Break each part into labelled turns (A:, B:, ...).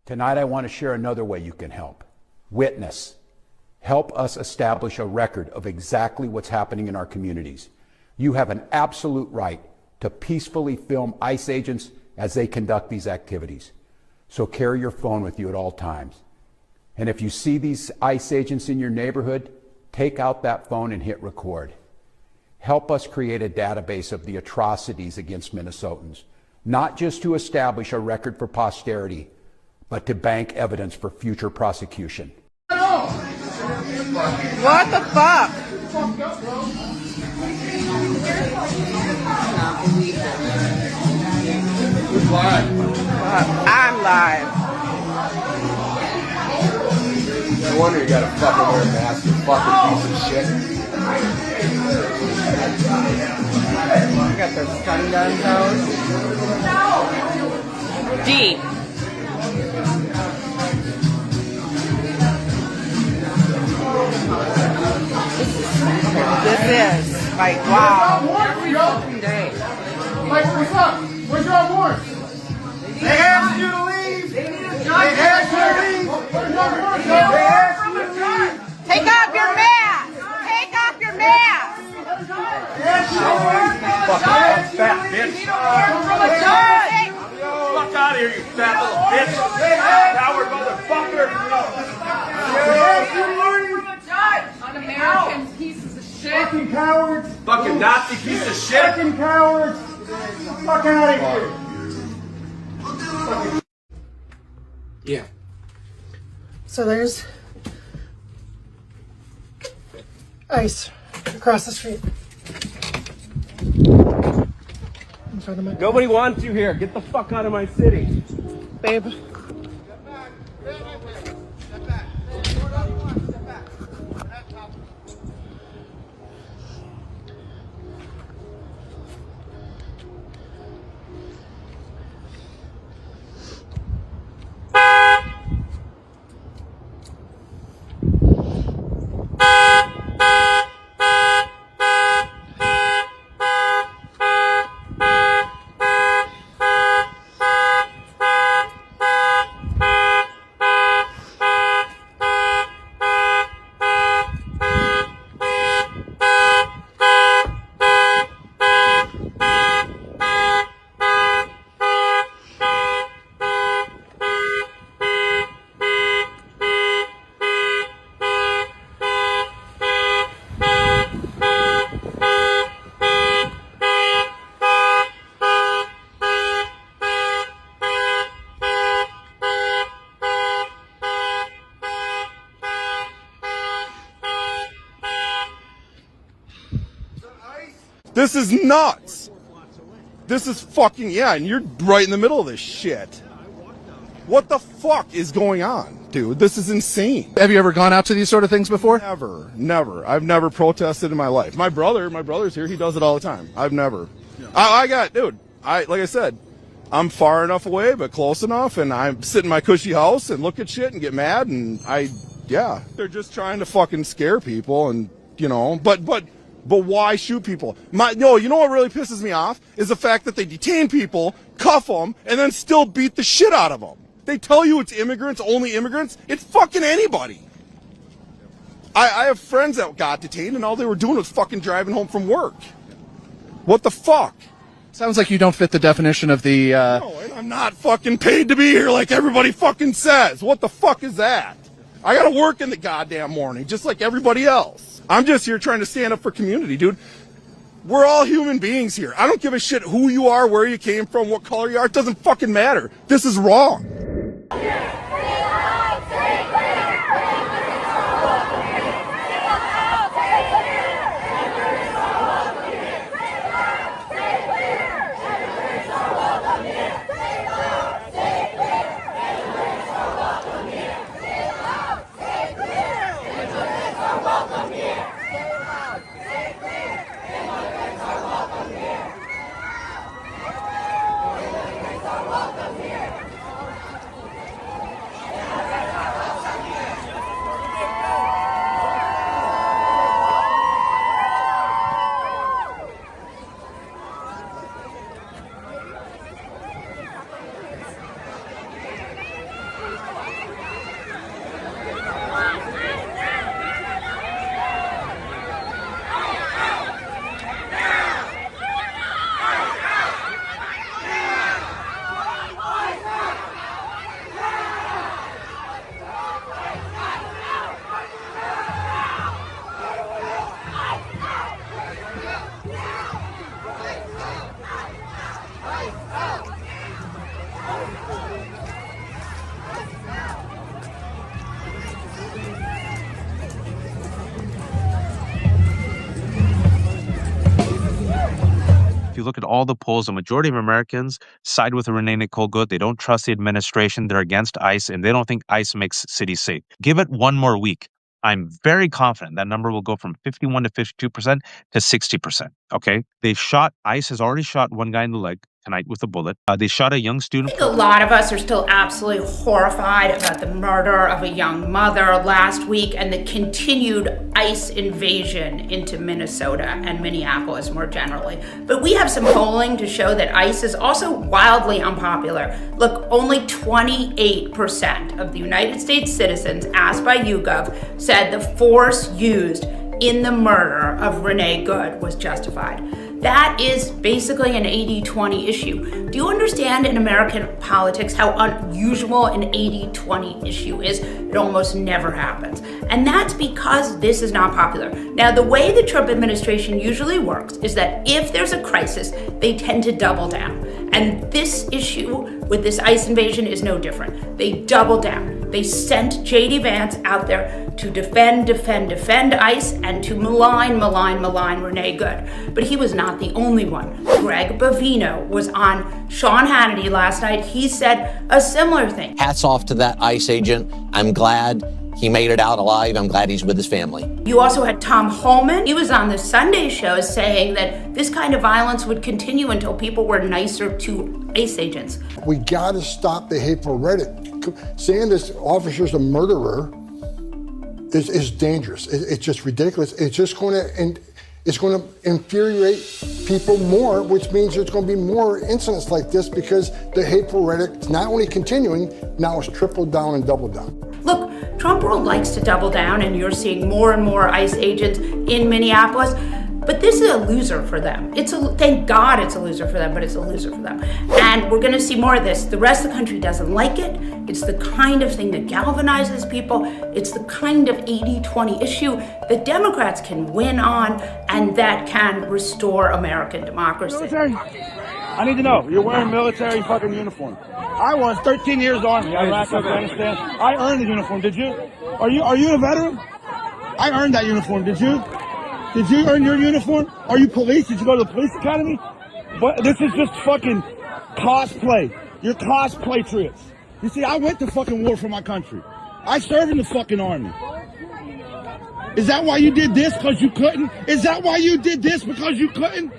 A: Tonight I want to share another way you can help. Witness. Help us establish a record of exactly what's happening in our communities. You have an absolute right to peacefully film ICE agents as they conduct these activities. So carry your phone with you at all times. And if you see these ICE agents in your neighborhood, take out that phone and hit record. Help us create a database of the atrocities against Minnesotans, not just to establish a record for posterity, but to bank evidence for future prosecution.
B: What the fuck?
C: Who's live?
B: I'm live.
C: No wonder you gotta fucking wear a mask, you fucking piece of shit.
B: You got the stun guns out. D. This is like, wow. Every fucking day.
D: Mike, what's up? Where's your warrant? They asked you to leave. They asked you to leave.
B: Take off your mask. Take off your mask.
C: Fat bitch. Fuck out of here, you fat little bitch. Coward motherfucker.
D: Un-American pieces of shit. Fucking cowards.
C: Fucking Nazi piece of shit.
D: Fucking cowards. Fuck out of here.
C: Yeah.
E: So there's ICE across the street. In front of my
C: Nobody wants you here. Get the fuck out of my city.
E: babe.
F: This is nuts. This is fucking, yeah, and you're right in the middle of this shit. What the fuck is going on, dude? This is insane.
G: Have you ever gone out to these sort of things before?
F: Never. I've never protested in my life. My brother's here. He does it all the time. I've never. Like I said, I'm far enough away, but close enough, and I sit in my cushy house and look at shit and get mad, and they're just trying to fucking scare people, and, you know, but why shoot people? You know what really pisses me off is the fact that they detain people, cuff them, and then still beat the shit out of them. They tell you it's immigrants, only immigrants. It's fucking anybody. I have friends that got detained, and all they were doing was fucking driving home from work. What the fuck?
G: Sounds like you don't fit the definition of the,
F: No, and I'm not fucking paid to be here like everybody fucking says. What the fuck is that? I gotta work in the goddamn morning, just like everybody else. I'm just here trying to stand up for community, dude. We're all human beings here. I don't give a shit who you are, where you came from, what color you are. It doesn't fucking matter. This is wrong.
H: you look at all the polls, the majority of Americans side with Renee Nicole Good. They don't trust the administration. They're against ICE, and they don't think ICE makes cities safe. Give it one more week. I'm very confident that number will go from 51 to 52% to 60%. Okay. ICE has already shot one guy in the leg tonight with a bullet. They shot a young student.
B: I think a lot of us are still absolutely horrified about the murder of a young mother last week and the continued ICE invasion into Minnesota and Minneapolis more generally. But we have some polling to show that ICE is also wildly unpopular. Look, only 28% of the United States citizens asked by YouGov said the force used in the murder of Renee Good was justified. That is basically an 80-20 issue. Do you understand in American politics how unusual an 80-20 issue is? It almost never happens. And that's because this is not popular. Now, the way the Trump administration usually works is that if there's a crisis, they tend to double down. And this issue with this ICE invasion is no different. They double down. They sent J.D. Vance out there to defend ICE and to malign Renee Good. But he was not the only one. Greg Bovino was on Sean Hannity last night. He said a similar thing.
I: Hats off to that ICE agent. I'm glad he made it out alive. I'm glad he's with his family.
B: You also had Tom Holman. He was on the Sunday show saying that this kind of violence would continue until people were nicer to ICE agents.
J: We got to stop the hateful rhetoric. Saying this officer's a murderer is dangerous. It's just ridiculous. It's just going to infuriate people more, which means there's going to be more incidents like this because the hateful rhetoric is not only continuing, now it's tripled down and doubled down.
B: Look, Trump world likes to double down, and you're seeing more and more ICE agents in Minneapolis. But this is a loser for them. Thank God it's a loser for them, but it's a loser for them. And we're gonna see more of this. The rest of the country doesn't like it. It's the kind of thing that galvanizes people. It's the kind of 80-20 issue that Democrats can win on and that can restore American democracy.
D: Military? I need to know. You're wearing military fucking uniform. I was 13 years Army, Iraq, Afghanistan. I earned the uniform, did you? Are you a veteran? I earned that uniform, did you? Did you earn your uniform? Are you police? Did you go to the police academy? But this is just fucking cosplay. You're cosplay triots. You see, I went to fucking war for my country. I served in the fucking army. Is that why you did this? Because you couldn't? Is that why you did this? Because you couldn't?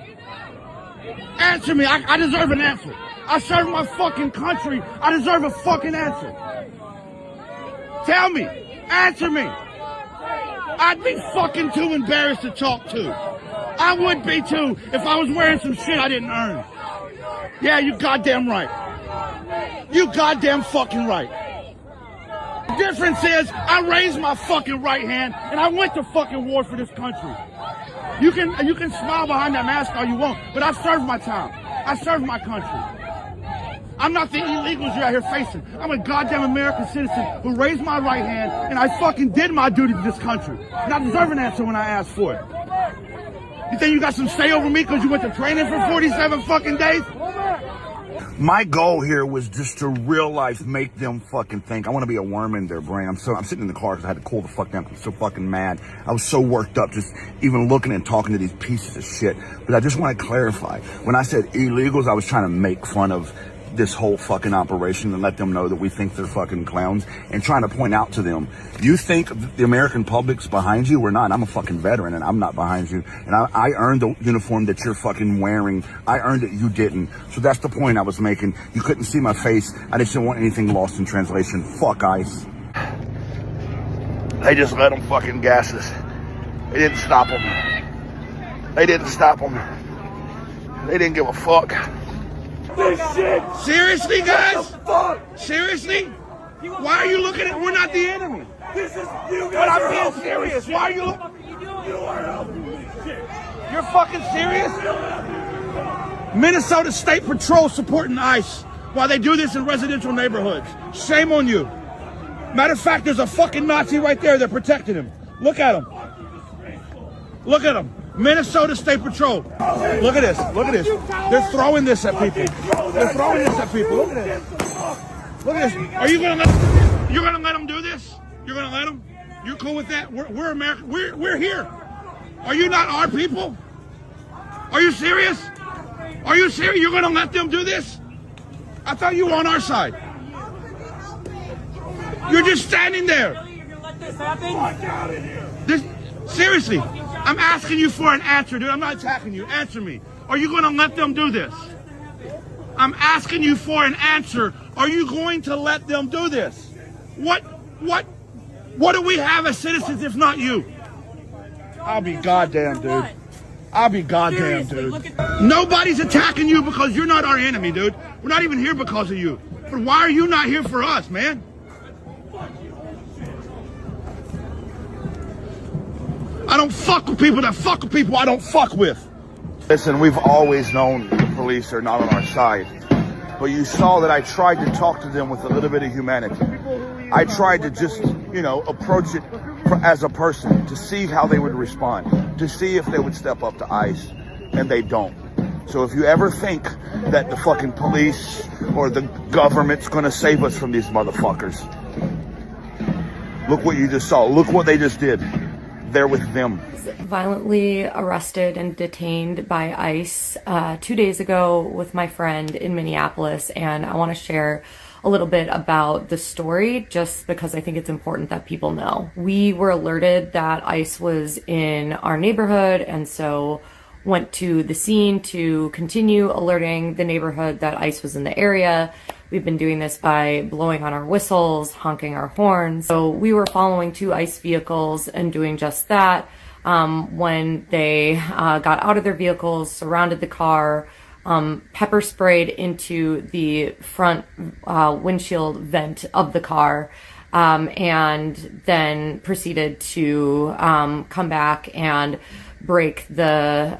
D: Answer me. I deserve an answer. I served my fucking country. I deserve a fucking answer. Tell me. Answer me. I'd be fucking too embarrassed to talk to. I would be too if I was wearing some shit I didn't earn. Yeah, you goddamn right. You goddamn fucking right. The difference is I raised my fucking right hand and I went to fucking war for this country. You can smile behind that mask all you want, but I served my time. I served my country. I'm not the illegals you're out here facing. I'm a goddamn American citizen who raised my right hand and I fucking did my duty to this country. And I deserve an answer when I ask for it. You think you got some say over me because you went to training for 47 fucking days?
K: My goal here was just to real life make them fucking think. I want to be a worm in their brain. I'm sitting in the car because I had to cool the fuck down. I'm so fucking mad. I was so worked up just even looking and talking to these pieces of shit. But I just want to clarify. When I said illegals, I was trying to make fun of this whole fucking operation and let them know that we think they're fucking clowns and trying to point out to them, you think the American public's behind you? We're not. I'm a fucking veteran and I'm not behind you. And I earned the uniform that you're fucking wearing. I earned it. You didn't. So that's the point I was making. You couldn't see my face. I just didn't want anything lost in translation. Fuck ICE. They just let them fucking gas us. They didn't stop them. They didn't stop them. They didn't give a fuck.
D: This shit. Seriously, guys? Seriously? Why are you looking at? We're not the enemy.
K: This is you guys.
D: But I'm being serious. Why are you looking?
K: You are helping this shit.
D: You're fucking serious? Minnesota State Patrol supporting ICE while they do this in residential neighborhoods. Shame on you. Matter of fact, there's a fucking Nazi right there. They're protecting him. Look at him. Look at him. Minnesota State Patrol. Look at this. Look at this. They're throwing this at people. They're throwing this at people. Look at this. Look at this. Are you gonna let them do this? You're gonna let them? You're cool with that? We're American. We're here. Are you not our people? Are you serious? Are you serious? You're gonna let them do this? I thought you were on our side. You're just standing there.
L: You're gonna let this happen?
D: This, seriously, I'm asking you for an answer, dude. I'm not attacking you. Answer me. Are you gonna let them do this? I'm asking you for an answer. Are you going to let them do this? What do we have as citizens if not you? I'll be goddamn, dude. I'll be goddamn, dude. Nobody's attacking you because you're not our enemy, dude. We're not even here because of you. But why are you not here for us, man? I don't fuck with people that fuck with people I don't fuck with.
K: Listen, we've always known the police are not on our side. But you saw that I tried to talk to them with a little bit of humanity. I tried to just, approach it as a person to see how they would respond, to see if they would step up to ICE, and they don't. So if you ever think that the fucking police or the government's gonna save us from these motherfuckers, look what you just saw. Look what they just did. They're with them.
M: Violently arrested and detained by ICE 2 days ago with my friend in Minneapolis, and I want to share a little bit about the story just because I think it's important that people know. We were alerted that ICE was in our neighborhood, and so went to the scene to continue alerting the neighborhood that ICE was in the area. We've been doing this by blowing on our whistles, honking our horns. So we were following 2 ICE vehicles and doing just that. When they got out of their vehicles, surrounded the car, pepper sprayed into the front windshield vent of the car, and then proceeded to come back and break the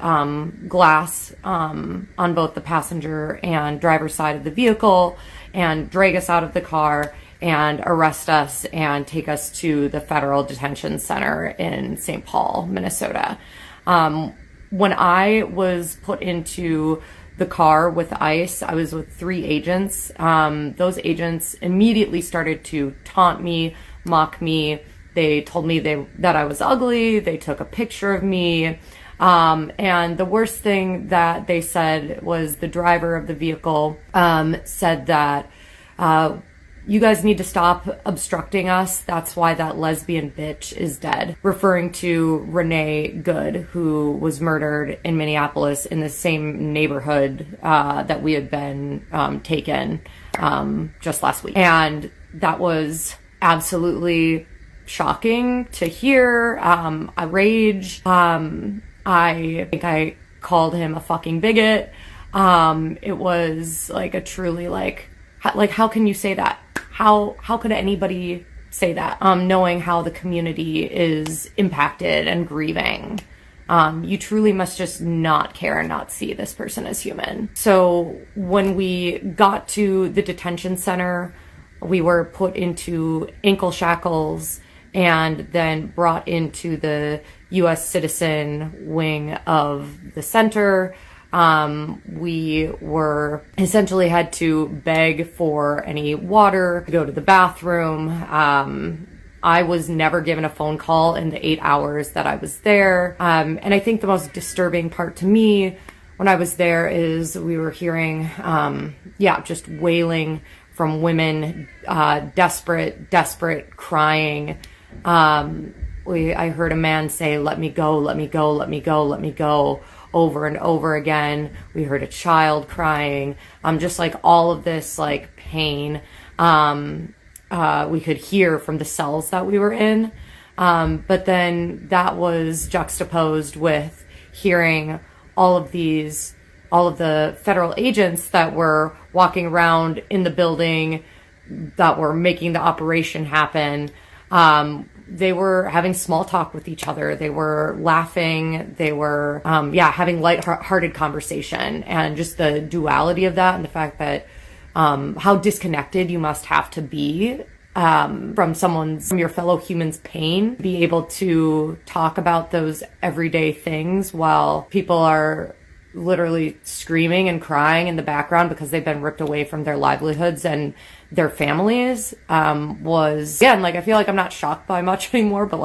M: glass on both the passenger and driver's side of the vehicle and drag us out of the car and arrest us and take us to the federal detention center in St. Paul, Minnesota. When I was put into the car with ICE, I was with 3 agents. Those agents immediately started to taunt me, mock me. They told me that I was ugly. They took a picture of me. And the worst thing that they said was the driver of the vehicle said that you guys need to stop obstructing us. That's why that lesbian bitch is dead. Referring to Renee Good, who was murdered in Minneapolis in the same neighborhood that we had been taken just last week. And that was absolutely shocking to hear. I rage. I think I called him a fucking bigot. It was like a truly how can you say that? How could anybody say that? Knowing how the community is impacted and grieving. You truly must just not care and not see this person as human. So when we got to the detention center, we were put into ankle shackles and then brought into the U.S. citizen wing of the center. We were essentially had to beg for any water, go to the bathroom. I was never given a phone call in the 8 hours that I was there. And I think the most disturbing part to me when I was there is we were hearing, just wailing from women, desperate, crying. I heard a man say, "Let me go, let me go, let me go, let me go," over and over again. We heard a child crying. Just like all of this pain, we could hear from the cells that we were in. But then that was juxtaposed with hearing all of the federal agents that were walking around in the building that were making the operation happen. They were having small talk with each other. They were laughing. They were, having lighthearted conversation, and just the duality of that and the fact that, how disconnected you must have to be, from your fellow human's pain, be able to talk about those everyday things while people are literally screaming and crying in the background because they've been ripped away from their livelihoods and their families, was, again, I feel like I'm not shocked by much anymore, but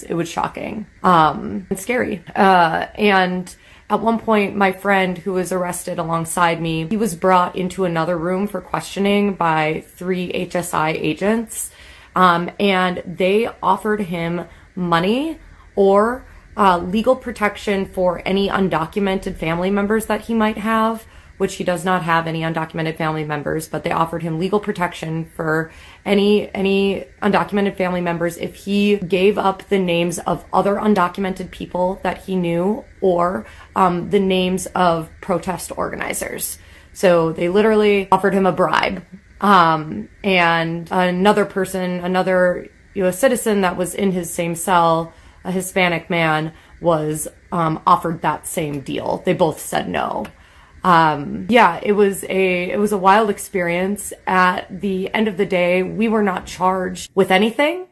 M: it was shocking, and scary. And At one point, my friend who was arrested alongside me, he was brought into another room for questioning by 3 HSI agents, and they offered him money or legal protection for any undocumented family members that he might have, which he does not have any undocumented family members, but they offered him legal protection for any undocumented family members if he gave up the names of other undocumented people that he knew or the names of protest organizers. So they literally offered him a bribe. And another person, another U.S. citizen that was in his same cell, a Hispanic man, was offered that same deal. They both said no. Yeah, it was a wild experience. At the end of the day, we were not charged with anything,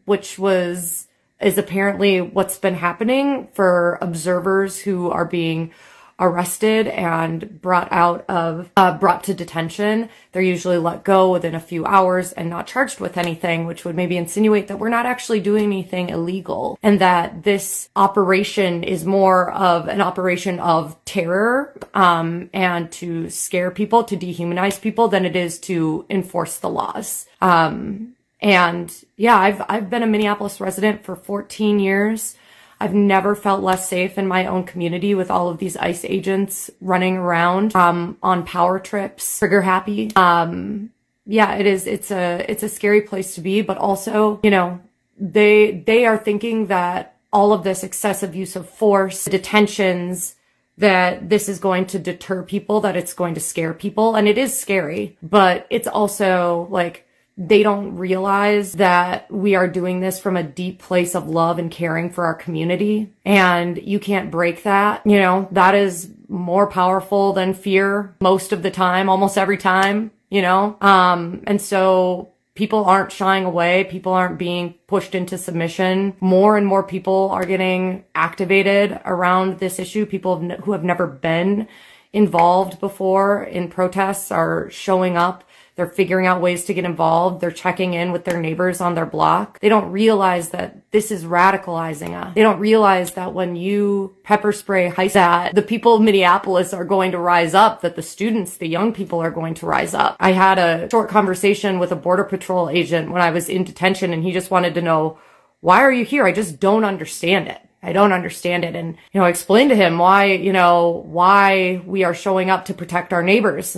M: which is apparently what's been happening for observers who are being arrested and brought to detention. They're usually let go within a few hours and not charged with anything, which would maybe insinuate that we're not actually doing anything illegal and that this operation is more of an operation of terror, and to scare people, to dehumanize people than it is to enforce the laws. And yeah, I've been a Minneapolis resident for 14 years. I've never felt less safe in my own community with all of these ICE agents running around, on power trips, trigger happy. Yeah, it's a scary place to be, but also, you know, they are thinking that all of this excessive use of force, detentions, that this is going to deter people, that it's going to scare people. And it is scary, but it's also like, they don't realize that we are doing this from a deep place of love and caring for our community. And you can't break that. You know, that is more powerful than fear most of the time, almost every time, you know? And so people aren't shying away. People aren't being pushed into submission. More and more people are getting activated around this issue. People who have never been involved before in protests are showing up. They're figuring out ways to get involved. They're checking in with their neighbors on their block. They don't realize that this is radicalizing us. They don't realize that when you pepper spray that the people of Minneapolis are going to rise up, that the students, the young people are going to rise up. I had a short conversation with a Border Patrol agent when I was in detention, and he just wanted to know, why are you here? I just don't understand it. I don't understand it. And, you know, I explained to him why we are showing up to protect our neighbors.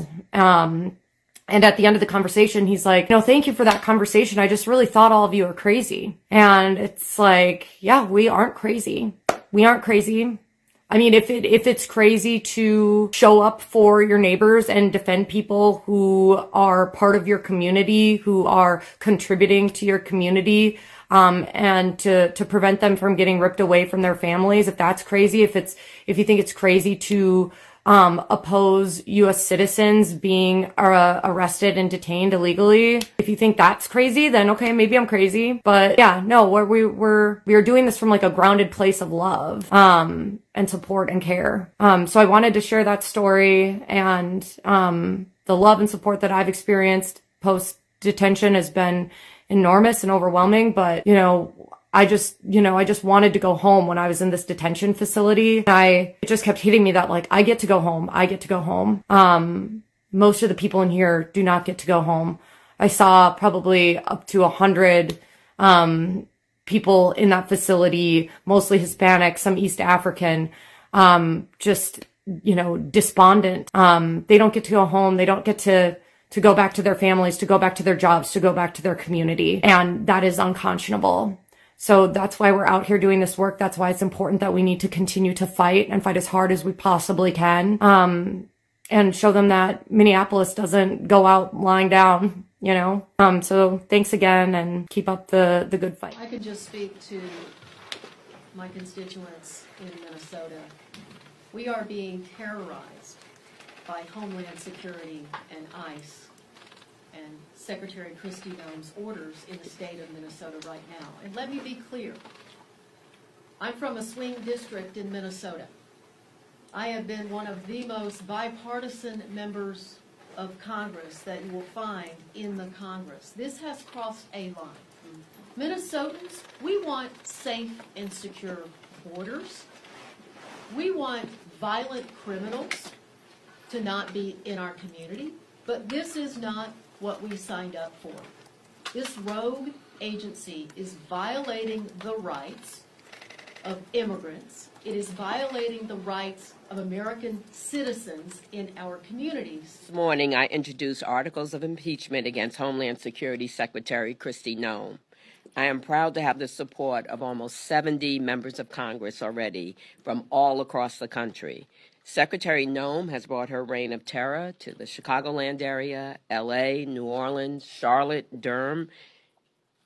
M: And at the end of the conversation, he's like, no, thank you for that conversation. I just really thought all of you are crazy. And it's like, yeah, we aren't crazy. We aren't crazy. I mean, if it's crazy to show up for your neighbors and defend people who are part of your community, who are contributing to your community, and to prevent them from getting ripped away from their families, if that's crazy, if you think it's crazy to oppose U.S. citizens being arrested and detained illegally. If you think that's crazy, then okay, maybe I'm crazy. But yeah, no, we are doing this from like a grounded place of love, and support and care. So I wanted to share that story, and the love and support that I've experienced post detention has been enormous and overwhelming. But I just wanted to go home when I was in this detention facility. It just kept hitting me that, like, I get to go home. I get to go home. Most of the people in here do not get to go home. I saw probably up to 100, people in that facility, mostly Hispanic, some East African, just, despondent. They don't get to go home. They don't get to go back to their families, to go back to their jobs, to go back to their community. And that is unconscionable. So that's why we're out here doing this work. That's why it's important that we need to continue to fight and fight as hard as we possibly can. And show them that Minneapolis doesn't go out lying down, So thanks again, and keep up the good fight.
N: I can just speak to my constituents in Minnesota. We are being terrorized by Homeland Security and ICE and Secretary Kristi Noem's orders in the state of Minnesota right now. And let me be clear. I'm from a swing district in Minnesota. I have been one of the most bipartisan members of Congress that you will find in the Congress. This has crossed a line. Minnesotans, we want safe and secure borders. We want violent criminals to not be in our community, but this is not what we signed up for. This rogue agency is violating the rights of immigrants. It is violating the rights of American citizens in our communities.
O: This morning, I introduced articles of impeachment against Homeland Security Secretary Kristi Noem. I am proud to have the support of almost 70 members of Congress already from all across the country. Secretary Noem has brought her reign of terror to the Chicagoland area, LA, New Orleans, Charlotte, Durham,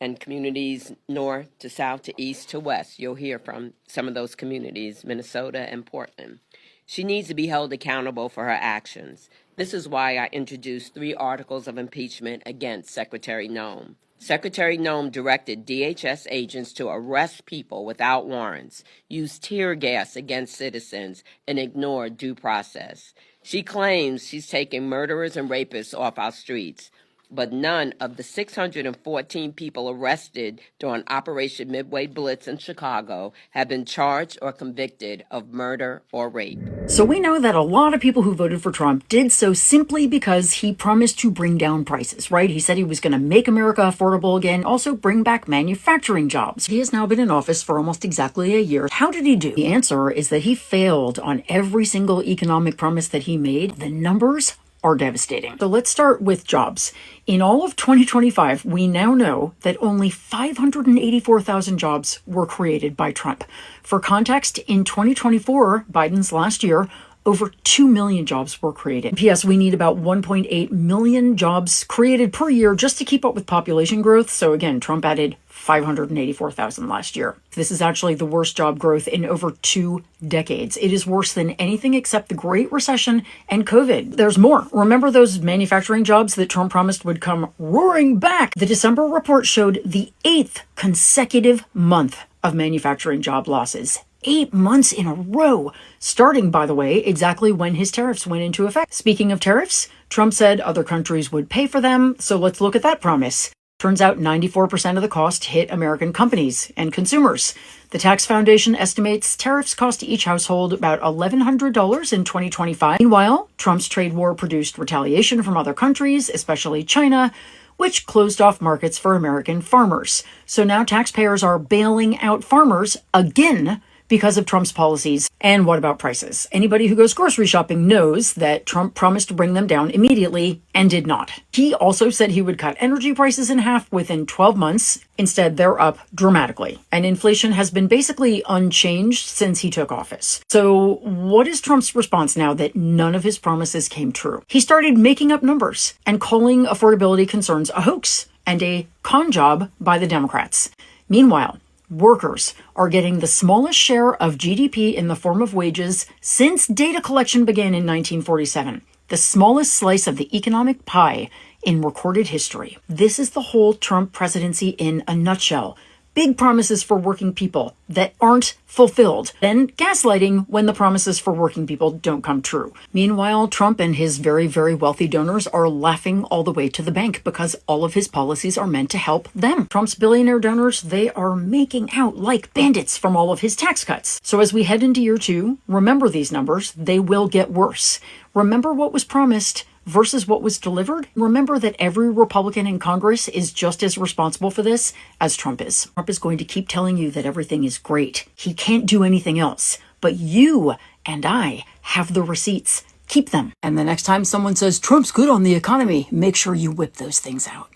O: and communities north to south to east to west. You'll hear from some of those communities, Minnesota and Portland. She needs to be held accountable for her actions. This is why I introduced 3 articles of impeachment against Secretary Noem. Secretary Noem directed DHS agents to arrest people without warrants, use tear gas against citizens, and ignore due process. She claims she's taking murderers and rapists off our streets, but none of the 614 people arrested during Operation Midway Blitz in Chicago have been charged or convicted of murder or rape.
P: So we know that a lot of people who voted for Trump did so simply because he promised to bring down prices, right? He said he was going to make America affordable again, also bring back manufacturing jobs. He has now been in office for almost exactly a year. How did he do? The answer is that he failed on every single economic promise that he made. The numbers are devastating. So let's start with jobs. In all of 2025, we now know that only 584,000 jobs were created by Trump. For context, in 2024, Biden's last year, over 2 million jobs were created. P.S. We need about 1.8 million jobs created per year just to keep up with population growth. So again, Trump added 584,000 last year. This is actually the worst job growth in over 2 decades. It is worse than anything except the Great Recession and COVID. There's more. Remember those manufacturing jobs that Trump promised would come roaring back? The December report showed the 8th consecutive month of manufacturing job losses. 8 months in a row, starting, by the way, exactly when his tariffs went into effect. Speaking of tariffs, Trump said other countries would pay for them, so let's look at that promise. Turns out 94% of the cost hit American companies and consumers. The Tax Foundation estimates tariffs cost each household about $1,100 in 2025. Meanwhile, Trump's trade war produced retaliation from other countries, especially China, which closed off markets for American farmers. So now taxpayers are bailing out farmers again because of Trump's policies. And what about prices? Anybody who goes grocery shopping knows that Trump promised to bring them down immediately and did not. He also said he would cut energy prices in half within 12 months. Instead, they're up dramatically. And inflation has been basically unchanged since he took office. So what is Trump's response now that none of his promises came true? He started making up numbers and calling affordability concerns a hoax and a con job by the Democrats. Meanwhile, workers are getting the smallest share of GDP in the form of wages since data collection began in 1947, the smallest slice of the economic pie in recorded history. This is the whole Trump presidency in a nutshell. Big promises for working people that aren't fulfilled, then gaslighting when the promises for working people don't come true. Meanwhile, Trump and his very, very wealthy donors are laughing all the way to the bank because all of his policies are meant to help them. Trump's billionaire donors, they are making out like bandits from all of his tax cuts. So as we head into year 2, remember these numbers, they will get worse. Remember what was promised versus what was delivered. Remember that every Republican in Congress is just as responsible for this as Trump is. Trump is going to keep telling you that everything is great. He can't do anything else. But you and I have the receipts. Keep them. And the next time someone says Trump's good on the economy, make sure you whip those things out.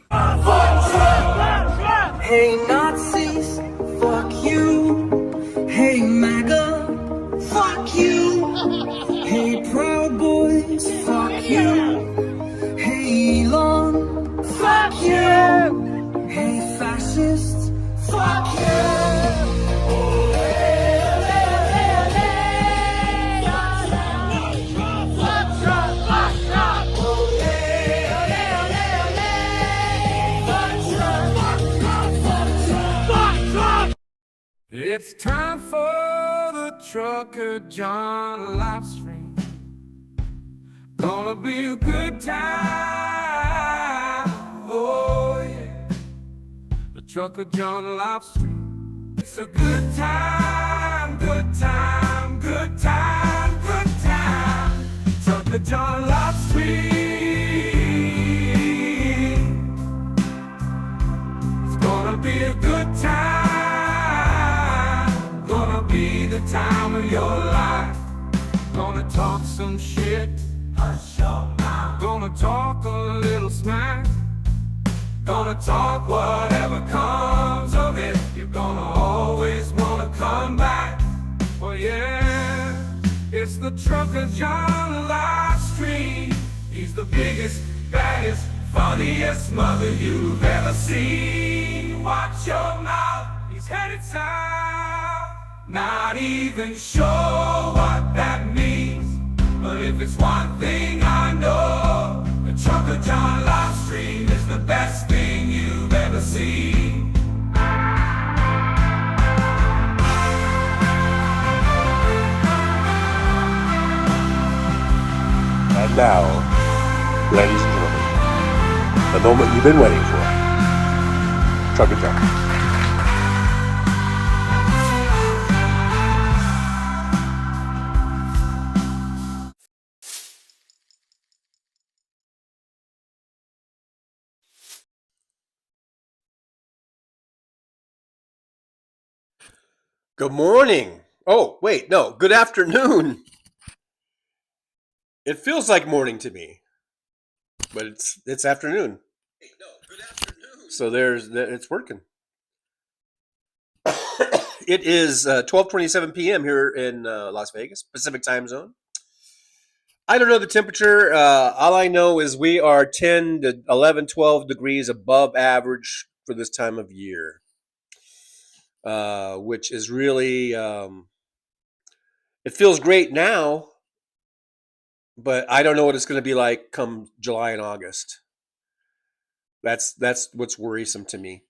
L: Hey Nazis, fuck you. Hey MAGA, fuck you. Hey Proud Boys, fuck you. Hey Elon, fuck you. Hey fascists, fuck you.
Q: It's time for the trucker John Livestreak. Gonna be a good time, oh yeah. The trucker John Livestreak. It's a good time. good time, good time, good time. Trucker John Livestreak. It's gonna be a good time. Gonna be the time of your life. Gonna talk some shit. Hush your mouth. Gonna talk a little smack. Gonna talk whatever comes of it. You're gonna always wanna come back. Well, yeah, it's the Trucker John Livestreak. He's the biggest, baddest, funniest mother you've ever seen. Watch your mouth, he's headed south. Not even sure what that means, but if it's one thing I know, the Trucker John Livestreak is the best thing you've ever seen.
R: And now, ladies and gentlemen, the moment you've been waiting for. Trucker John. Good morning. Oh, wait, no. Good afternoon. It feels like morning to me, but it's afternoon. Hey, no, good afternoon. So it's working. It is 12:27 p.m. here in Las Vegas, Pacific time zone. I don't know the temperature. All I know is we are 10 to 11, 12 degrees above average for this time of year, which is really, it feels great now, but I don't know what it's going to be like come July and August. That's what's worrisome to me.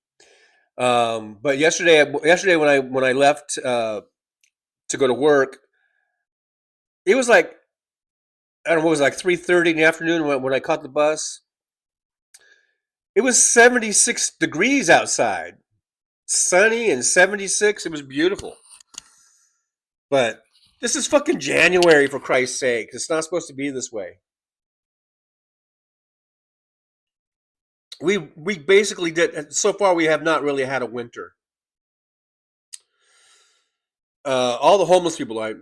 R: But yesterday when I left to go to work, it was like, I don't know, it was like 3:30 in the afternoon when I caught the bus. It was 76 degrees outside, sunny and 76. It was beautiful. But this is fucking January, for Christ's sake. It's not supposed to be this way. We basically did, so far we have not really had a winter. All the homeless people I'm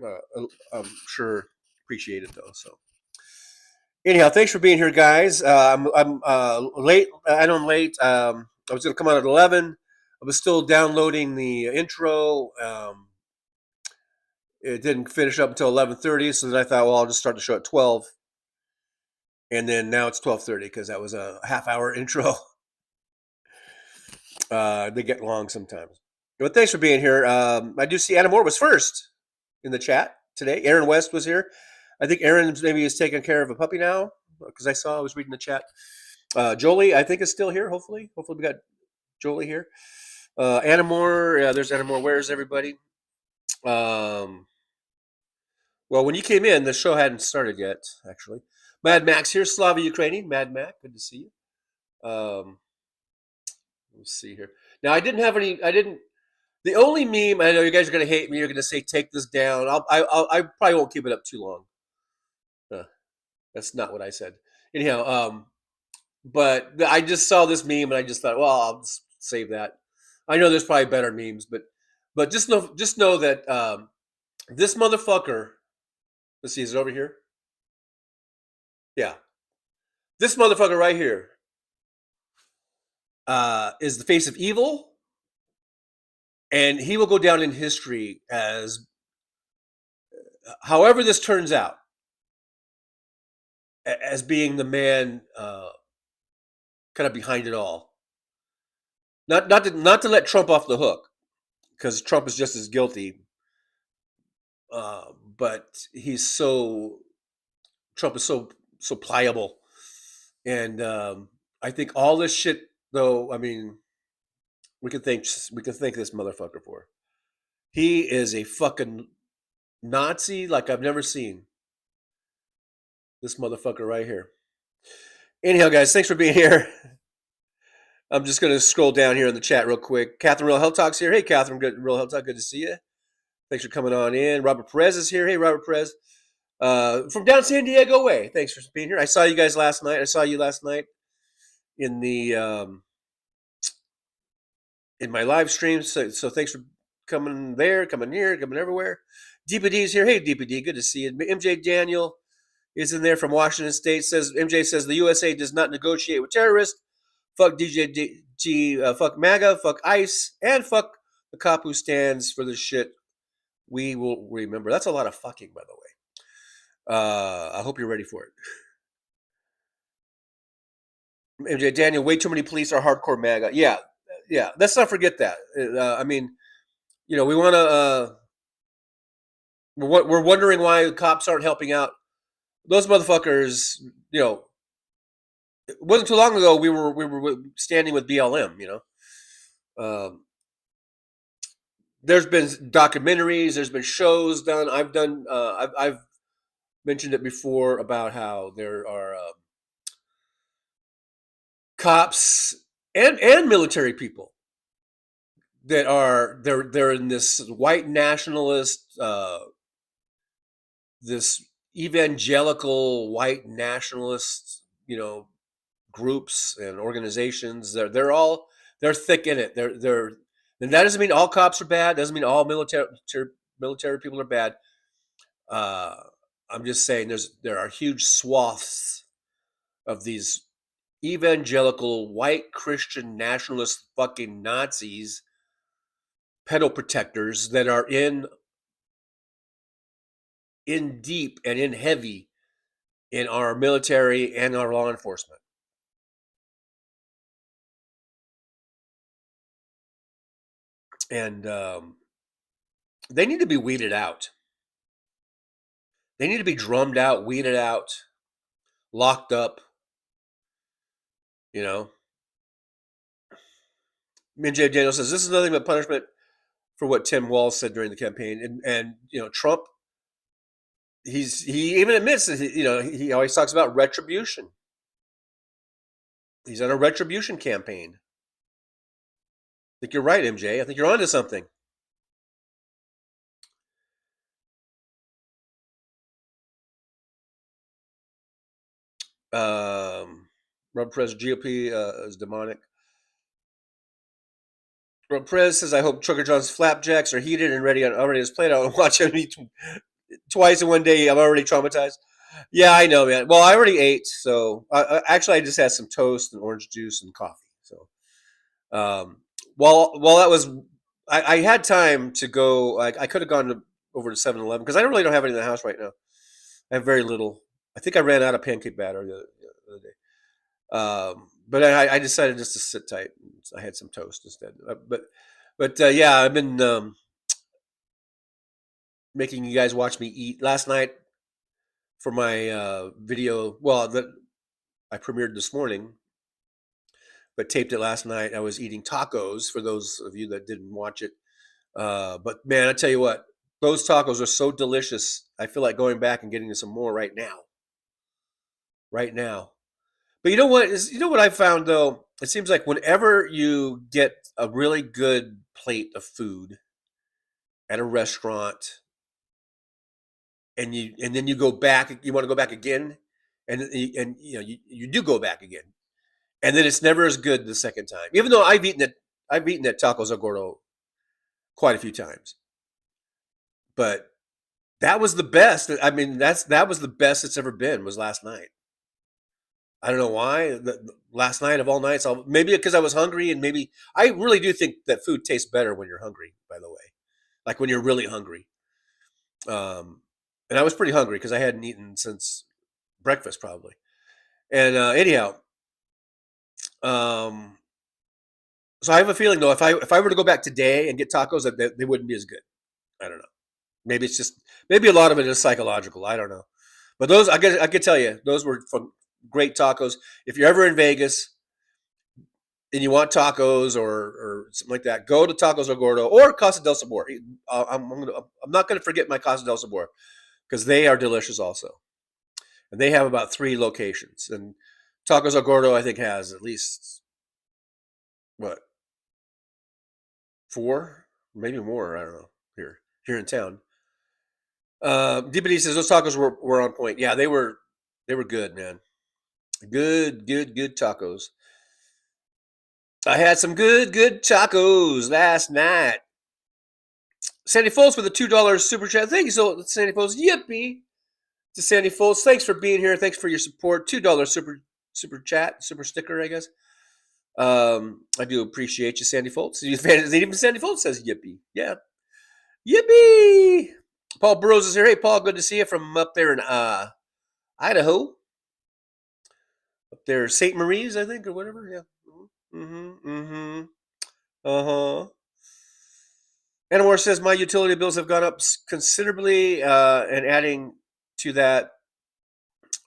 R: sure appreciate it though. So anyhow, thanks for being here, guys. I'm late. I know I'm late. I was going to come out at 11. I was still downloading the intro. It didn't finish up until 11:30, so then I thought, well, I'll just start the show at 12. And then now it's 12:30 because that was a half-hour intro. They get long sometimes. But thanks for being here. I do see Anna Moore was first in the chat today. Aaron West was here. I think Aaron maybe is taking care of a puppy now because I was reading the chat. Jolie, I think, is still here, hopefully. Hopefully we got Jolie here. Anna Moore, there's Anna Moore. Where's everybody? Well, when you came in, the show hadn't started yet, actually. Mad Max here, Slava Ukrainian. Mad Mac, good to see you. Let's see here. Now, the only meme, I know you guys are going to hate me. You're going to say, take this down. I probably won't keep it up too long. That's not what I said. Anyhow, but I just saw this meme and I just thought, well, I'll just save that. I know there's probably better memes, but just know that this motherfucker, let's see, is it over here? Yeah. This motherfucker right here is the face of evil, and he will go down in history as, however this turns out, as being the man kind of behind it all. Not to let Trump off the hook, because Trump is just as guilty. But Trump is so pliable, and I think all this shit, though. I mean, we can thank this motherfucker for. He is a fucking Nazi like I've never seen. This motherfucker right here. Anyhow, guys, thanks for being here. I'm just going to scroll down here in the chat real quick. Catherine Real Health Talk's here. Hey, Catherine, Real Health Talk, good to see you. Thanks for coming on in. Robert Perez is here. Hey, Robert Perez. From down San Diego way. Thanks for being here. I saw you guys last night. I saw you last night in the in my live stream. So thanks for coming there, coming here, coming everywhere. DPD's here. Hey, DPD, good to see you. MJ Daniel is in there from Washington State. MJ says the USA does not negotiate with terrorists. Fuck DJG, fuck MAGA, fuck ICE, and fuck the cop who stands for this shit. We will remember. That's a lot of fucking, by the way. I hope you're ready for it. MJ Daniel, way too many police are hardcore MAGA. Yeah. Let's not forget that. I mean, we want to. We're wondering why the cops aren't helping out. Those motherfuckers. It wasn't too long ago we were standing with BLM. There's been documentaries. There's been shows done. I've mentioned it before about how there are cops and military people that are they're in this white nationalist, this evangelical white nationalist, groups and organizations. They're thick in it. And that doesn't mean all cops are bad. Doesn't mean all military people are bad. I'm just saying there are huge swaths of these evangelical white Christian nationalist fucking Nazis, pedoprotectors that are in deep and in heavy in our military and our law enforcement. And they need to be weeded out. They need to be drummed out, weeded out, locked up. Minjay Daniel says this is nothing but punishment for what Tim Walz said during the campaign, and Trump. He even admits that he always talks about retribution. He's on a retribution campaign. I think you're right, MJ. I think you're onto something. Rob Perez, GOP is demonic. Rob Perez says, I hope Trucker John's flapjacks are heated and ready already as plate. I'll watch him eat twice in one day. I'm already traumatized. Yeah, I know, man. Well, I already ate, so actually I just had some toast and orange juice and coffee. So, while that was, I had time to go. I could have gone over to 7-Eleven because I really don't have any in the house right now. I have very little. I think I ran out of pancake batter the other day. But I decided just to sit tight. I had some toast instead. But yeah, I've been making you guys watch me eat. Last night for my video, that I premiered this morning, but taped it last night. I was eating tacos for those of you that didn't watch it. But man, I tell you what, those tacos are so delicious. I feel like going back and getting some more right now. But you know what I found though? It seems like whenever you get a really good plate of food at a restaurant and then you go back, you want to go back again, and you do go back again. And then it's never as good the second time. Even though I've eaten at Tacos El Gordo quite a few times. But that was the best. I mean, that was the best it's ever been, was last night. I don't know why. Last night of all nights, maybe because I was hungry, and maybe I really do think that food tastes better when you're hungry, by the way. Like when you're really hungry. And I was pretty hungry because I hadn't eaten since breakfast probably. And anyhow, so I have a feeling though, if I were to go back today and get tacos, that they wouldn't be as good. I don't know. Maybe it's just, maybe a lot of it is psychological. I don't know. But those, I could tell you, those were from great tacos. If you're ever in Vegas and you want tacos or something like that, go to Tacos El Gordo or Casa del Sabor. I'm not going to forget my Casa del Sabor because they are delicious also. And they have about 3 locations. And Tacos El Gordo, I think, has at least, 4? Maybe more. I don't know. Here, here in town. DPD says those tacos were on point. Yeah, they were good, man. Good tacos. I had some good tacos last night. Sandy Foltz with a $2 super chat. Thank you so much, Sandy Foltz. Yippee to Sandy Foltz. Thanks for being here. Thanks for your support. $2 super chat, super sticker, I guess. I do appreciate you, Sandy Foltz. Even Sandy Foltz says yippee. Yeah. Yippee! Paul Burrows is here. Hey, Paul, good to see you from up there in Idaho. Up there, St. Marie's, I think, or whatever. Yeah. Uh-huh. Anwar says, my utility bills have gone up considerably, and adding to that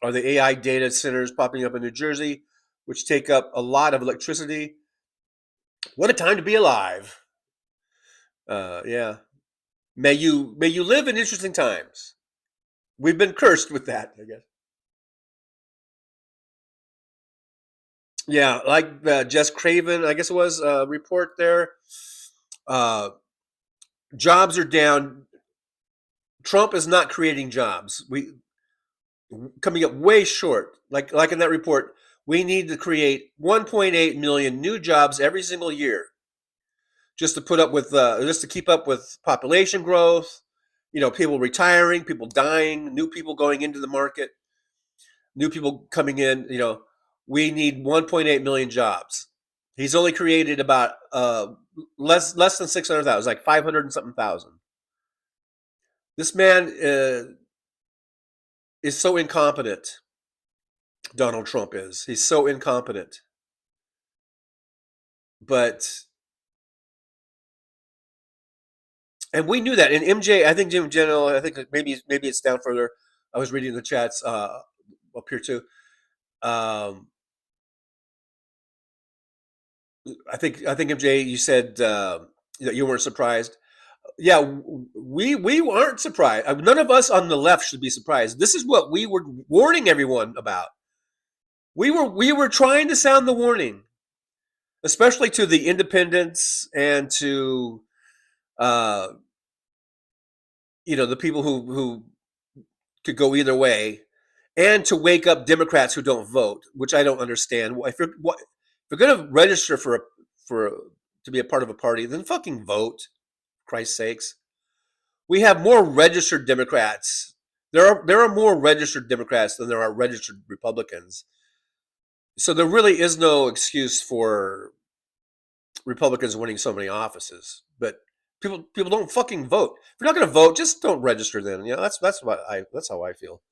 R: are the AI data centers popping up in New Jersey, which take up a lot of electricity. What a time to be alive. Yeah. May you live in interesting times. We've been cursed with that, I guess. Yeah, like Jess Craven, I guess it was, report there. Jobs are down. Trump is not creating jobs. We coming up way short. Like in that report, we need to create 1.8 million new jobs every single year, just to put up with just to keep up with population growth. You know, people retiring, people dying, new people going into the market, new people coming in. You know, we need 1.8 million jobs. He's only created about less than 600,000, like 500 and something thousand. This man is so incompetent. Donald Trump is. He's so incompetent. And we knew that. And MJ, I think Jim General, I think maybe it's down further. I was reading the chats up here too. I think MJ, you said that you weren't surprised. Yeah, we aren't surprised. None of us on the left should be surprised. This is what we were warning everyone about. We were trying to sound the warning, especially to the independents and to the people who could go either way, and to wake up Democrats who don't vote, which I don't understand. If you're going to register to be a part of a party, then fucking vote. For Christ's sakes, we have more registered Democrats. There are more registered Democrats than there are registered Republicans. So there really is no excuse for Republicans winning so many offices. But people don't fucking vote. If you're not going to vote, just don't register. Then that's how I feel.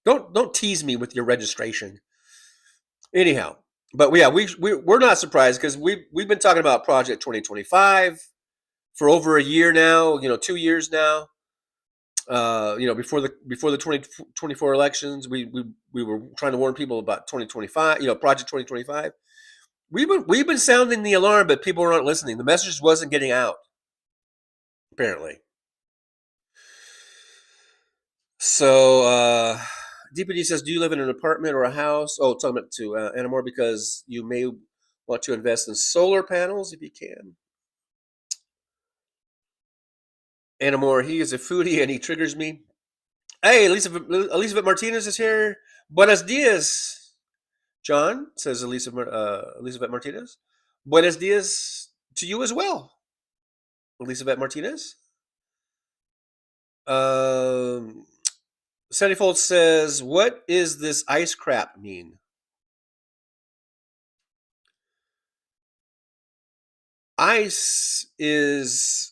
R: Don't tease me with your registration. Anyhow, but yeah, we're not surprised because we've been talking about Project 2025 for over a year now. 2 years now. Before the 2024 elections, we were trying to warn people about 2025. Project 2025. We've been sounding the alarm, but people aren't listening. The message wasn't getting out, apparently. So DPD says, do you live in an apartment or a house? Oh, talking about to Anamore, because you may want to invest in solar panels if you can. Anamore, he is a foodie and he triggers me. Hey, Elizabeth Martinez is here. Buenos dias, John, says Elizabeth Martinez. Buenos dias to you as well, Elizabeth Martinez. Sandy Foltz says, what is this ice crap mean? Ice is...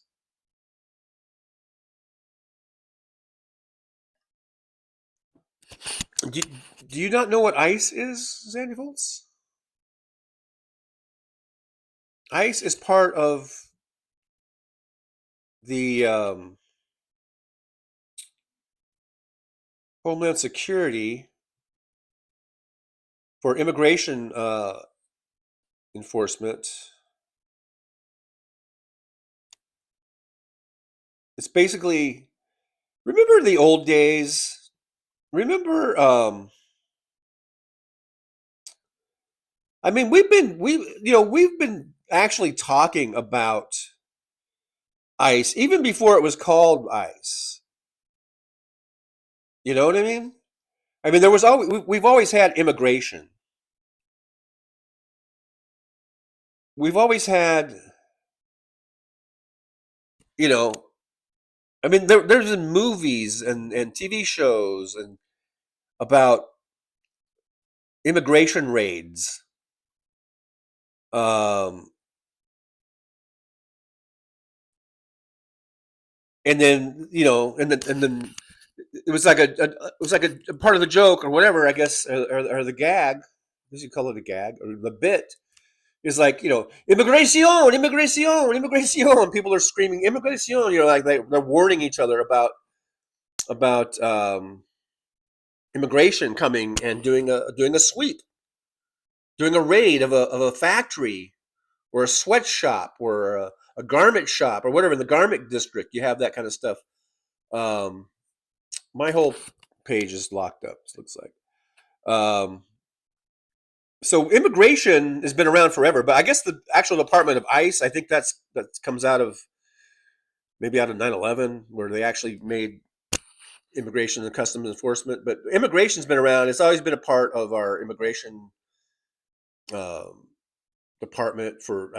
R: Do you not know what ice is, Sandy Foltz? Ice is part of the Homeland Security for immigration enforcement. It's basically, remember the old days? Remember, I mean, we've been actually talking about ICE, even before it was called ICE. You know what I mean? I mean, we've always had immigration. We've always had, you know, I mean, there's been movies and TV shows and about immigration raids. And then and then it was like a part of the joke or whatever, I guess, or the gag. As you call it, a gag or the bit is like, immigration, immigration, immigration. People are screaming immigration. Like they're warning each other about immigration coming and doing a sweep, doing a raid of a factory or a sweatshop or a garment shop or whatever. In the garment district, you have that kind of stuff. My whole page is locked up, it looks like. So immigration has been around forever, but I guess the actual Department of ICE, I think that comes out of 9/11, where they actually made immigration and customs enforcement. But immigration's been around; it's always been a part of our immigration department for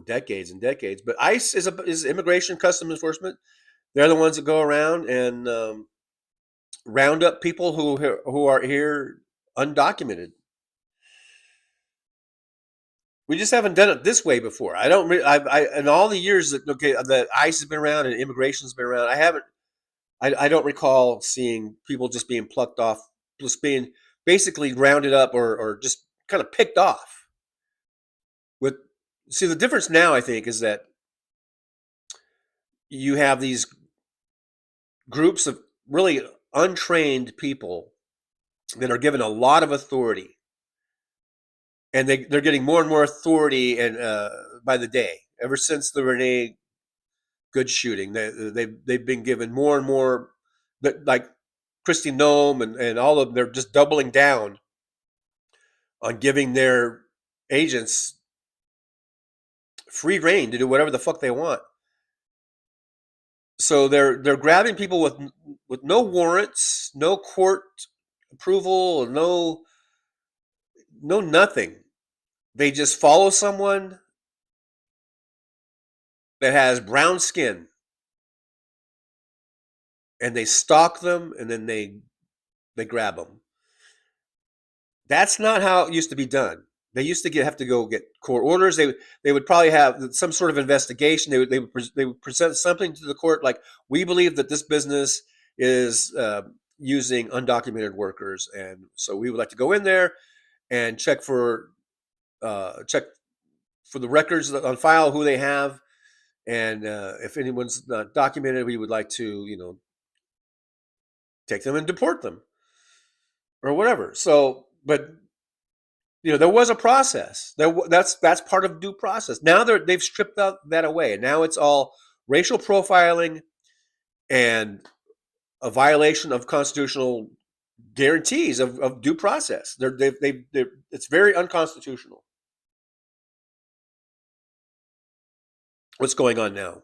R: decades and decades. But ICE is immigration customs enforcement. They're the ones that go around and round up people who are here undocumented. We just haven't done it this way before. I don't. In all the years that ICE has been around and immigration's been around, I don't recall seeing people just being plucked off, just being basically rounded up or just kind of picked off. See, the difference now, I think, is that you have these groups of really untrained people that are given a lot of authority. And they're getting more and more authority and by the day. Ever since the Renee Good shooting, they've been given more and more, like Kristi Noem and all of them. They're just doubling down on giving their agents free reign to do whatever the fuck they want. So they're grabbing people with no warrants, no court approval, no nothing. They just follow someone that has brown skin and they stalk them and then they grab them. That's not how it used to be done. They used to have to go get court orders. They would probably have some sort of investigation. They would present something to the court like, we believe that this business is using undocumented workers, and so we would like to go in there and check for the records on file, who they have, and if anyone's not documented, we would like to take them and deport them or whatever. So, but there was a process. That's part of due process. Now they've stripped that away, and now it's all racial profiling and a violation of constitutional guarantees of due process. It's very unconstitutional. What's going on now?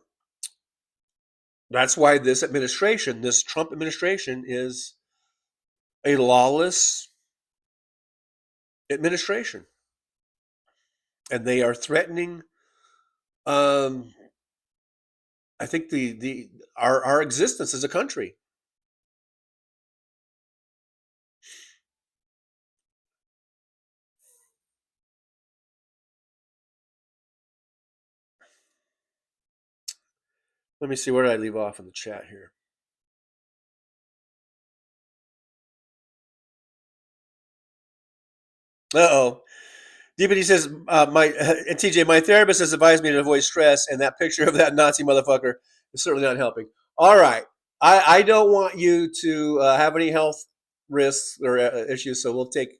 R: That's why this Trump administration, is a lawless administration, and they are threatening I think our existence as a country. Let me see, where did I leave off in the chat here? Uh-oh. DPD says, TJ, my therapist has advised me to avoid stress, and that picture of that Nazi motherfucker is certainly not helping. All right. I don't want you to have any health risks or issues, so we'll take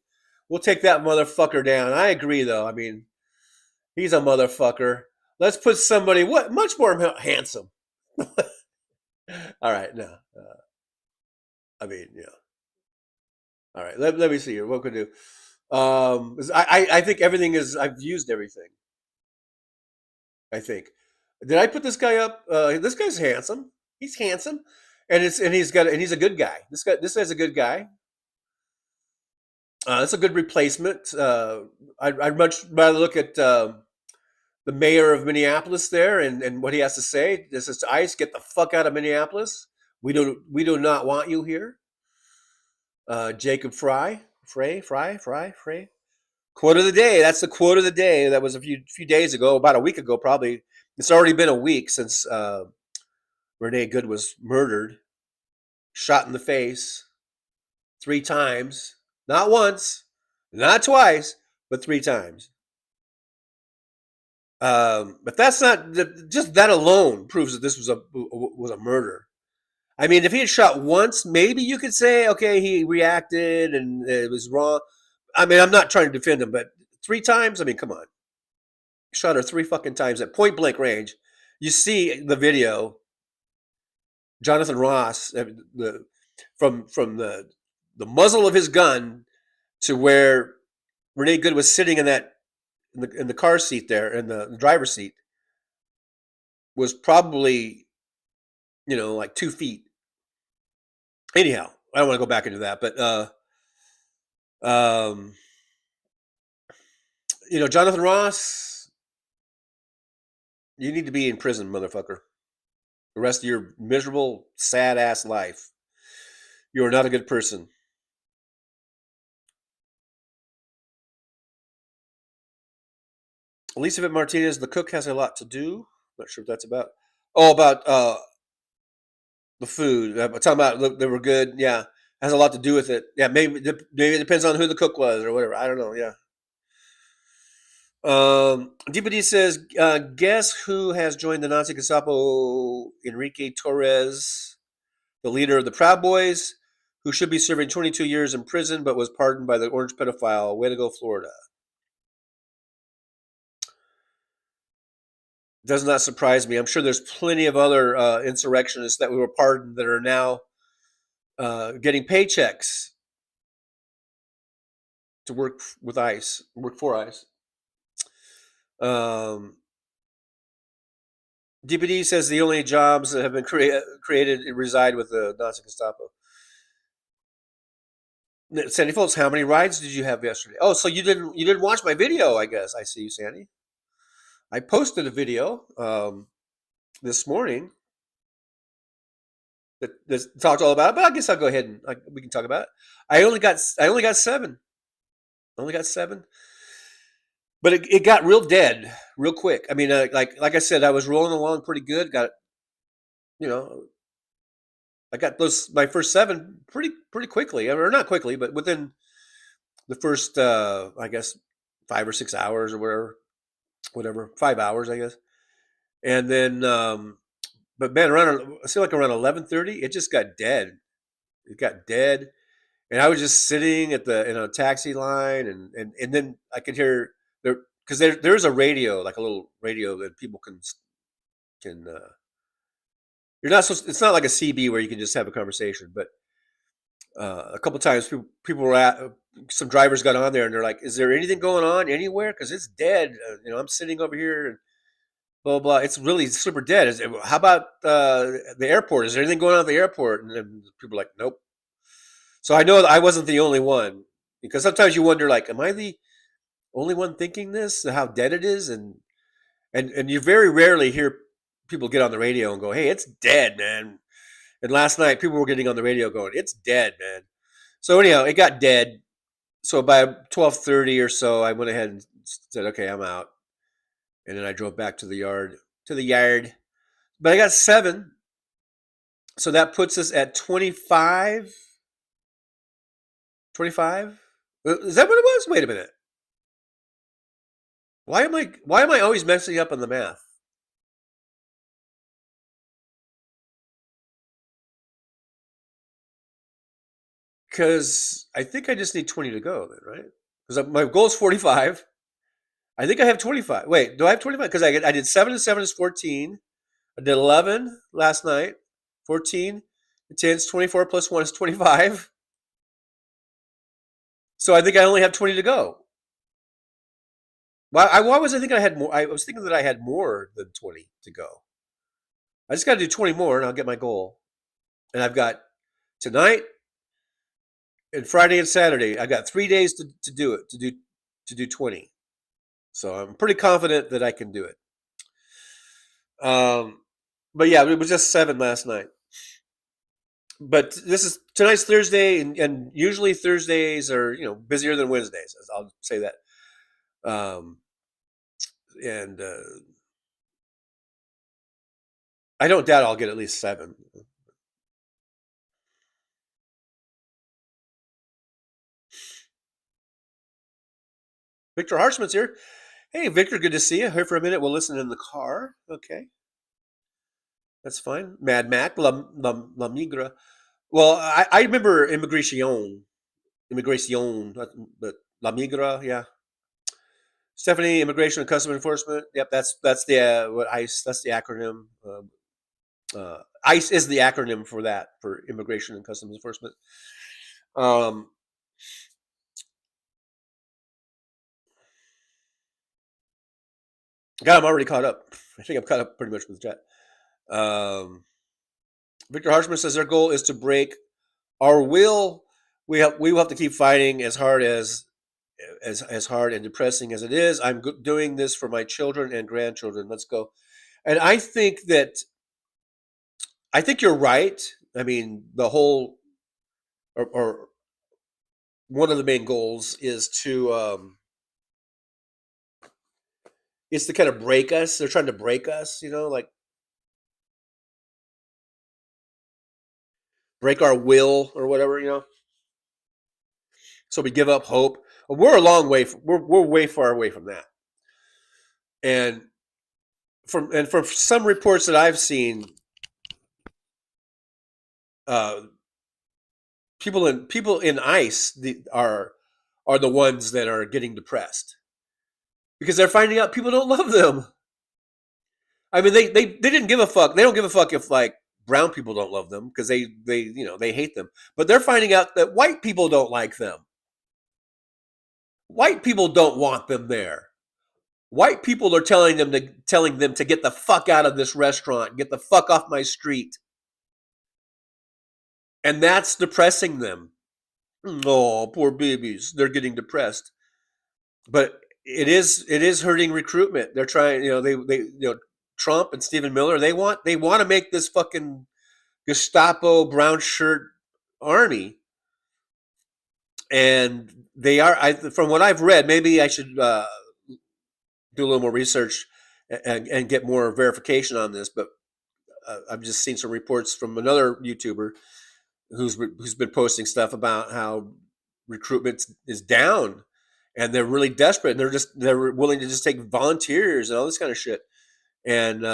R: that motherfucker down. I agree, though. I mean, he's a motherfucker. Let's put somebody much more handsome. All right, no. I mean, yeah. All right, let me see here. What could I do? I think everything is. I've used everything. I think Did I put this guy up? This guy's handsome. He's handsome, and he's a good guy. This guy's a good guy. It's a good replacement. I'd much rather look at the mayor of Minneapolis there and what he has to say. This is ICE. Get the fuck out of Minneapolis. We do not want you here. Jacob Frey. Quote of the day. That's the quote of the day. That was a few days ago, about a week ago, probably. It's already been a week since Renee Good was murdered, shot in the face 3 times, not once, not twice, but 3 times. But that's not just that alone proves that this was a murder. I mean, if he had shot once, maybe you could say, okay, he reacted and it was wrong. I mean, I'm not trying to defend him, but 3 times, I mean, come on. Shot her 3 fucking times at point blank range. You see the video. Jonathan Ross, from the muzzle of his gun to where Renee Good was sitting in the car seat there, in the driver's seat, was probably, like 2 feet. Anyhow, I don't want to go back into that, but Jonathan Ross, you need to be in prison, motherfucker. The rest of your miserable, sad ass life. You are not a good person. Elizabeth Martinez, the cook has a lot to do. Not sure what that's about. Oh, about the food. I'm talking about they were good. Yeah, has a lot to do with it. Yeah, maybe it depends on who the cook was or whatever. I don't know. Yeah. DPD says, guess who has joined the Nazi Gestapo? Enrique Torres, the leader of the Proud Boys, who should be serving 22 years in prison but was pardoned by the orange pedophile. Way to go, Florida. Does not surprise me. I'm sure there's plenty of other insurrectionists that were pardoned that are now getting paychecks to work with ICE, work for ICE. DPD says the only jobs that have been created reside with the Nazi Gestapo. Sandy Foltz, how many rides did you have yesterday? Oh, so you didn't watch my video, I guess. I see you, Sandy. I posted a video this morning that talked all about it, but I guess I'll go ahead and we can talk about it. I only got 7. But it got real dead real quick. I mean, like I said, I was rolling along pretty good. I got my first 7 pretty quickly, or not quickly, but within the first I guess 5 or 6 hours or whatever, 5 hours, I guess. And then, but man, I feel like around 11:30, it just got dead. It got dead, and I was just sitting in a taxi line, and then I could hear there, because there's a radio, like a little radio that people can you're not supposed. It's not like a CB where you can just have a conversation, but a couple times people were some drivers got on there and they're like, "Is there anything going on anywhere? Because it's dead. I'm sitting over here and blah blah. It's really super dead. How about the airport? Is there anything going on at the airport?" And then people are like, "Nope." So I know that I wasn't the only one, because sometimes you wonder, like, am I the only one thinking this? How dead it is, and you very rarely hear people get on the radio and go, "Hey, it's dead, man." And last night, people were getting on the radio going, "It's dead, man." So anyhow, it got dead. So by 12:30 or so, I went ahead and said, "Okay, I'm out." And then I drove back to the yard. But I got 7. So that puts us at 25. 25? Is that what it was? Wait a minute. Why am I always messing up on the math? Because I think I just need 20 to go then, right? Because my goal is 45. I think I have 25. Wait, do I have 25? Because I did 7 and 7 is 14. I did 11 last night. 14. 10 is 24 plus 1 is 25. So I think I only have 20 to go. Why was I thinking I had more? I was thinking that I had more than 20 to go. I just got to do 20 more and I'll get my goal. And I've got tonight and Friday and Saturday. I got 3 days to do it, to do 20. So I'm pretty confident that I can do it. But yeah, it was just 7 last night. But tonight's Thursday, and usually Thursdays are busier than Wednesdays. I'll say that. And I don't doubt I'll get at least 7. Victor Harshman's here. Hey, Victor, good to see you. Here for a minute. We'll listen in the car. Okay. That's fine. Mad Mac, La Migra. Well, I remember Immigration, but La Migra, yeah. Stephanie, Immigration and Customs Enforcement. Yep, that's the what ICE. That's the acronym. ICE is the acronym for that, for Immigration and Customs Enforcement. God, I'm already caught up. I think I'm caught up pretty much with the chat. Victor Harshman says their goal is to break our will. We will have to keep fighting as hard hard and depressing as it is. I'm doing this for my children and grandchildren. Let's go. And I think you're right. I mean, the whole or one of the main goals is to kind of break us. They're trying to break us, like break our will or whatever, so we give up hope. We're a long way. We're way far away from that. And from some reports that I've seen, people in ICE are the ones that are getting depressed because they're finding out people don't love them. I mean, they didn't give a fuck. They don't give a fuck if like brown people don't love them because they hate them. But they're finding out that white people don't like them. White people don't want them there. White people are telling them to get the fuck out of this restaurant, get the fuck off my street. And that's depressing them. Oh, poor babies. They're getting depressed. But it is hurting recruitment. They're trying, Trump and Stephen Miller, they want to make this fucking Gestapo brown shirt army. And they are, from what I've read, maybe I should do a little more research and get more verification on this, but I've just seen some reports from another YouTuber who's been posting stuff about how recruitment is down and they're really desperate and they're willing to just take volunteers and all this kind of shit. And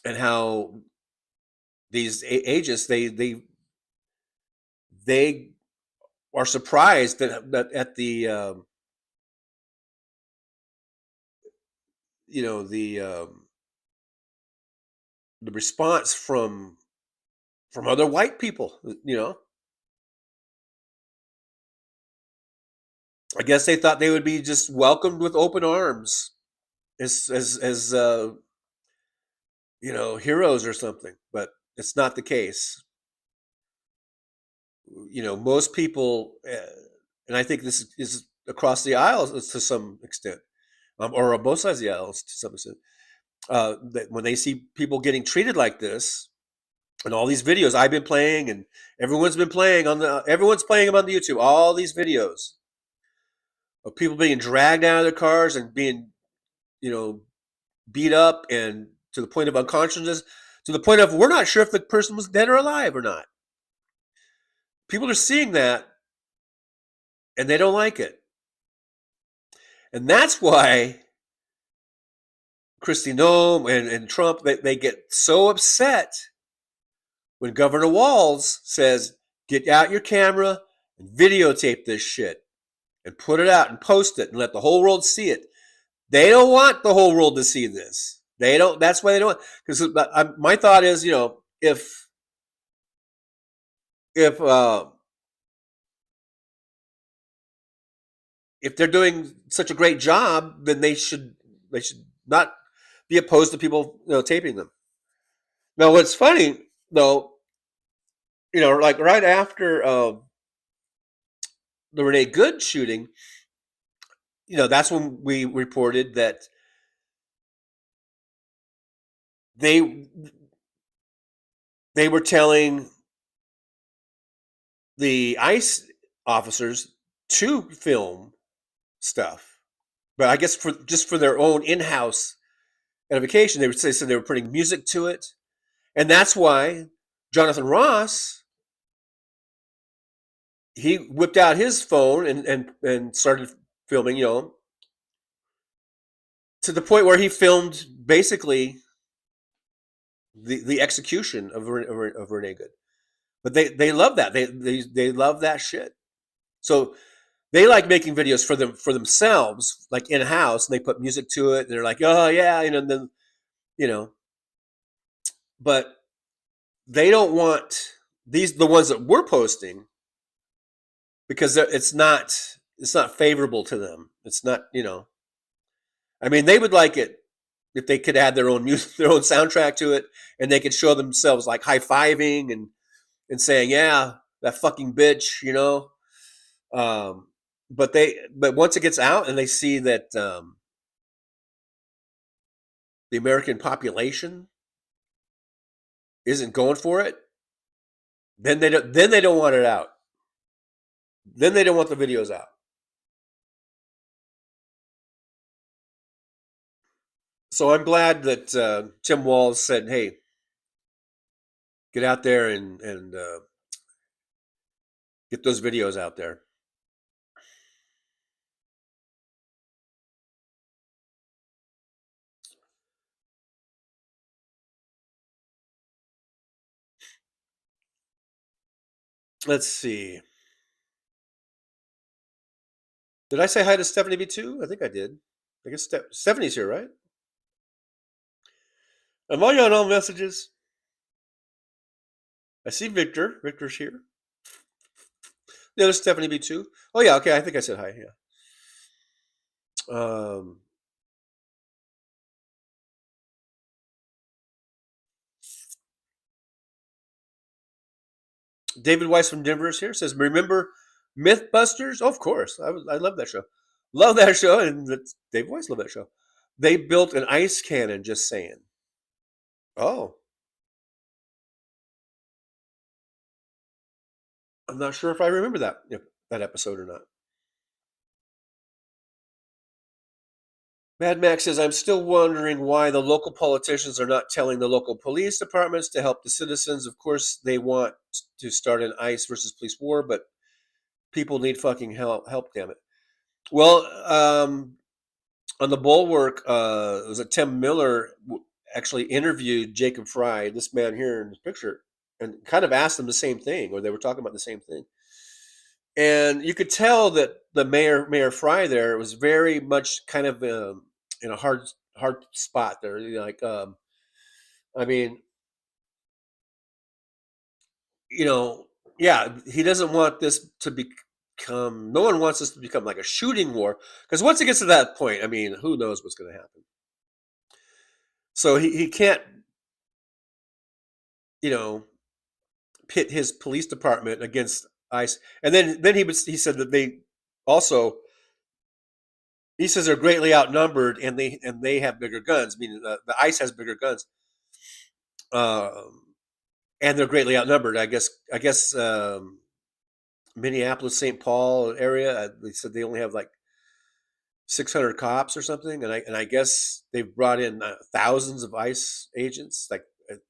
R: how these agents, they are surprised that at the the response from other white people. I guess they thought they would be just welcomed with open arms as heroes or something, but it's not the case. Most people, and I think this is across the aisle to some extent, or on both sides of the aisle to some extent, that when they see people getting treated like this, and all these videos I've been playing, and everyone's been playing everyone's playing them on the YouTube, all these videos of people being dragged out of their cars and being, beat up and to the point of unconsciousness, to the point of we're not sure if the person was dead or alive or not. People are seeing that and they don't like it. And that's why Kristi Noem and Trump, they get so upset when Governor Walz says, get out your camera and videotape this shit and put it out and post it and let the whole world see it. They don't want the whole world to see this. They don't. That's why they don't. Because my thought is, if if they're doing such a great job, then they should not be opposed to people, taping them. Now, what's funny though, like right after the Renee Good shooting, that's when we reported that they were telling the ICE officers to film stuff, but I guess for their own in-house edification, they said they were putting music to it, and that's why Jonathan Ross, he whipped out his phone and started filming, to the point where he filmed basically the execution of Renee Good. But they love that. They love that shit. So they like making videos for themselves, like in house, and they put music to it. And they're like, oh yeah, and then but they don't want the ones that we're posting, because it's not favorable to them. It's not, I mean, they would like it if they could add their own music, their own soundtrack to it, and they could show themselves like high-fiving and saying, yeah, that fucking bitch, but once it gets out and they see that the American population isn't going for it, then they don't want it out. Then they don't want the videos out. So I'm glad that Tim Walz said, hey, get out there and get those videos out there. Let's see. Did I say hi to Stephanie B2? I think I did. I guess Stephanie's here, right? Am I on all messages? I see Victor. Victor's here. Yeah, there's Stephanie B2. Oh, yeah, okay. I think I said hi, yeah. David Weiss from Denver is here. Says, remember Mythbusters? Oh, of course. I love that show. Love that show. And David Weiss loved that show. They built an ice cannon, just saying. Oh. I'm not sure if I remember that episode or not. Mad Max says, I'm still wondering why the local politicians are not telling the local police departments to help the citizens. Of course, they want to start an ICE versus police war, but people need fucking help, damn it. Well, on the Bulwark, it was Tim Miller actually interviewed Jacob Fry, this man here in this picture, and kind of asked them the same thing, or they were talking about the same thing. And you could tell that the Mayor Fry there was very much kind of in a hard spot there. Like, I mean, yeah, he doesn't want this to become. No one wants this to become like a shooting war, because once it gets to that point, I mean, who knows what's going to happen. So he can't, pit his police department against ICE. And then he said that they also, he says they're greatly outnumbered and they have bigger guns, meaning the ICE has bigger guns, and they're greatly outnumbered. I guess Minneapolis, St. Paul area, they said they only have like 600 cops or something, and I guess they've brought in thousands of ICE agents. Like,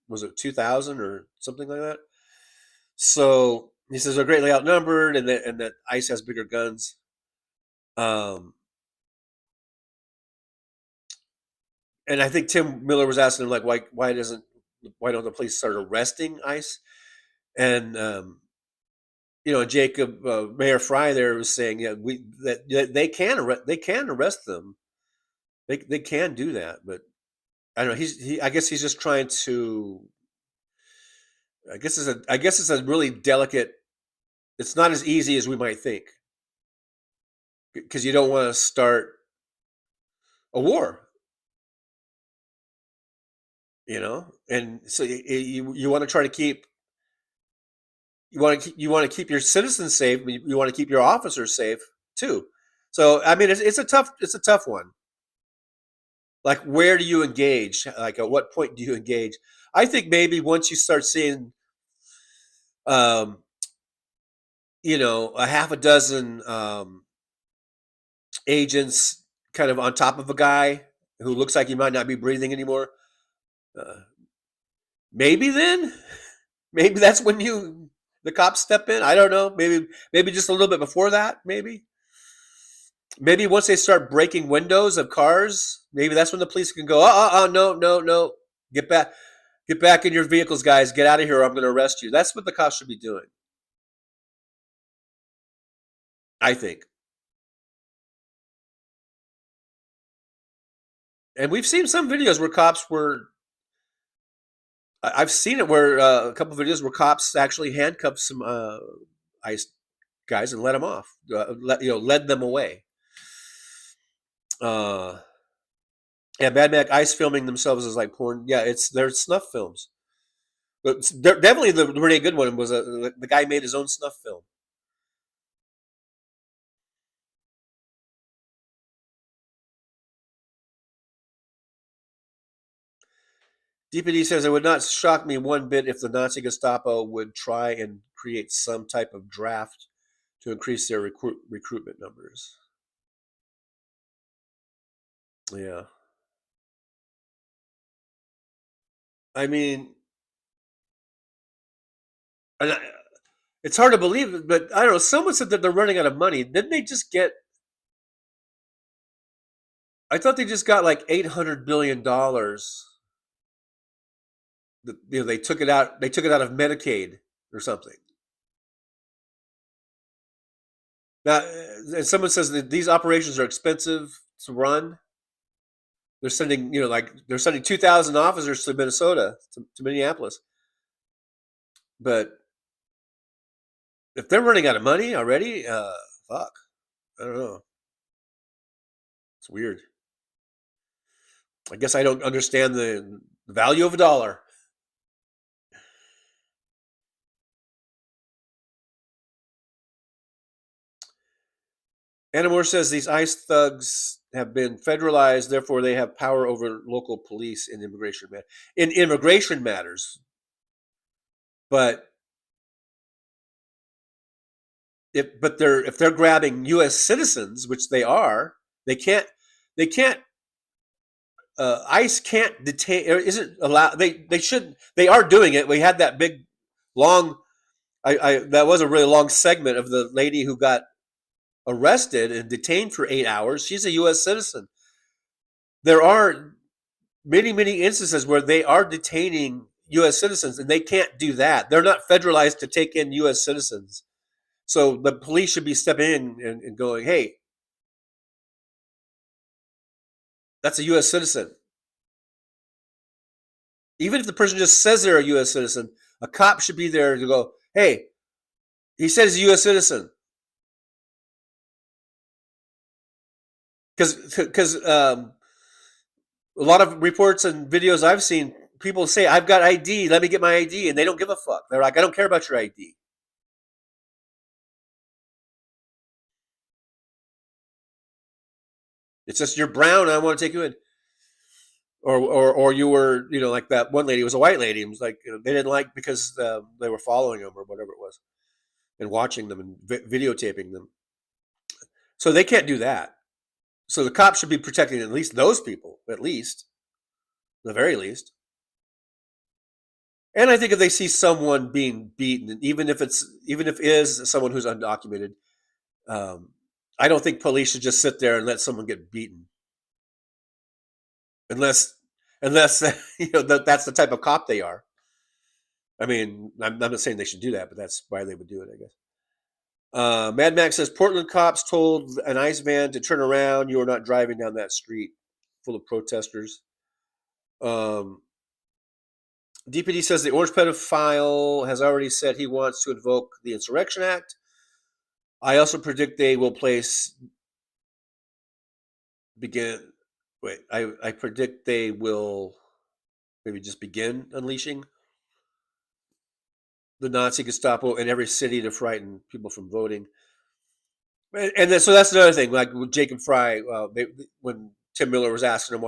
R: was it 2,000 or something like that? So he says they're greatly outnumbered, and that ICE has bigger guns. And I think Tim Miller was asking him, like, why don't the police start arresting ICE? And Jacob Mayor Fry there was saying, yeah, that they can arrest them. They can do that, but I don't know. I guess he's just trying to. I guess it's a really delicate. It's not as easy as we might think, because you don't want to start a war. And so you want to try to keep you want to keep your citizens safe, but you want to keep your officers safe too. So I mean, it's a tough one. Like, where do you engage? Like, at what point do you engage? I think maybe once you start seeing, a half a dozen agents kind of on top of a guy who looks like he might not be breathing anymore, maybe that's when the cops step in. I don't know. Maybe just a little bit before that. Maybe once they start breaking windows of cars, maybe that's when the police can go, no, get back in your vehicles, guys, get out of here, or I'm going to arrest you. That's what the cops should be doing, I think. And we've seen some videos where cops were. I've seen it where a couple of videos where cops actually handcuffed some ICE guys and let them off, led them away. Yeah, Mad Max ICE filming themselves is like porn. Yeah, they're snuff films. But definitely the really good one was the guy made his own snuff film. DPD says, it would not shock me one bit if the Nazi Gestapo would try and create some type of draft to increase their recruitment numbers. Yeah. I mean, it's hard to believe, but I don't know. Someone said that they're running out of money. Didn't they just get? I thought they just got like $800 billion. They took it out. They took it out of Medicaid or something. Now, and someone says that these operations are expensive to run. They're sending, they're sending 2,000 officers to Minnesota, to Minneapolis. But if they're running out of money already, fuck, I don't know. It's weird. I guess I don't understand the value of a dollar. Anna Moore says these ICE thugs have been federalized, therefore they have power over local police in immigration matters. But if they're grabbing U.S. citizens, which they are, they can't. ICE can't detain, or isn't allowed. They should. They are doing it. We had that big, long. That was a really long segment of the lady who got arrested and detained for 8 hours. She's a U.S. citizen. There are many instances where they are detaining U.S. citizens, and they can't do that. They're not federalized to take in U.S. citizens. So the police should be stepping in and going, hey, that's a U.S. citizen. Even if the person just says they're a U.S. citizen, a cop should be there to go, hey, he says he's a U.S. citizen. Because a lot of reports and videos I've seen, people say, I've got ID, let me get my ID, and they don't give a fuck. They're like, I don't care about your ID. It's just, you're brown, I want to take you in. Or you were, like that one lady was a white lady. It was like, they didn't like because they were following them or whatever it was, and watching them and videotaping them. So they can't do that. So the cops should be protecting at least those people, the very least. And I think if they see someone being beaten, even if it is someone who's undocumented, I don't think police should just sit there and let someone get beaten. Unless that's the type of cop they are. I mean, I'm not saying they should do that, but that's why they would do it, I guess. Mad Max says Portland cops told an ICE van to turn around. You are not driving down that street full of protesters. DPD says the orange pedophile has already said he wants to invoke the Insurrection Act. I also predict they will place begin. Wait, I predict they will maybe just begin unleashing the Nazi Gestapo in every city to frighten people from voting. And then, so that's another thing. Like with Jacob Fry, when Tim Miller was asking him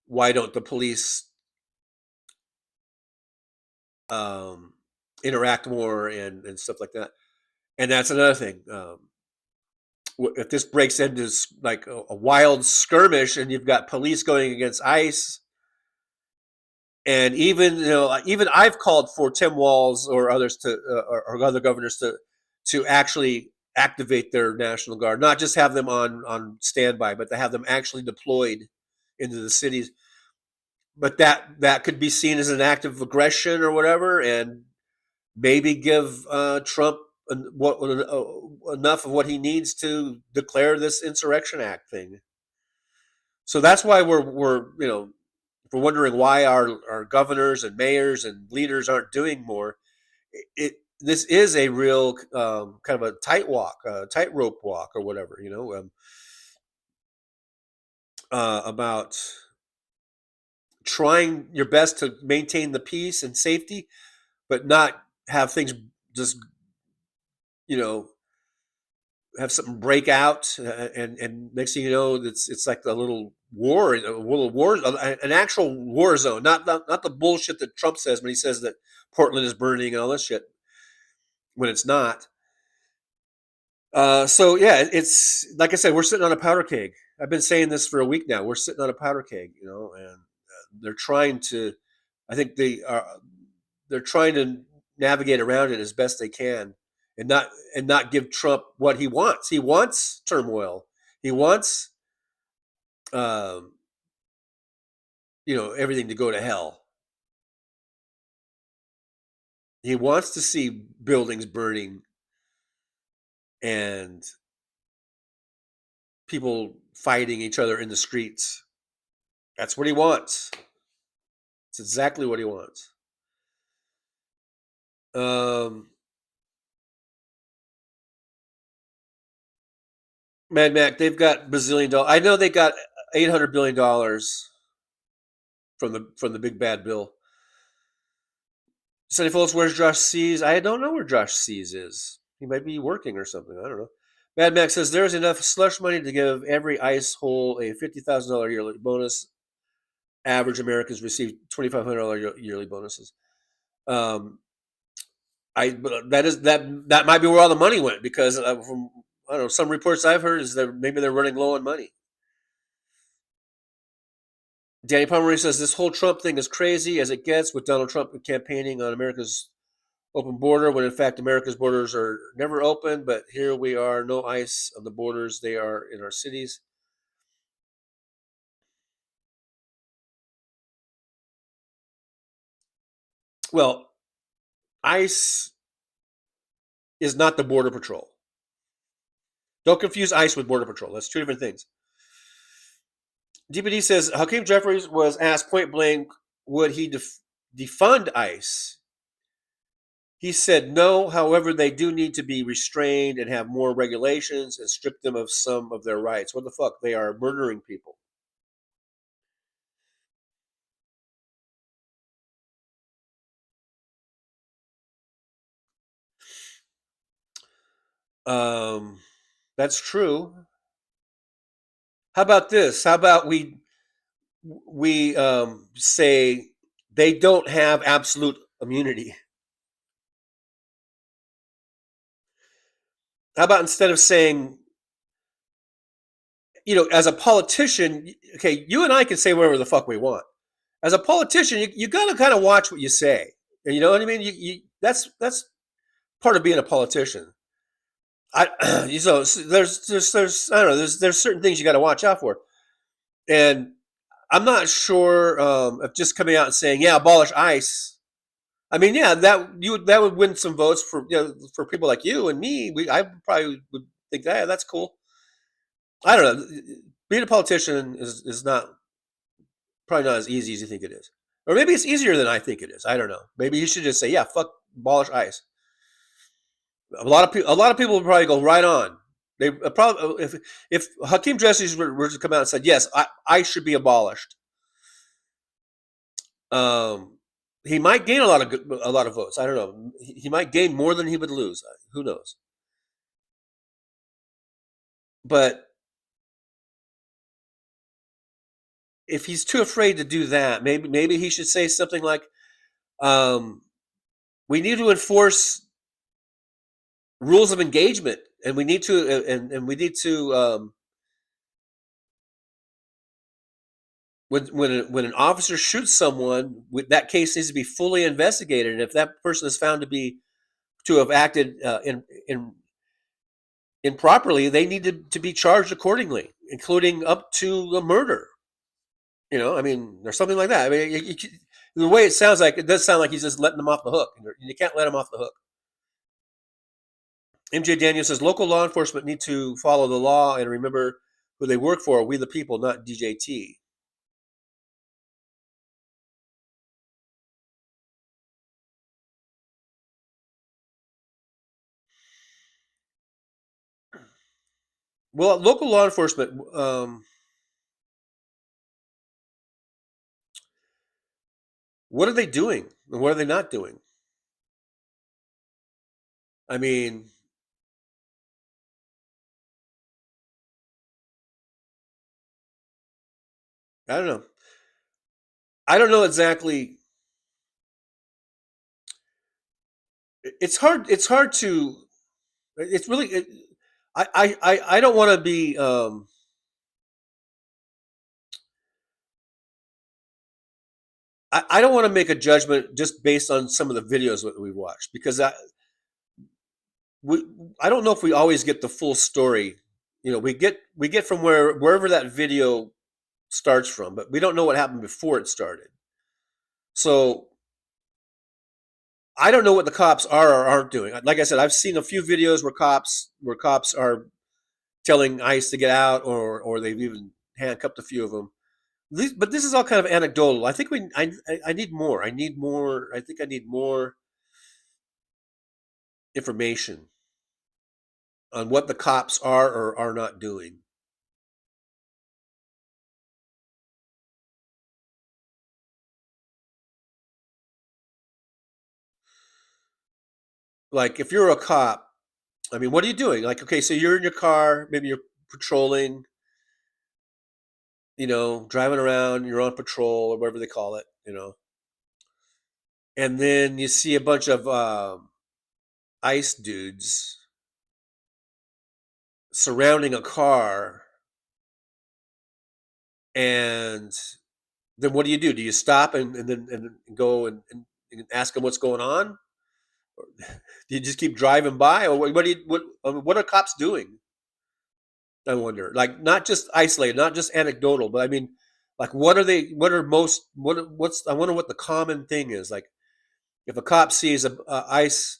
R: why don't the police interact more and stuff like that. And that's another thing. If this breaks into like a wild skirmish and you've got police going against ICE, and even I've called for Tim Walz or others or other governors to actually activate their National Guard, not just have them on standby, but to have them actually deployed into the cities. But that could be seen as an act of aggression or whatever, and maybe give Trump enough of what he needs to declare this Insurrection Act thing. So that's why we're wondering why our governors and mayors and leaders aren't doing more. This is a real kind of a tightrope walk or whatever, about trying your best to maintain the peace and safety, but not have things just, have something break out, and next thing you know, it's like a little war, an actual war zone, not the bullshit that Trump says when he says that Portland is burning and all this shit, when it's not. So yeah, it's like I said, we're sitting on a powder keg. I've been saying this for a week now. We're sitting on a powder keg, and they're trying to. I think they're trying to navigate around it as best they can, and not give Trump what he wants. He wants turmoil. He wants, everything to go to hell. He wants to see buildings burning and people fighting each other in the streets. That's what he wants. It's exactly what he wants. Mad Mac, they've got bazillion dollars. I know they got $800 billion from the big bad bill. Sonny Folks, where's Josh Seas? I don't know where Josh Seas is. He might be working or something. I don't know. Mad Max says there's enough slush money to give every ICE hole a $50,000 yearly bonus. Average Americans receive $2,500 yearly bonuses. That might be where all the money went, because from some reports I've heard is that maybe they're running low on money. Danny Pomeroy says this whole Trump thing is crazy as it gets, with Donald Trump campaigning on America's open border, when in fact America's borders are never open. But here we are, no ICE on the borders. They are in our cities. Well, ICE is not the Border Patrol. Don't confuse ICE with Border Patrol. That's two different things. DPD says Hakeem Jeffries was asked point blank, would he defund ICE? He said no. However, they do need to be restrained and have more regulations and strip them of some of their rights. What the fuck? They are murdering people. That's true. How about this? How about we say they don't have absolute immunity? How about instead of saying, as a politician, okay, you and I can say whatever the fuck we want. As a politician, you got to kind of watch what you say. You know what I mean? That's part of being a politician. There's I don't know. There's certain things you got to watch out for, and I'm not sure of just coming out and saying, yeah, abolish ICE. I mean, yeah, that would win some votes for people like you and me. I probably would think, yeah, that's cool. I don't know. Being a politician is probably not as easy as you think it is, or maybe it's easier than I think it is. I don't know. Maybe you should just say, yeah, fuck, abolish ICE. A lot of people would probably go right on. They probably if Hakeem Jeffries were to come out and said, yes, I should be abolished, he might gain a lot of votes. I don't know. He might gain more than he would lose. Who knows? But if he's too afraid to do that, maybe he should say something like, we need to enforce rules of engagement, and we need to when an officer shoots someone, that case needs to be fully investigated, and if that person is found to have acted improperly, they need to be charged accordingly, including up to a murder. I mean, or something like that. I mean, the way it sounds like, it does sound like he's just letting them off the hook. You can't let them off the hook. MJ Daniel says local law enforcement need to follow the law and remember who they work for. We the people, not DJT. Well, local law enforcement, what are they doing and what are they not doing? I mean, I don't know. I don't know exactly. It's hard. It's hard to. It's really. I don't want to be. I don't want to make a judgment just based on some of the videos that we've watched, because I don't know if we always get the full story. We get from wherever that video starts from, but we don't know what happened before it started. So I don't know what the cops are or aren't doing. Like I said, I've seen a few videos where cops are telling ICE to get out, or they've even handcuffed a few of them. But this is all kind of anecdotal. I think I need more. I think I need more information on what the cops are or are not doing. Like, if you're a cop, I mean, what are you doing? Like, okay, so you're in your car, maybe you're patrolling, driving around, you're on patrol or whatever they call it, and then you see a bunch of ICE dudes surrounding a car, and then what do? Do you stop and then go and ask them what's going on? Or do you just keep driving by, or what are cops doing? I wonder. Like, not just isolated, not just anecdotal, but I mean, like, what are they? What are most? What's? I wonder what the common thing is. Like, if a cop sees a ICE,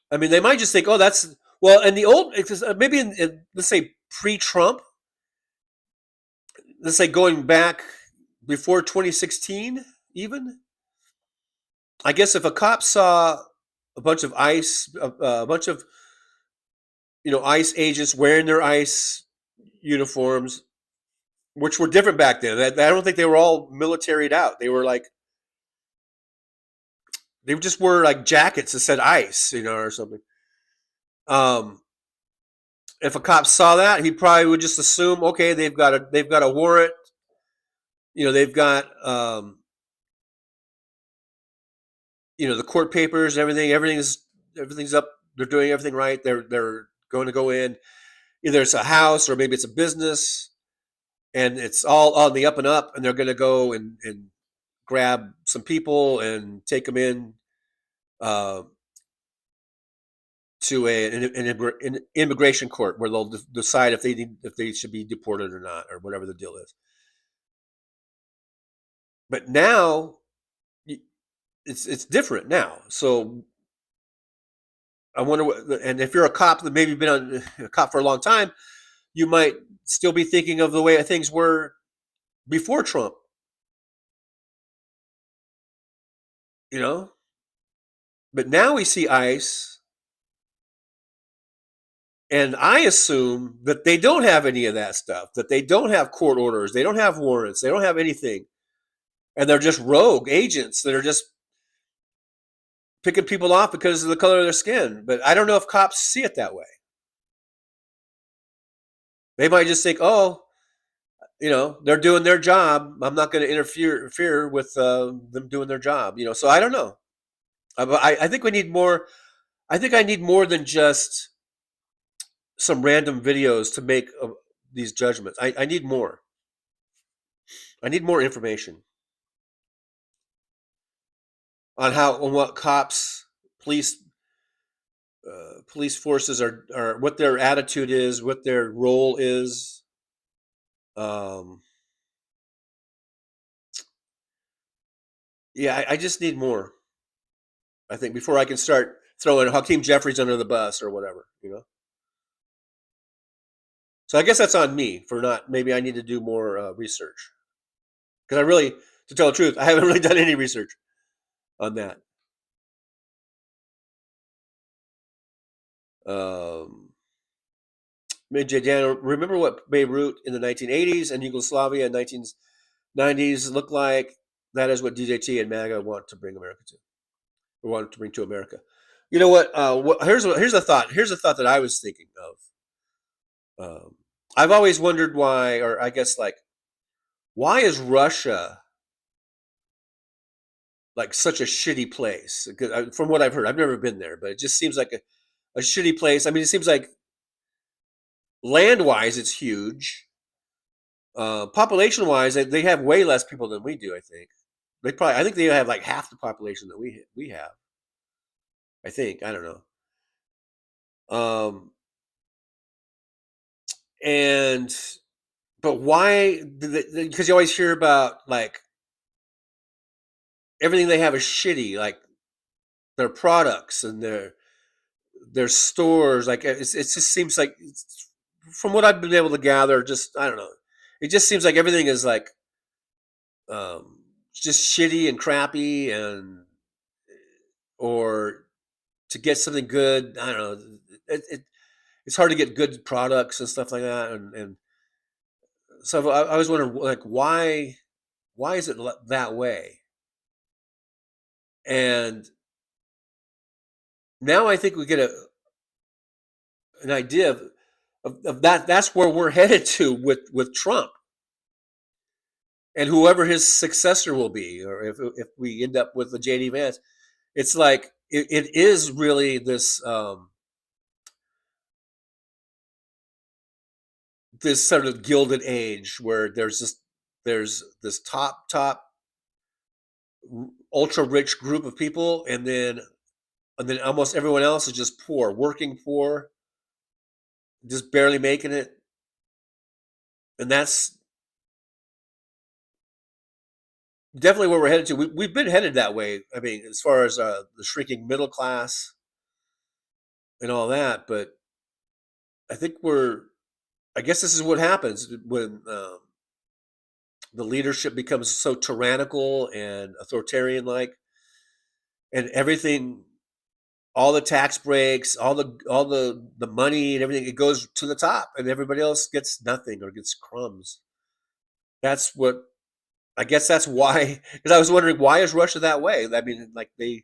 R: I mean, they might just think, oh, that's well. And the old, maybe in let's say pre-Trump, let's say going back before 2016, even. I guess if a cop saw a bunch of ICE, a bunch of ICE agents wearing their ICE uniforms, which were different back then. I don't think they were all militaried out. They were like, they just wore like jackets that said ICE, or something. If a cop saw that, he probably would just assume, okay, they've got a warrant. They've got the court papers, everything. Everything's up. They're doing everything right. They're going to go in. Either it's a house or maybe it's a business, and it's all on the up and up, and they're going to go and grab some people and take them in to an immigration court, where they'll decide if they should be deported or not, or whatever the deal is. But now it's different now. So I wonder and if you're a cop that maybe been a cop for a long time, you might still be thinking of the way things were before Trump. But now we see ICE And I assume that they don't have any of that stuff, that they don't have court orders, they don't have warrants, they don't have anything. And they're just rogue agents that are just picking people off because of the color of their skin. But I don't know if cops see it that way. They might just think, oh, they're doing their job. I'm not going to interfere with them doing their job. So I don't know. I think we need more. I think I need more than just some random videos to make these judgments. I need more. I need more information on what cops, police forces are, what their attitude is, what their role is. Yeah, I just need more. I think before I can start throwing Hakeem Jeffries under the bus or whatever. So I guess that's on me for not. Maybe I need to do more research, because to tell the truth, I haven't really done any research on that. Dan, remember what Beirut in the 1980s and Yugoslavia in 1990s looked like? That is what DJT and MAGA want to bring America to, or want to bring to America. You know what? Here's a thought. Here's a thought that I was thinking of. I've always wondered why, or I guess why is Russia like such a shitty place? From what I've heard, I've never been there, but it just seems like a shitty place. I mean, it seems like land-wise, it's huge. Population-wise, they have way less people than we do. I think they have like half the population that we have. I think, I don't know. But why? Because you always hear about like everything they have is shitty, like their products and their stores. Like it just seems like, from what I've been able to gather, just I don't know. It just seems like everything is like just shitty and crappy, or to get something good, I don't know. It's hard to get good products and stuff like that, and so I was wondering, like, why is it that way? And now I think we get an idea of that. That's where we're headed to with Trump and whoever his successor will be, or if we end up with the JD Vance. It's like it is really this this sort of gilded age where there's this top ultra rich group of people, and then almost everyone else is just poor, working poor, just barely making it. And that's definitely where we're headed to. We've been headed that way. I mean, as far as the shrinking middle class and all that, but I think I guess this is what happens when the leadership becomes so tyrannical and authoritarian like, and everything, all the tax breaks, all the money and everything, it goes to the top, and everybody else gets nothing or gets crumbs. That's what, I guess that's why, because I was wondering, why is Russia that way? I mean, like they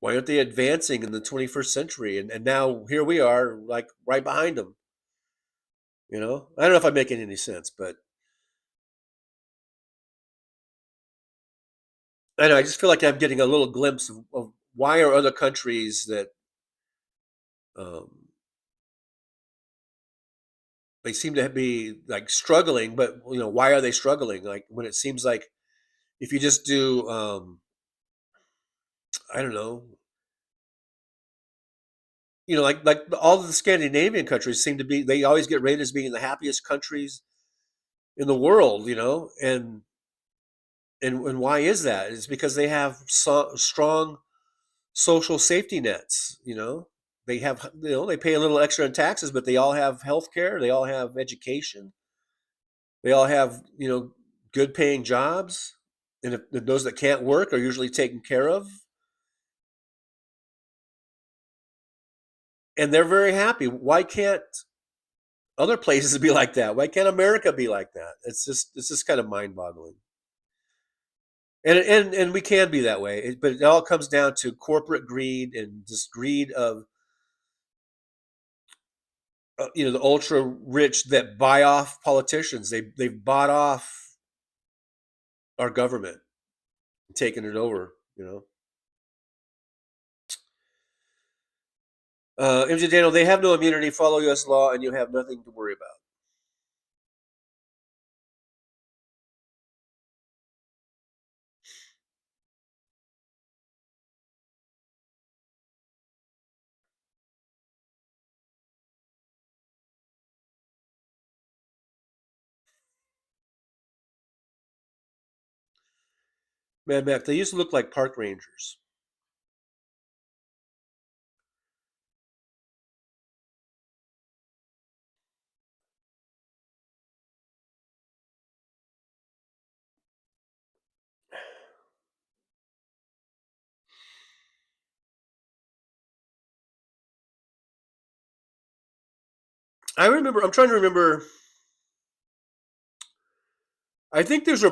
R: why aren't they advancing in the 21st century? And now here we are, like right behind them. I don't know if I'm making any sense, but I know, I just feel like I'm getting a little glimpse of why are other countries that they seem to be like struggling, but why are they struggling? Like, when it seems like if you just do I don't know, like all of the Scandinavian countries seem to be, they always get rated as being the happiest countries in the world, and why is that? It's because they have strong social safety nets. They have, they pay a little extra in taxes, but they all have health care, they all have education, they all have good paying jobs, and if those that can't work are usually taken care of. and they're very happy. Why can't other places be like that? Why can't America be like that? It's just kind of mind-boggling. And we can be that way, but it all comes down to corporate greed and just greed of the ultra rich that buy off politicians. They've bought off our government, taking it over. MJ Daniel, they have no immunity. Follow U.S. law, and you have nothing to worry about. Mad Mac, they used to look like park rangers. I'm trying to remember. I think there's a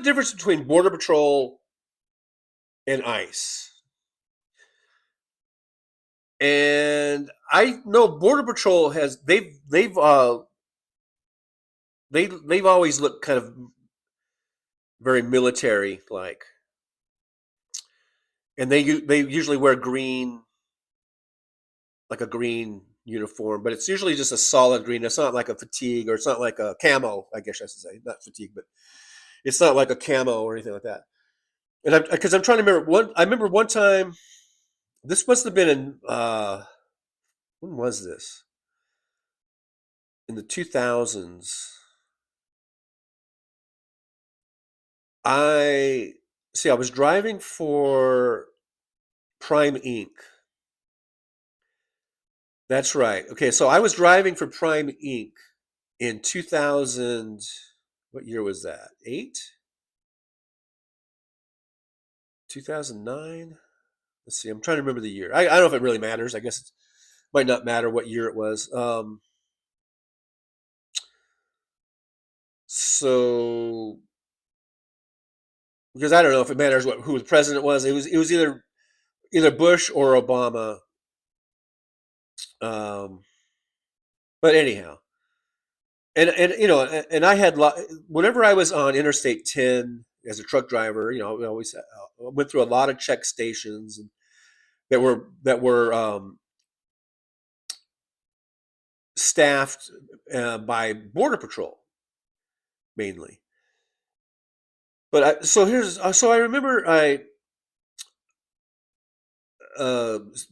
R: difference between Border Patrol and ICE. And I know Border Patrol they've always looked kind of very military like, and they usually wear green, like a green uniform, but it's usually just a solid green. It's not like a fatigue, or it's not like a camo. I guess I should say, not fatigue, but it's not like a camo or anything like that. And because I'm trying to remember I remember one time. This must have been in when was this? In the 2000s. I was driving for Prime Inc. That's right. Okay, so I was driving for Prime Inc. in 2000. What year was that? 2009? Let's see. I'm trying to remember the year. I don't know if it really matters. I guess it might not matter what year it was. So, because I don't know if it matters who the president was. It was either Bush or Obama. But anyhow, and I had whenever I was on Interstate 10 as a truck driver, I always went through a lot of check stations that were staffed by Border Patrol mainly. But so I remember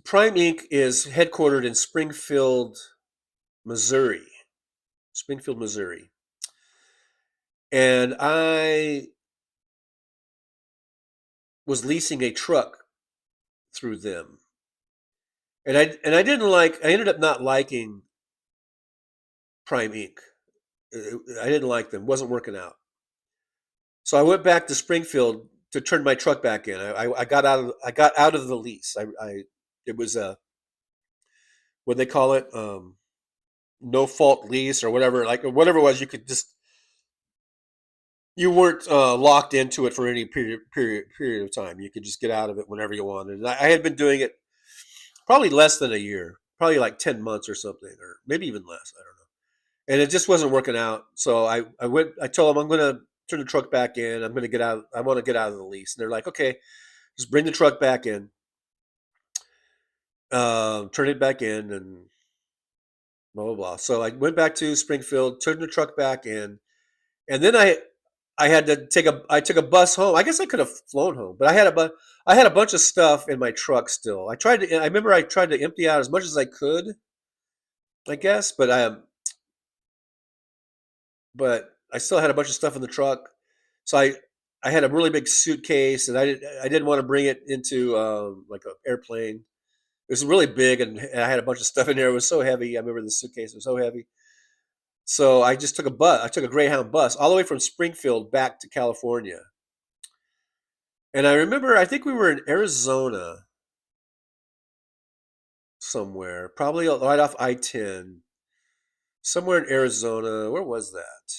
R: Prime Inc. is headquartered in Springfield, Missouri. And I was leasing a truck through them. And I ended up not liking Prime Inc. I didn't like them. It wasn't working out. So I went back to Springfield to turn my truck back in. I got out of the lease. It was what they call it, no fault lease or whatever. Like whatever it was, you weren't locked into it for any period of time. You could just get out of it whenever you wanted. And I had been doing it probably less than a year, probably like 10 months or something, or maybe even less. I don't know. And it just wasn't working out. So I told them I'm going to turn the truck back in. I'm going to get out. I want to get out of the lease. And they're like, okay, just bring the truck back in. Turn it back in and blah, blah, blah. So I went back to Springfield, turned the truck back in. And then I had to I took a bus home. I guess I could have flown home, but I had a bunch of stuff in my truck still. I remember I tried to empty out as much as I could, I guess, but I still had a bunch of stuff in the truck. So I had a really big suitcase, and I didn't want to bring it into like an airplane. It was really big, and I had a bunch of stuff in there. It was so heavy. I remember the suitcase was so heavy. So I just took a bus. I took a Greyhound bus all the way from Springfield back to California. And I remember, I think we were in Arizona. somewhere, probably right off I-10, somewhere in Arizona. Where was that?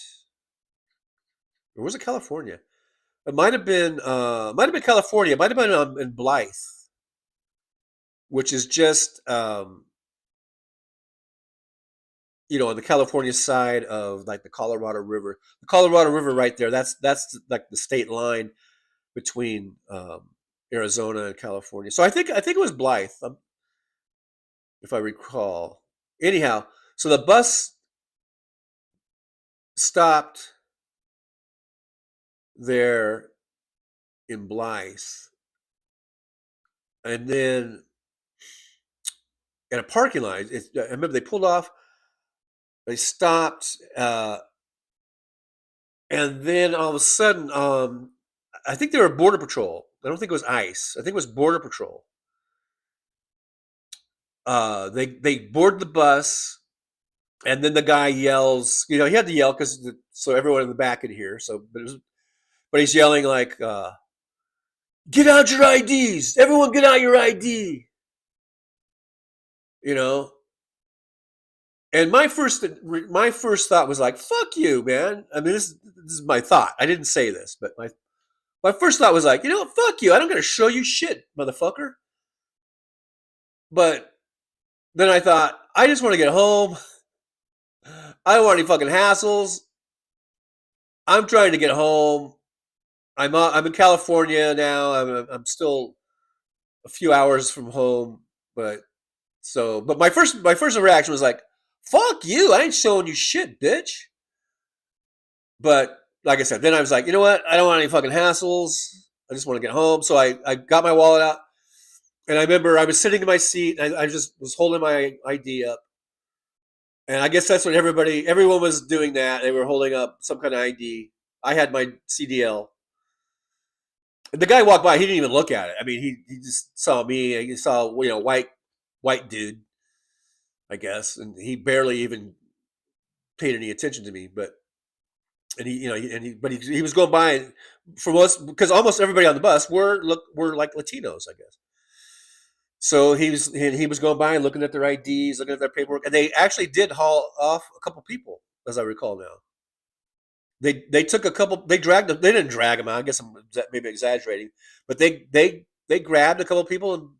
R: Or was it California? It might have been California. It might have been in Blythe, which is just on the California side of like the Colorado River. The Colorado River right there. That's like the state line between Arizona and California. So I think it was Blythe, if I recall. Anyhow, so the bus stopped there in Blythe, and then in a parking lot. I remember they pulled off, they stopped, and then all of a sudden, I think they were Border Patrol. I don't think it was ICE. I think it was Border Patrol. They board the bus, and then the guy yells. He had to yell so everyone in the back could hear. But he's yelling like, "Get out your IDs! Everyone, get out your ID!" And my first thought was like, "Fuck you, man." I mean, this is my thought. I didn't say this, but my first thought was like, fuck you. I don't gotta show you shit, motherfucker. But then I thought, I just want to get home. I don't want any fucking hassles. I'm trying to get home. I'm in California now. I'm still a few hours from home, but my first reaction was like, "Fuck you! I ain't showing you shit, bitch." But like I said, then I was like, you know what? I don't want any fucking hassles. I just want to get home. So I got my wallet out, and I remember I was sitting in my seat. And I just was holding my ID up, and I guess that's what everyone was doing. That they were holding up some kind of ID. I had my CDL. The guy walked by. He didn't even look at it. I mean, he just saw me. He saw white dude, I guess, and he barely even paid any attention to me. But he was going by for most, because almost everybody on the bus were like Latinos, I guess. So he was going by and looking at their IDs, looking at their paperwork, and they actually did haul off a couple people, as I recall now. They took a couple. They didn't drag them out. I guess I'm maybe exaggerating, but they grabbed a couple people and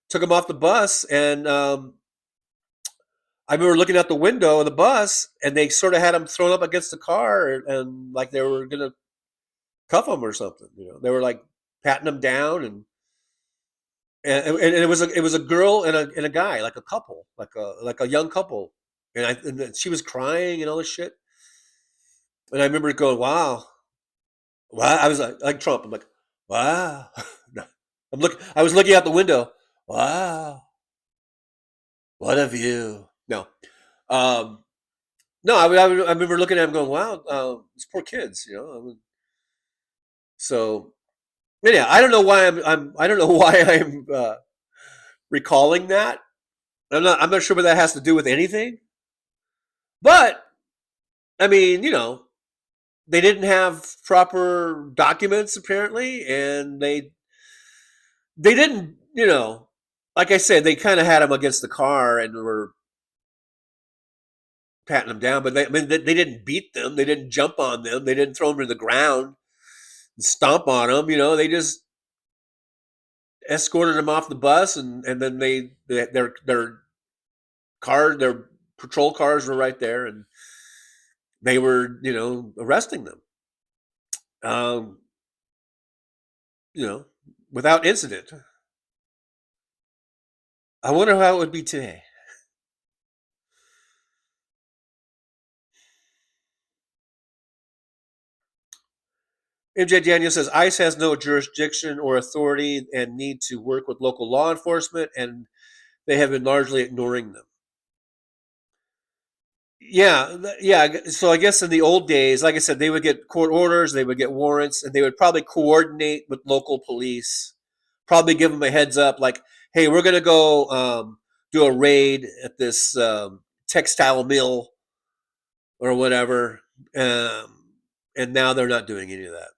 R: took them off the bus. And I remember looking out the window of the bus, and they sort of had them thrown up against the car, and like they were gonna cuff them or something. They were like patting them down, and it was a girl and a guy, like a couple, like a young couple, and she was crying and all this shit. And I remember going, wow. I was like Trump. I'm like, wow. I was looking out the window. Wow. What a view. No. No, I remember looking at him going, wow, these poor kids, So, yeah, I don't know why I'm recalling that. I'm not sure what that has to do with anything. But I mean, they didn't have proper documents apparently, and they didn't, like I said, they kind of had them against the car and were patting them down, but they didn't beat them, they didn't jump on them, they didn't throw them to the ground and stomp on them. They just escorted them off the bus, and then their patrol cars were right there, and they were arresting them. Without incident. I wonder how it would be today. MJ Daniel says ICE has no jurisdiction or authority and need to work with local law enforcement, and they have been largely ignoring them. Yeah. So I guess in the old days, like I said, they would get court orders, they would get warrants, and they would probably coordinate with local police, probably give them a heads up, like, hey, we're going to go do a raid at this textile mill or whatever. And now they're not doing any of that.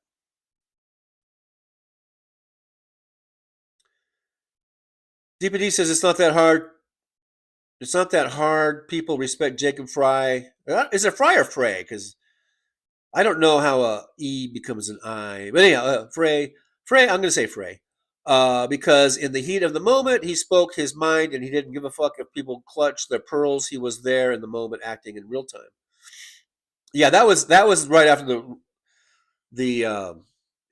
R: DPD says it's not that hard It's not that hard. People respect Jacob Fry. Is it Fry or Frey? Because I don't know how a E becomes an I. But anyhow, Frey. I'm going to say Frey. Because in the heat of the moment, he spoke his mind and he didn't give a fuck if people clutched their pearls. He was there in the moment, acting in real time. Yeah, that was right after the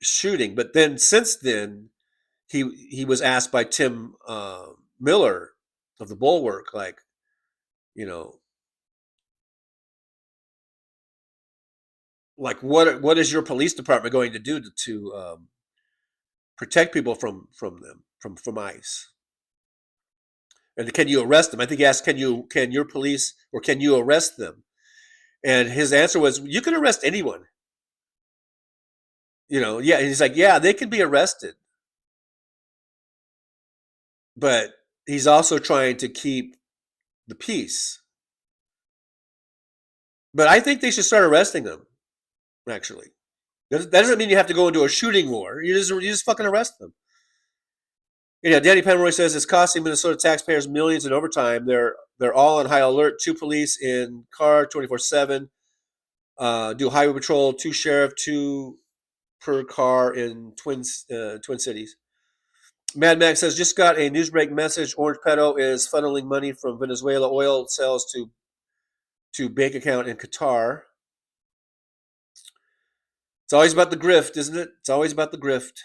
R: shooting. But then since then, he was asked by Tim Miller of the Bulwark, like, you know, like what is your police department going to do to protect people from ICE? And can you arrest them? I think he asked, can your police, or can you arrest them? And his answer was, you can arrest anyone. Yeah. And he's like, yeah, they can be arrested. But he's also trying to keep the peace. But I think they should start arresting them, actually. That doesn't mean you have to go into a shooting war. You just fucking arrest them. Danny Penroy says it's costing Minnesota taxpayers millions in overtime. They're all on high alert. 2 police in car 24/7. Do highway patrol. 2 sheriff, 2 per car in Twin Cities. Mad Max says, just got a newsbreak message. Orange Pedo is funneling money from Venezuela oil sales to bank account in Qatar. It's always about the grift, isn't it? It's always about the grift.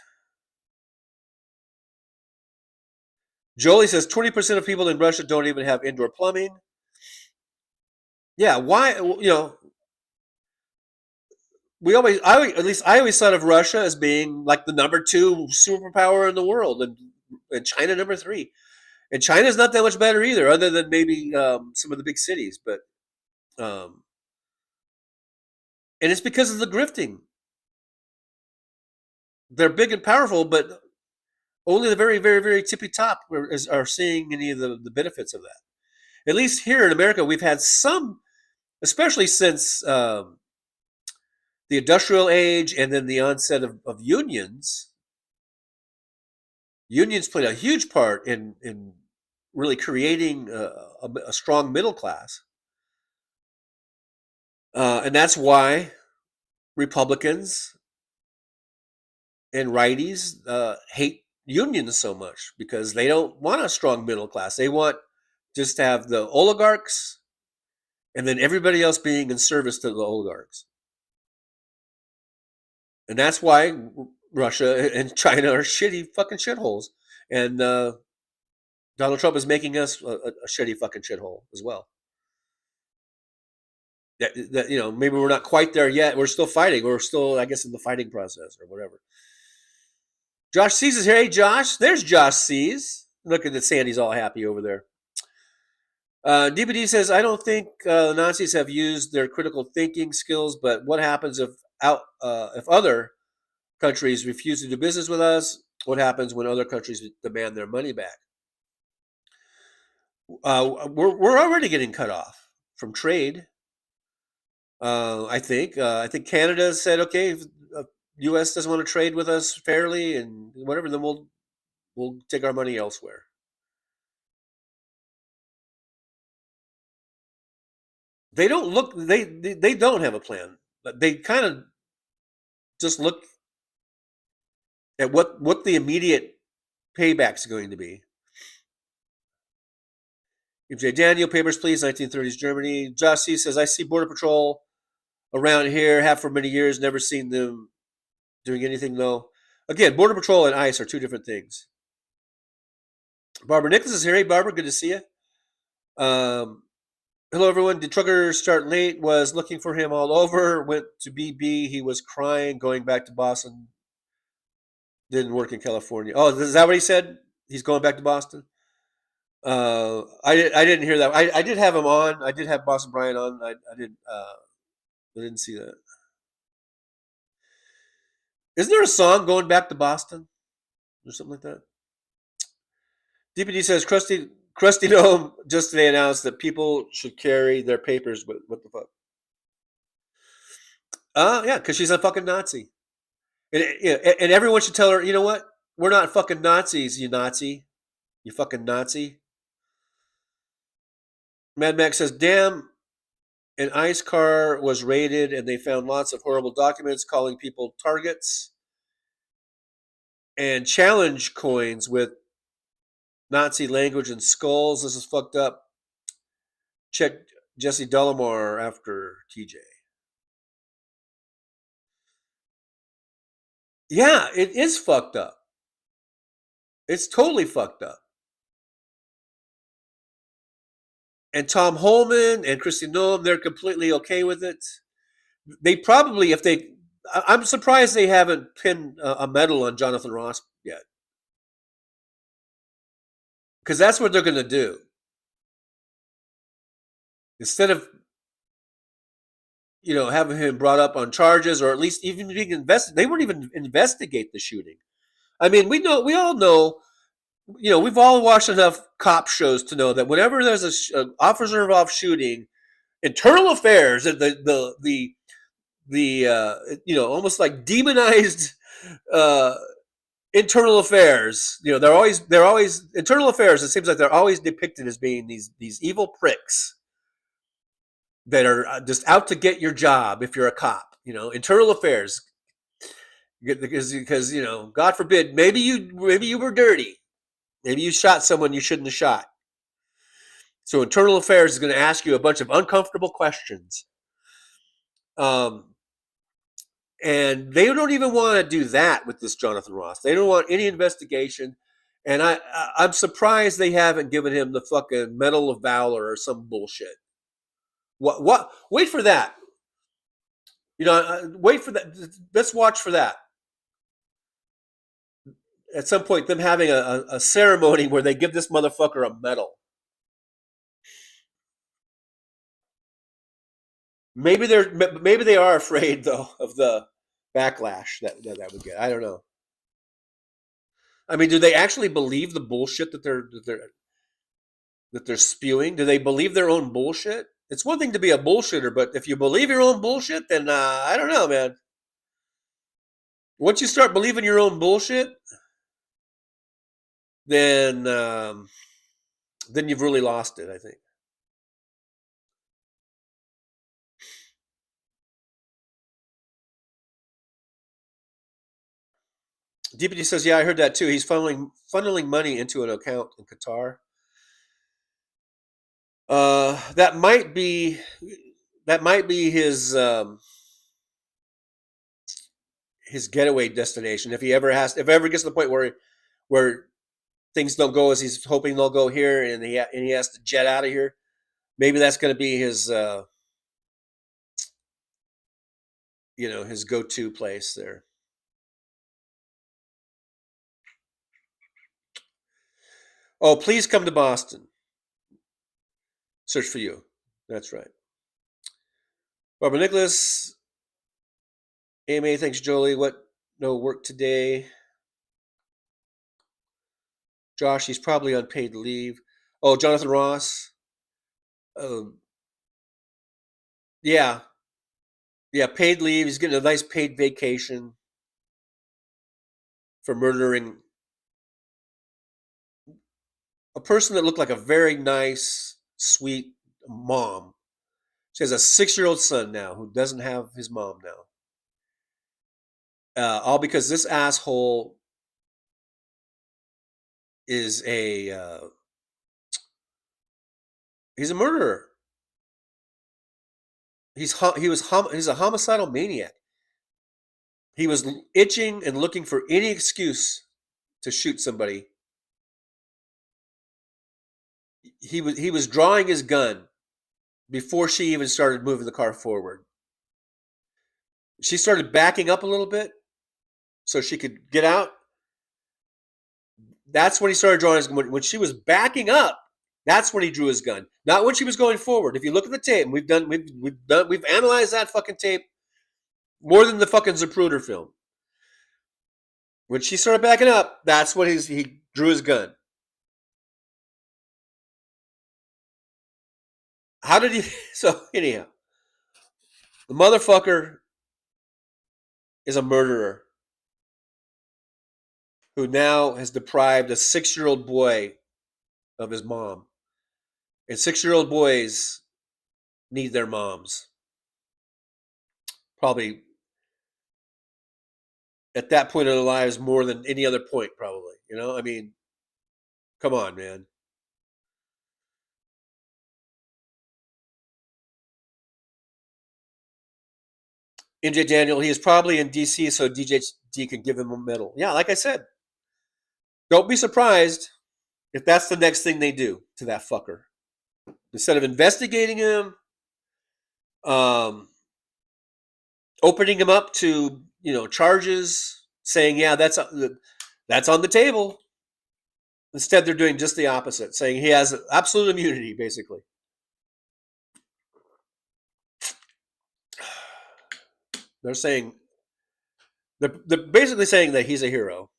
R: Jolie says 20% of people in Russia don't even have indoor plumbing. Yeah, why? I always thought of Russia as being like the number 2 superpower in the world, and China number 3. And China's not that much better either, other than maybe some of the big cities. But and it's because of the grifting. They're big and powerful, but only the very, very, very tippy top are seeing any of the benefits of that. At least here in America, we've had some, especially since the industrial age and then the onset of unions. Unions played a huge part in really creating a strong middle class. And that's why Republicans and righties hate unions so much, because they don't want a strong middle class. They want just to have the oligarchs and then everybody else being in service to the oligarchs. And that's why Russia and China are shitty fucking shitholes. And Donald Trump is making us a shitty fucking shithole as well. That maybe we're not quite there yet. We're still fighting. We're still, I guess, in the fighting process or whatever. Josh Sees is here. Hey, Josh. There's Josh Sees. Look at Sandy's all happy over there. DBD says, I don't think Nazis have used their critical thinking skills, but what happens if other countries refuse to do business with us? What happens when other countries demand their money back? We're already getting cut off from trade. I think Canada said, okay, if U.S. doesn't want to trade with us fairly and whatever, then we'll take our money elsewhere. They don't look. They don't have a plan. They kind of just look at what the immediate payback's going to be. J. Daniel, Papers, Please, 1930s Germany. Josh C. says, I see Border Patrol around here, have for many years, never seen them doing anything, though. Again, Border Patrol and ICE are 2 different things. Barbara Nicholas is here. Hey, Barbara, good to see you. Hello, everyone. Did Trucker start late? Was looking for him all over. Went to BB. He was crying, going back to Boston. Didn't work in California. Oh, is that what he said? He's going back to Boston? I didn't hear that. I did have him on. I did have Boston Brian on. I didn't see that. Isn't there a song, Going Back to Boston? Or something like that? DPD says, Krusty Gnome just today announced that people should carry their papers. But what the fuck? Yeah, because she's a fucking Nazi. And everyone should tell her, you know what? We're not fucking Nazis, you Nazi. You fucking Nazi. Mad Max says, damn, an ICE car was raided and they found lots of horrible documents calling people targets and challenge coins with Nazi language and skulls. This is fucked up. Check Jesse Delamar after TJ. Yeah, it is fucked up. It's totally fucked up. And Tom Holman and Christy Noem, they're completely okay with it. They probably, if they, I'm surprised they haven't pinned a medal on Jonathan Ross yet. Because that's what they're going to do. Instead of, having him brought up on charges or at least even being investigated, they wouldn't even investigate the shooting. I mean, we all know, we've all watched enough cop shows to know that whenever there's an officer involved shooting, internal affairs, the almost like demonized internal affairs. They're always internal affairs. It seems like they're always depicted as being these evil pricks that are just out to get your job if you're a cop. Internal affairs, because God forbid, maybe you were dirty, maybe you shot someone you shouldn't have shot. So internal affairs is going to ask you a bunch of uncomfortable questions. And they don't even want to do that with this Jonathan Ross. They don't want any investigation. And I'm surprised they haven't given him the fucking Medal of Valor or some bullshit. What? Wait for that. Wait for that. Let's watch for that. At some point, them having a ceremony where they give this motherfucker a medal. Maybe they are afraid though of the backlash that would get. I don't know. I mean, do they actually believe the bullshit that they're spewing? Do they believe their own bullshit? It's one thing to be a bullshitter, but if you believe your own bullshit, then I don't know, man. Once you start believing your own bullshit, then you've really lost it, I think. DPD says, yeah, I heard that too. He's funneling money into an account in Qatar. That might be his getaway destination. If ever gets to the point where things don't go as he's hoping they'll go here, and he has to jet out of here, maybe that's going to be his his go-to place there. Oh, please come to Boston. Search for you. That's right. Barbara Nicholas. AMA, thanks, Jolie. No work today. Josh, he's probably on paid leave. Oh, Jonathan Ross. Yeah. Yeah, paid leave. He's getting a nice paid vacation for murdering a person that looked like a very nice, sweet mom. She has a 6-year-old son now who doesn't have his mom now. All because this asshole is he's a murderer. He's a homicidal maniac. He was itching and looking for any excuse to shoot somebody. He was drawing his gun before she even started moving the car forward. She started backing up a little bit so she could get out. That's when he started drawing his gun. When she was backing up, that's when he drew his gun. Not when she was going forward. If you look at the tape, we've analyzed that fucking tape more than the fucking Zapruder film. When she started backing up, that's when he drew his gun. How did he? So anyhow, the motherfucker is a murderer who now has deprived a 6-year-old boy of his mom. And 6-year-old boys need their moms. Probably at that point in their lives more than any other point, probably. You know, I mean, come on, man. MJ Daniel, he is probably in DC, so DJD can give him a medal. Yeah, like I said, don't be surprised if that's the next thing they do to that fucker. Instead of investigating him, opening him up to charges, saying that's on the table. Instead, they're doing just the opposite, saying he has absolute immunity, basically. They're saying they're basically saying that he's a hero.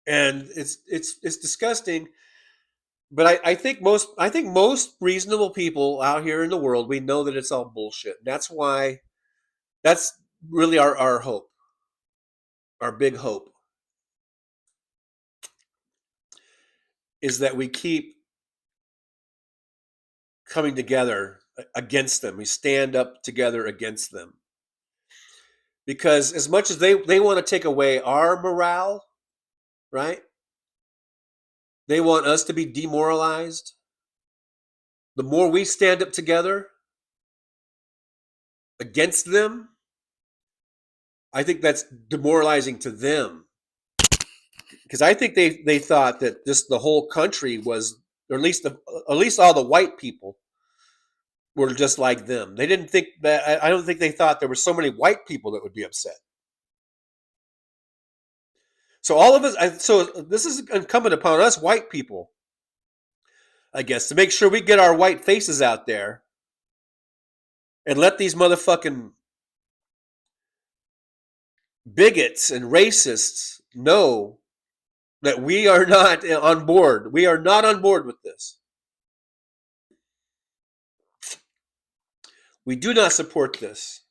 R: And it's disgusting. But I think most reasonable people out here in the world, we know that it's all bullshit. That's why that's really our hope. Our big hope is that we keep coming together against them. We stand up together against them. Because as much as they want to take away our morale, right? They want us to be demoralized. The more we stand up together against them, I think that's demoralizing to them. Because I think they thought that just the whole country was, or at least all the white people were just like them. They didn't think that. I don't think they thought there were so many white people that would be upset. So all of us. So this is incumbent upon us white people, I guess, to make sure we get our white faces out there and let these motherfucking bigots and racists know that we are not on board. We are not on board with this. We do not support this.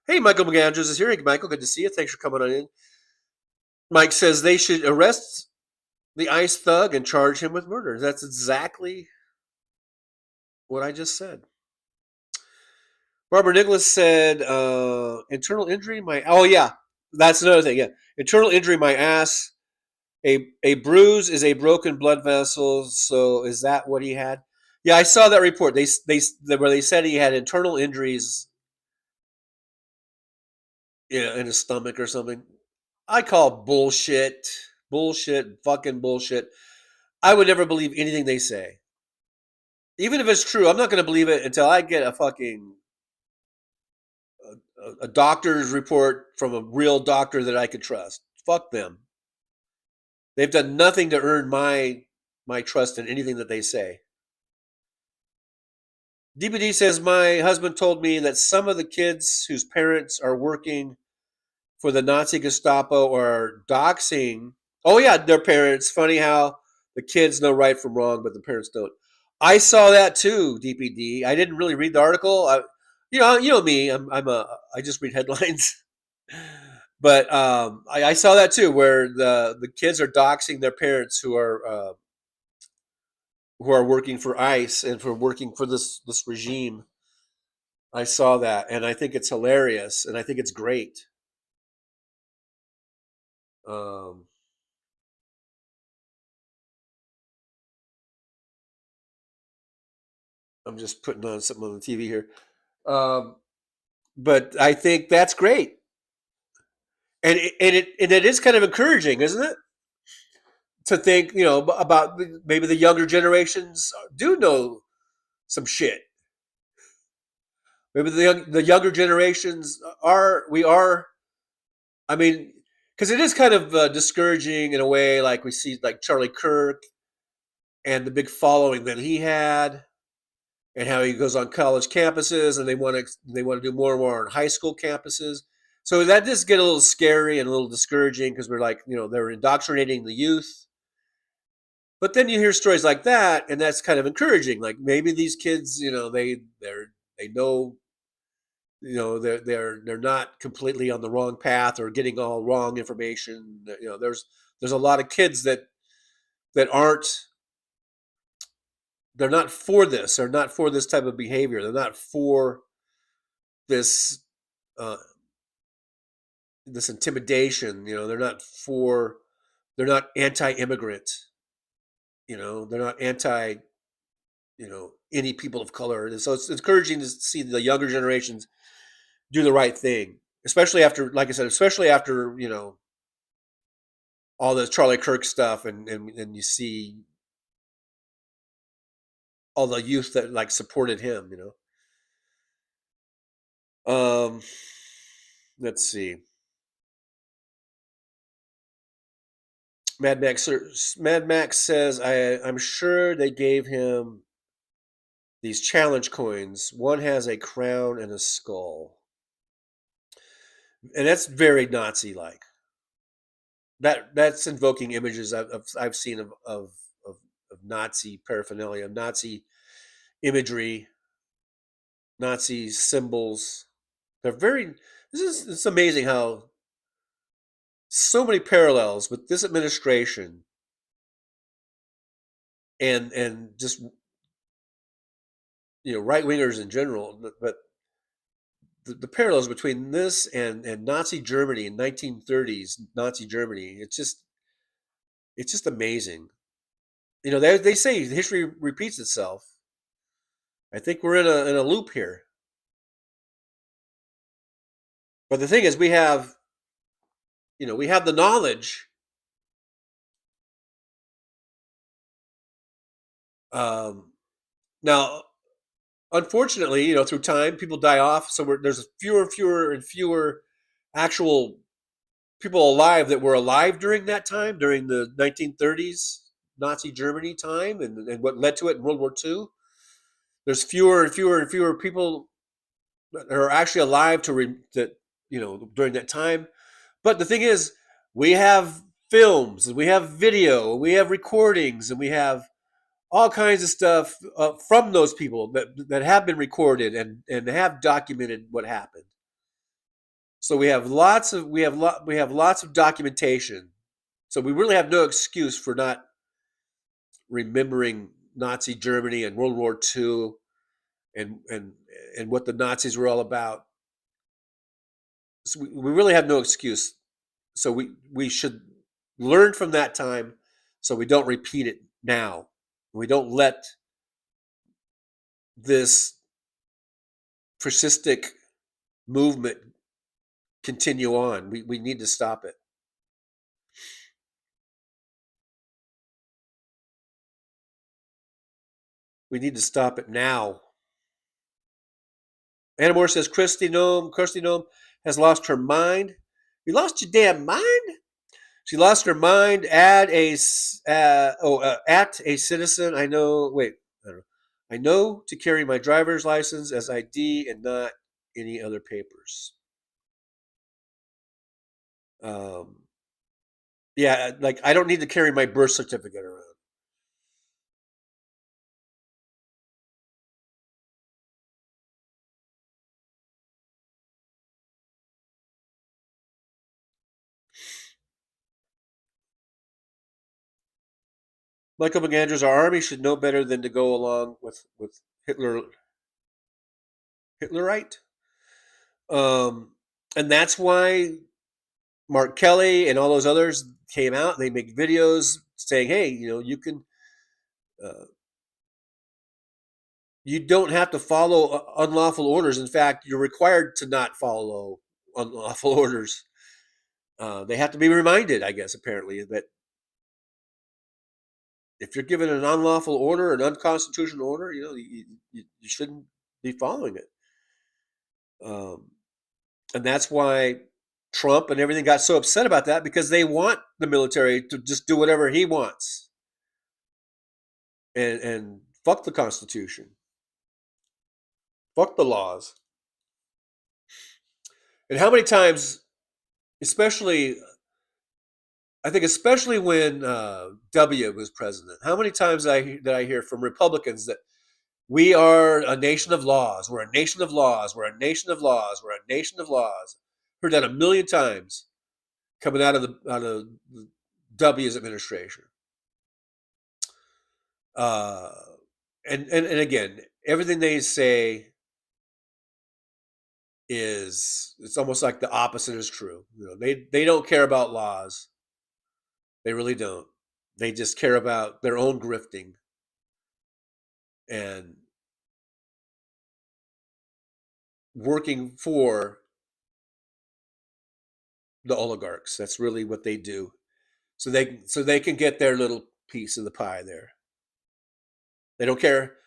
R: Hey, Michael McAndrews is here. Hey, Michael, good to see you. Thanks for coming on in. Mike says they should arrest the ICE thug and charge him with murder. That's exactly what I just said. Barbara Nicholas said, internal injury, that's another thing. Yeah, internal injury, my ass. A bruise is a broken blood vessel. So is that what he had? Yeah, I saw that report. Where they said he had internal injuries, in his stomach or something. I call bullshit, fucking bullshit. I would never believe anything they say, even if it's true. I'm not going to believe it until I get a doctor's report from a real doctor that I could trust. Fuck them. They've done nothing to earn my trust in anything that they say. DBD says, my husband told me that some of the kids whose parents are working for the Nazi Gestapo are doxing. Oh yeah, their parents. Funny how the kids know right from wrong, but the parents don't. I saw that too, DPD. I didn't really read the article. You know me. I just read headlines. But I saw that too, where the kids are doxing their parents who are working for ICE and for working for this regime. I saw that, and I think it's hilarious, and I think it's great. I'm just putting on something on the TV here. But I think that's great. And it is kind of encouraging, isn't it? To think, about maybe the younger generations do know some shit. Maybe the younger generations are. I mean, because it is kind of discouraging in a way. Like we see, like Charlie Kirk, and the big following that he had, and how he goes on college campuses, and they want to do more and more on high school campuses. So that does get a little scary and a little discouraging because we're like, they're indoctrinating the youth. But then you hear stories like that, and that's kind of encouraging. Like maybe these kids, they know, they're not completely on the wrong path or getting all wrong information. There's a lot of kids that aren't, they're not for this. They're not for this type of behavior. They're not for this this intimidation. They're not anti-immigrant. They're not anti, any people of color. And so it's encouraging to see the younger generations do the right thing, especially after, like I said, all the Charlie Kirk stuff, and you see all the youth that like supported him. Let's see. Mad Max says, I'm sure they gave him these challenge coins. One has a crown and a skull. And that's very Nazi-like. That's invoking images I've seen of Nazi paraphernalia, Nazi imagery, Nazi symbols. It's amazing how so many parallels with this administration and just right wingers in general, but the parallels between this and Nazi Germany in 1930s Nazi Germany, it's just amazing. They say history repeats itself. I think we're in a loop here. But the thing is, we have the knowledge. Now, unfortunately, through time, people die off. So there's fewer and fewer actual people alive that were alive during that time, during the 1930s Nazi Germany time, and what led to it in World War II. There's fewer and fewer and fewer people that are actually alive during that time. But the thing is, we have films, and we have video, and we have recordings, and we have all kinds of stuff from those people that have been recorded and have documented what happened. So we have lots of documentation. So we really have no excuse for not remembering Nazi Germany and World War II and what the Nazis were all about. So we really have no excuse. So we should learn from that time so we don't repeat it now. We don't let this fascistic movement continue on. We need to stop it. We need to stop it now. Anna Moore says, Christy Nome has lost her mind. You lost your damn mind? She lost her mind at a citizen. I know to carry my driver's license as ID and not any other papers. Yeah, like I don't need to carry my birth certificate around. Michael McAndrews, our army should know better than to go along with Hitlerite. And that's why Mark Kelly and all those others came out. They make videos saying, "Hey, you can, you don't have to follow unlawful orders. In fact, you're required to not follow unlawful orders." They have to be reminded, I guess, apparently, that if you're given an unlawful order, an unconstitutional order, you shouldn't be following it. And that's why Trump and everything got so upset about that, because they want the military to just do whatever he wants. And fuck the Constitution. Fuck the laws. And how many times, especially, I think especially when W was president, how many times did I hear from Republicans that we are a nation of laws, we're a nation of laws, we're a nation of laws, we're a nation of laws. Heard that a million times coming out of W's administration. And again, everything they say it's almost like the opposite is true. They don't care about laws. They really don't. They just care about their own grifting and working for the oligarchs. That's really what they do. So they can get their little piece of the pie there. They don't care.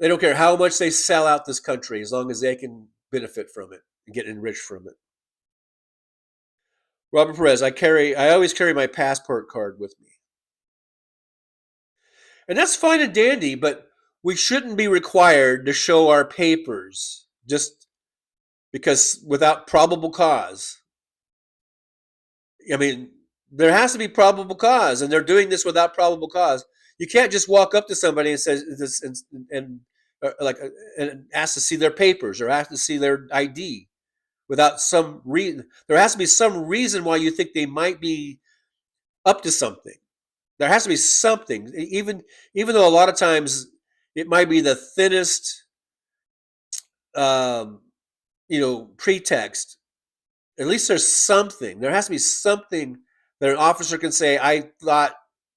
R: They don't care how much they sell out this country as long as they can benefit from it and get enriched from it. Robert Perez, I always carry my passport card with me. And that's fine and dandy, but we shouldn't be required to show our papers just because without probable cause. I mean, there has to be probable cause, and they're doing this without probable cause. You can't just walk up to somebody and say this and ask to see their papers or ask to see their ID without some reason. There has to be some reason why you think they might be up to something. There has to be something, even though a lot of times it might be the thinnest, pretext. At least there's something. There has to be something that an officer can say, I thought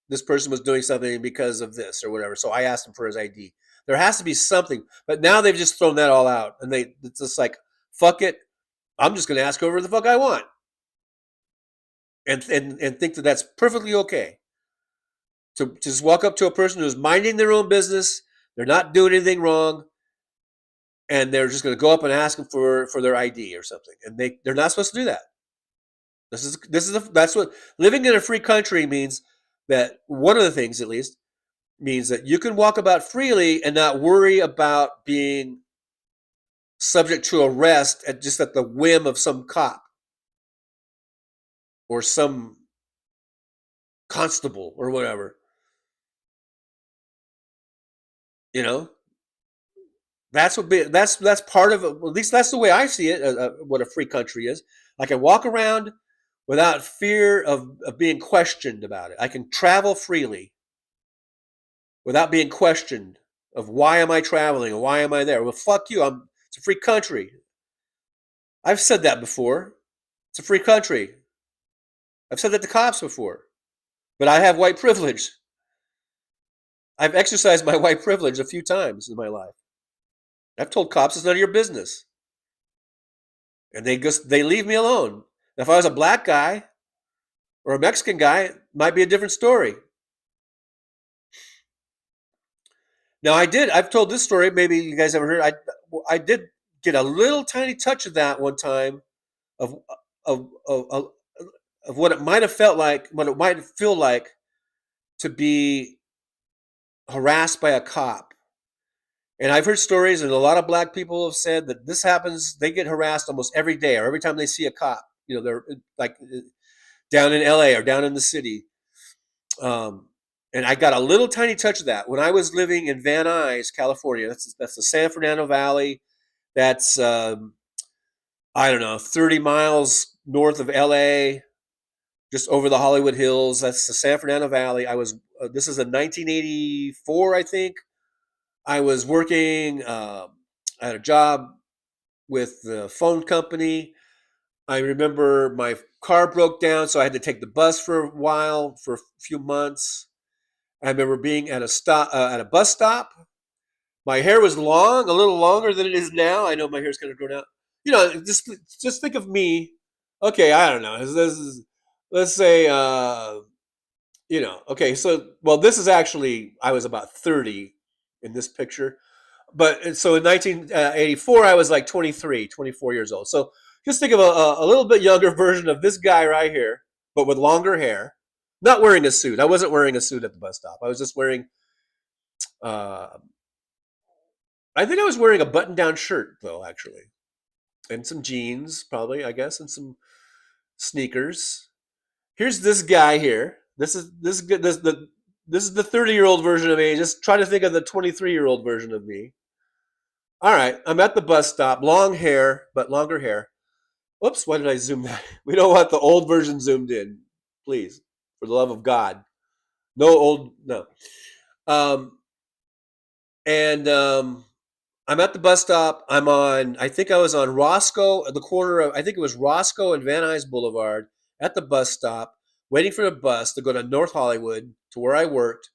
R: this person was doing something because of this or whatever, so I asked him for his ID. There has to be something. But now they've just thrown that all out, and it's just like, fuck it. I'm just going to ask whoever the fuck I want. And think that that's perfectly okay. To just walk up to a person who's minding their own business, they're not doing anything wrong, and they're just going to go up and ask them for their ID or something, and they're not supposed to do that. That's what living in a free country means. That one of the things, at least, means that you can walk about freely and not worry about being subject to arrest at the whim of some cop or some constable or whatever. That's part of it. At least that's the way I see it. What a free country is. I can walk around without fear of being questioned about it. I can travel freely without being questioned of why am I traveling and why am I there. Well, fuck you. It's a free country. I've said that before. It's a free country. I've said that to cops before. But I have white privilege. I've exercised my white privilege a few times in my life. I've told cops it's none of your business. And they leave me alone. If I was a black guy or a Mexican guy, it might be a different story. Now I've told this story, maybe you guys haven't heard. I did get a little tiny touch of that one time of what it might have felt like, what it might feel like to be harassed by a cop. And I've heard stories, and a lot of black people have said that this happens. They get harassed almost every day or every time they see a cop. They're like down in LA or down in the city. And I got a little tiny touch of that when I was living in Van Nuys, California. That's the San Fernando Valley. That's, 30 miles north of LA, just over the Hollywood Hills. That's the San Fernando Valley. This is in 1984, I think. I was working, I had a job with the phone company. I remember my car broke down, so I had to take the bus for a while, for a few months. I remember being at a bus stop. My hair was long, a little longer than it is now. I know my hair's kind of grown out. Just think of me. Okay, I don't know. Let's say, okay, this is actually, I was about 30 in this picture. But so in 1984, I was like 23, 24 years old. So just think of a little bit younger version of this guy right here, but with longer hair, not wearing a suit. I wasn't wearing a suit at the bus stop. I was just wearing, I think I was wearing a button-down shirt, though, actually. and some jeans, probably, I guess, and some sneakers. Here's this guy here. This is the 30-year-old version of me. Just try to think of the 23-year-old version of me. All right, I'm at the bus stop. Long hair, but longer hair. Whoops, why did I zoom that? We don't want the old version zoomed in. Please, for the love of God. No. I'm at the bus stop. I think I was on Roscoe, at the corner of, I think it was Roscoe and Van Nuys Boulevard, at the bus stop, waiting for the bus to go to North Hollywood, to where I worked.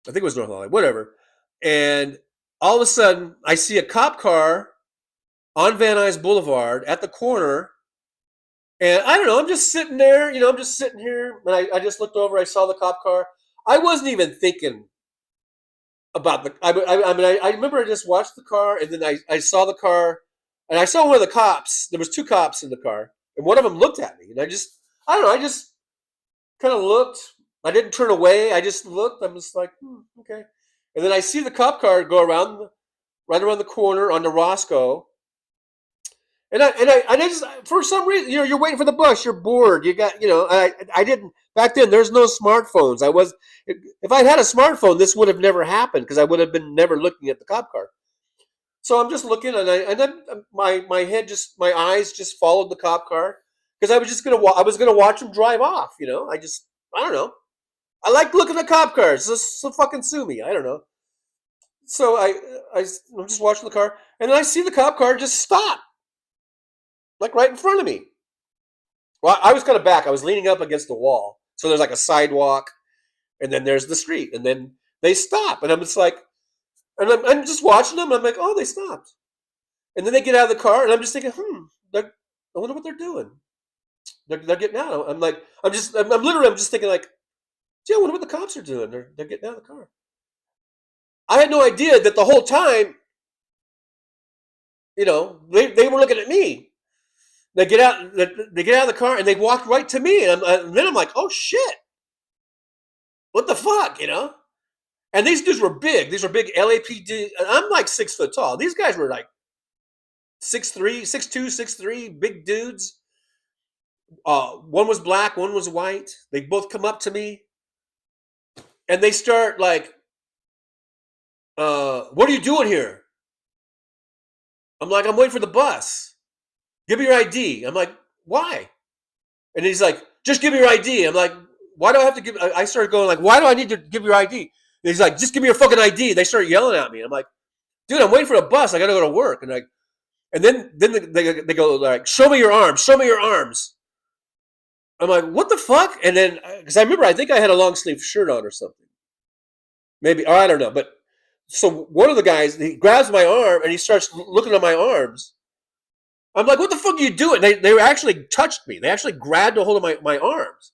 R: I think it was North Hollywood, whatever. And all of a sudden, I see a cop car on Van Nuys Boulevard at the corner. And I don't know, I'm just sitting there, I'm just sitting here. And I just looked over, I saw the cop car. I wasn't even thinking about I remember I just watched the car, and then I saw the car, and I saw one of the cops. There was two cops in the car, and one of them looked at me, and I just kind of looked. I didn't turn away. I just looked. I'm just like, okay. And then I see the cop car go right around the corner onto Roscoe. And I just, for some reason, you're waiting for the bus. You're bored. You got, I didn't, back then, there's no smartphones. If I had a smartphone, this would have never happened, because I would have been never looking at the cop car. So I'm just looking, and then my eyes just followed the cop car, because I was going to watch him drive off, I don't know. I like looking at cop cars. So fucking sue me. I don't know. So I'm just watching the car, and then I see the cop car just stop, like right in front of me. Well, I was kind of back. I was leaning up against the wall. So there's like a sidewalk, and then there's the street, and then they stop, and I'm just like, and I'm just watching them. And I'm like, oh, they stopped, and then they get out of the car, and I'm just thinking, I wonder what they're doing. They're getting out. I'm just thinking like, gee, I wonder what the cops are doing. They're getting out of the car. I had no idea that the whole time, they were looking at me. They get out of the car, and they walked right to me, and then I'm like, oh shit, what the fuck, And these dudes were big. These were big LAPD. I'm like 6 foot tall. These guys were like 6'3", 6'2", 6'3", big dudes. One was black, one was white. They both come up to me, and they start like, what are you doing here? I'm like, I'm waiting for the bus. Give me your ID. I'm like, why? And he's like, just give me your ID. I'm like, why do I have to give? I started going like, why do I need to give your ID? And he's like, just give me your fucking ID. They start yelling at me. I'm like, dude, I'm waiting for a bus. I got to go to work. And then they go like, show me your arms. Show me your arms. I'm like, what the fuck? And then, because I think I had a long sleeve shirt on or something. Maybe, or I don't know. But so one of the guys, he grabs my arm and he starts looking at my arms. I'm like, what the fuck are you doing? They actually touched me. They actually grabbed a hold of my arms.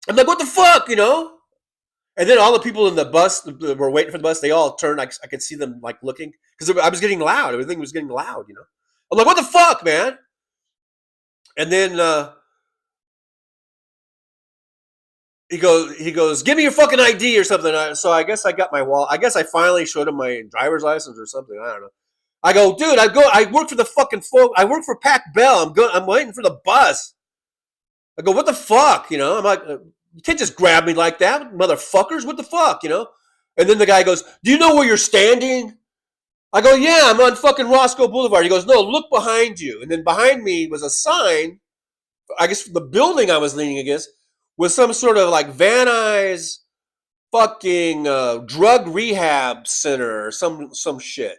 R: I'm like, what the fuck, And then all the people in the bus that were waiting for the bus, they all turned. I could see them like looking, because I was getting loud. Everything was getting loud, I'm like, what the fuck, man? And then he goes, give me your fucking ID or something. So I guess I got my wallet. I guess I finally showed him my driver's license or something. I don't know. I go, dude, I work for the fucking folk. I work for Pac Bell. I'm waiting for the bus. I go, what the fuck? I'm like, you can't just grab me like that, motherfuckers. What the fuck, And then the guy goes, do you know where you're standing? I go, yeah, I'm on fucking Roscoe Boulevard. He goes, no, look behind you. And then behind me was a sign, I guess the building I was leaning against, was some sort of like Van Nuys fucking drug rehab center or some shit.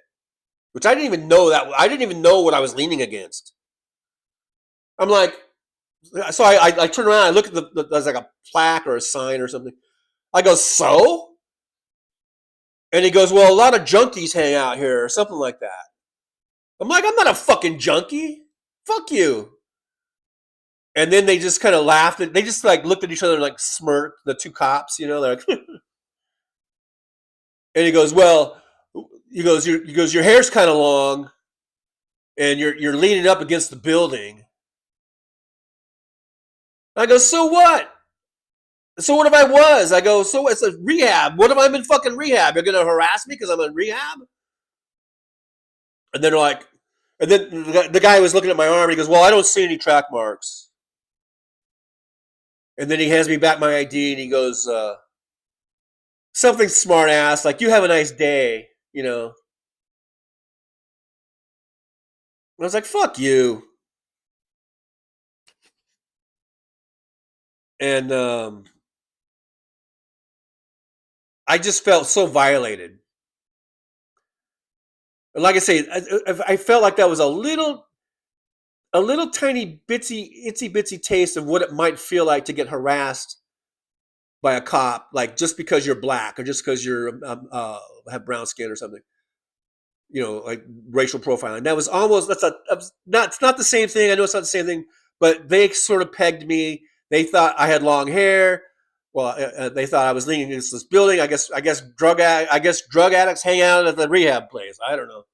R: Which I didn't even know that. I didn't even know what I was leaning against. I'm like, so I turn around, I look at there's like a plaque or a sign or something. I go, so? And he goes, well, a lot of junkies hang out here or something like that. I'm like, I'm not a fucking junkie. Fuck you. And then they just kind of laughed. They just like looked at each other and like smirked, the two cops, they're like, and he goes, well, your hair's kind of long, and you're leaning up against the building. I go, so what? So what if I was? I go, so it's a rehab. What if I'm in fucking rehab? You're gonna harass me because I'm in rehab? And then they're like, And then the guy was looking at my arm. He goes, "Well, I don't see any track marks." And then he hands me back my ID and he goes, something smart ass, like, "You have a nice day," you know. And I was like, "Fuck you." And I just felt so violated. And like I say, I felt like that was a little tiny itsy bitsy taste of what it might feel like to get harassed by a cop, like just because you're black or just because you're have brown skin or something. You know, like racial profiling. That was almost it's not the same thing. I know it's not the same thing, but they sort of pegged me. They thought I had long hair. Well, they thought I was leaning against this building. I guess drug addicts hang out at the rehab place. I don't know.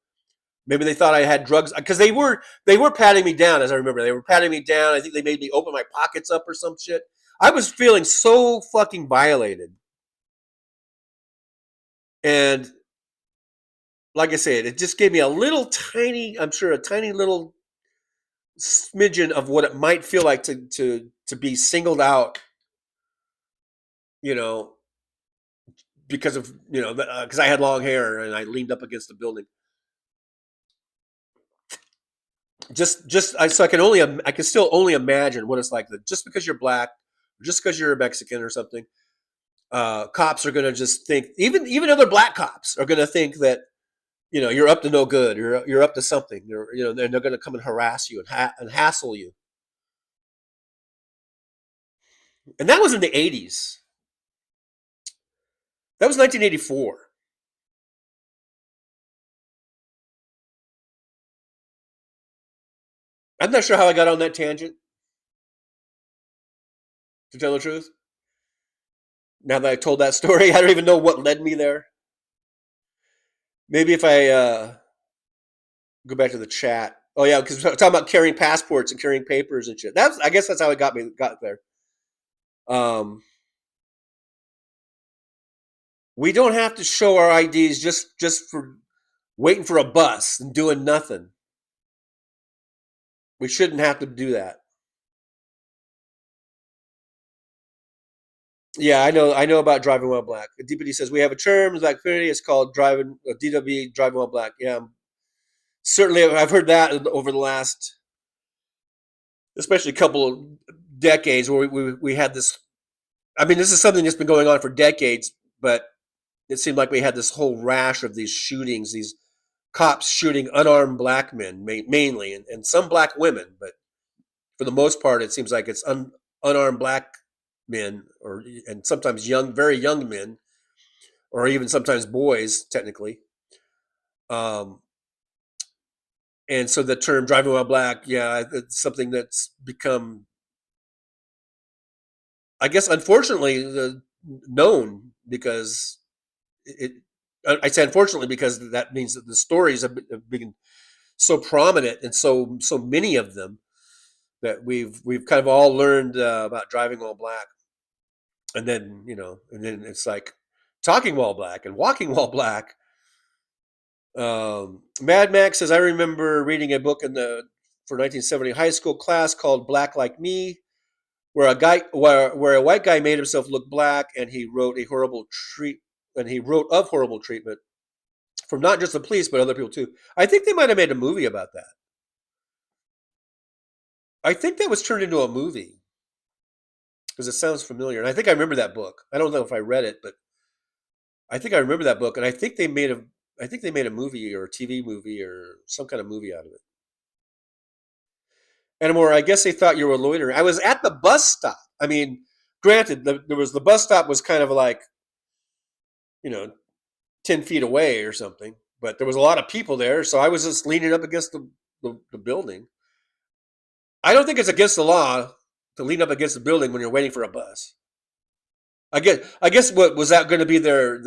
R: Maybe they thought I had drugs because they were patting me down. As I remember, they were patting me down. I think they made me open my pockets up or some shit. I was feeling so fucking violated, and like I said, it just gave me a little tiny, I'm sure a tiny little smidgen of what it might feel like to be singled out, you know, because of, you know, because I had long hair and I leaned up against the building. So I can still only imagine what it's like that just because you're black, or just because you're a Mexican or something, cops are going to just think, even other black cops are going to think that, you know, you're up to no good. You're up to something. They're going to come and harass you and hassle you. And that was in the 80s. That was 1984. I'm not sure how I got on that tangent, to tell the truth. Now that I told that story, I don't even know what led me there. Maybe if I go back to the chat. Oh yeah, because we're talking about carrying passports and carrying papers and shit. I guess that's how it got there. We don't have to show our IDs just for waiting for a bus and doing nothing. We shouldn't have to do that. Yeah, I know about driving while black. DPD says we have a term in black community. It's called DW, driving while black. Yeah, certainly I've heard that over the last, especially couple of decades, where we had this. I mean, this is something that's been going on for decades, but it seemed like we had this whole rash of these shootings, these cops shooting unarmed black men mainly, and some black women, but for the most part, it seems like it's unarmed black men, and sometimes very young men, or even sometimes boys, technically. And so the term "driving while black," yeah, it's something that's become, I guess, unfortunately, known because I say unfortunately because that means that the stories have been so prominent and so many of them that we've kind of all learned about driving while black, and then it's like talking while black and walking while black. Mad Max says, I remember reading a book for 1970 high school class called Black Like Me, where a white guy made himself look black, and he wrote of horrible treatment from not just the police but other people too. I think they might have made a movie about that. I think that was turned into a movie because it sounds familiar, and I think I remember that book. I don't know if I read it, but I think I remember that book, and I think they made a movie or a TV movie or some kind of movie out of it. And more, I guess they thought you were loitering. I was at the bus stop. I mean, granted, the bus stop was kind of like, 10 feet away or something, but there was a lot of people there, so I was just leaning up against the building. I don't think it's against the law to lean up against the building when you're waiting for a bus. I guess what was that going to be their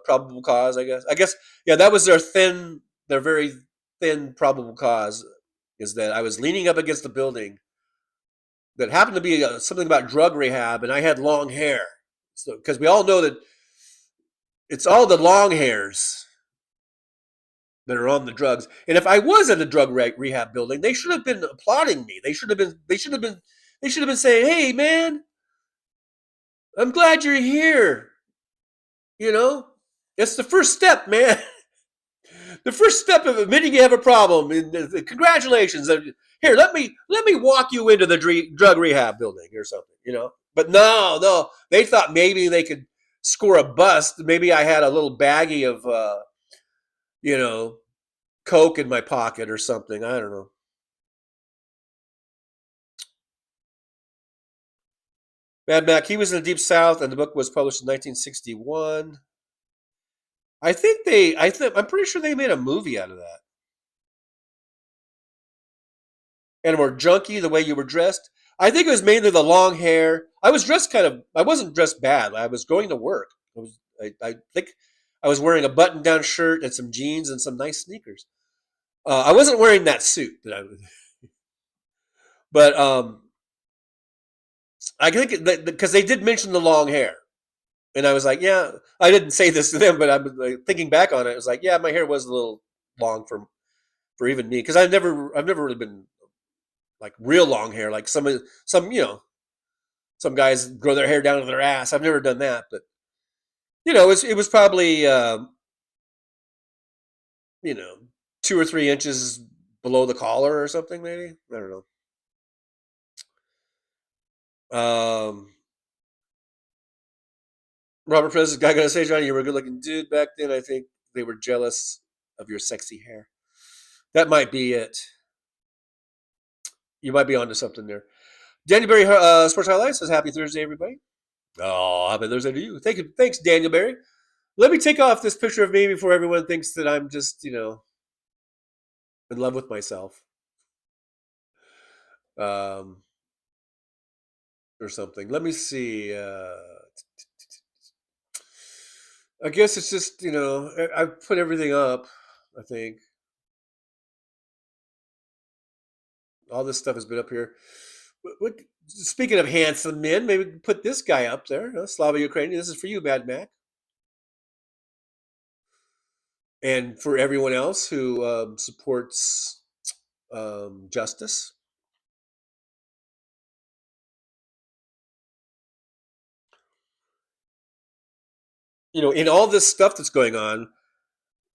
R: probable cause? I guess yeah, that was their very thin probable cause, is that I was leaning up against the building that happened to be something about drug rehab, and I had long hair. So because we all know that it's all the long hairs that are on the drugs. And if I was in a drug rehab building, they should have been applauding me. They should have been saying, "Hey, man, I'm glad you're here." You know, it's the first step, man. The first step of admitting you have a problem. And congratulations. Here, let me walk you into the drug rehab building or something. You know, but no, they thought maybe they could score a bust. Maybe I had a little baggie of, you know, Coke in my pocket or something. I don't know. Mad Mac, he was in the Deep South, and the book was published in 1961. I'm pretty sure they made a movie out of that. And more junky, the way you were dressed. I think it was mainly the long hair. I wasn't dressed bad. I was going to work. I think I was wearing a button-down shirt and some jeans and some nice sneakers. I wasn't wearing that suit but I think because they did mention the long hair. And I was like, yeah, I didn't say this to them, but I'm like, thinking back on it, it was like, yeah, my hair was a little long for even me, because I've never really been like real long hair, like some guys grow their hair down to their ass. I've never done that, but it was probably 2 or 3 inches below the collar or something, maybe. I don't know. Robert President, guy gonna say, Johnny, you were a good-looking dude back then. I think they were jealous of your sexy hair. That might be it. You might be onto something there. Daniel Berry, Sports Highlights says, "Happy Thursday, everybody." Oh, happy Thursday to you. Thanks, Daniel Berry. Let me take off this picture of me before everyone thinks that I'm just, in love with myself, or something. Let me see. I guess it's just, I put everything up, I think. All this stuff has been up here. Speaking of handsome men, maybe put this guy up there. Slava Ukrainian. This is for you, Mad Mac. And for everyone else who supports justice. In all this stuff that's going on,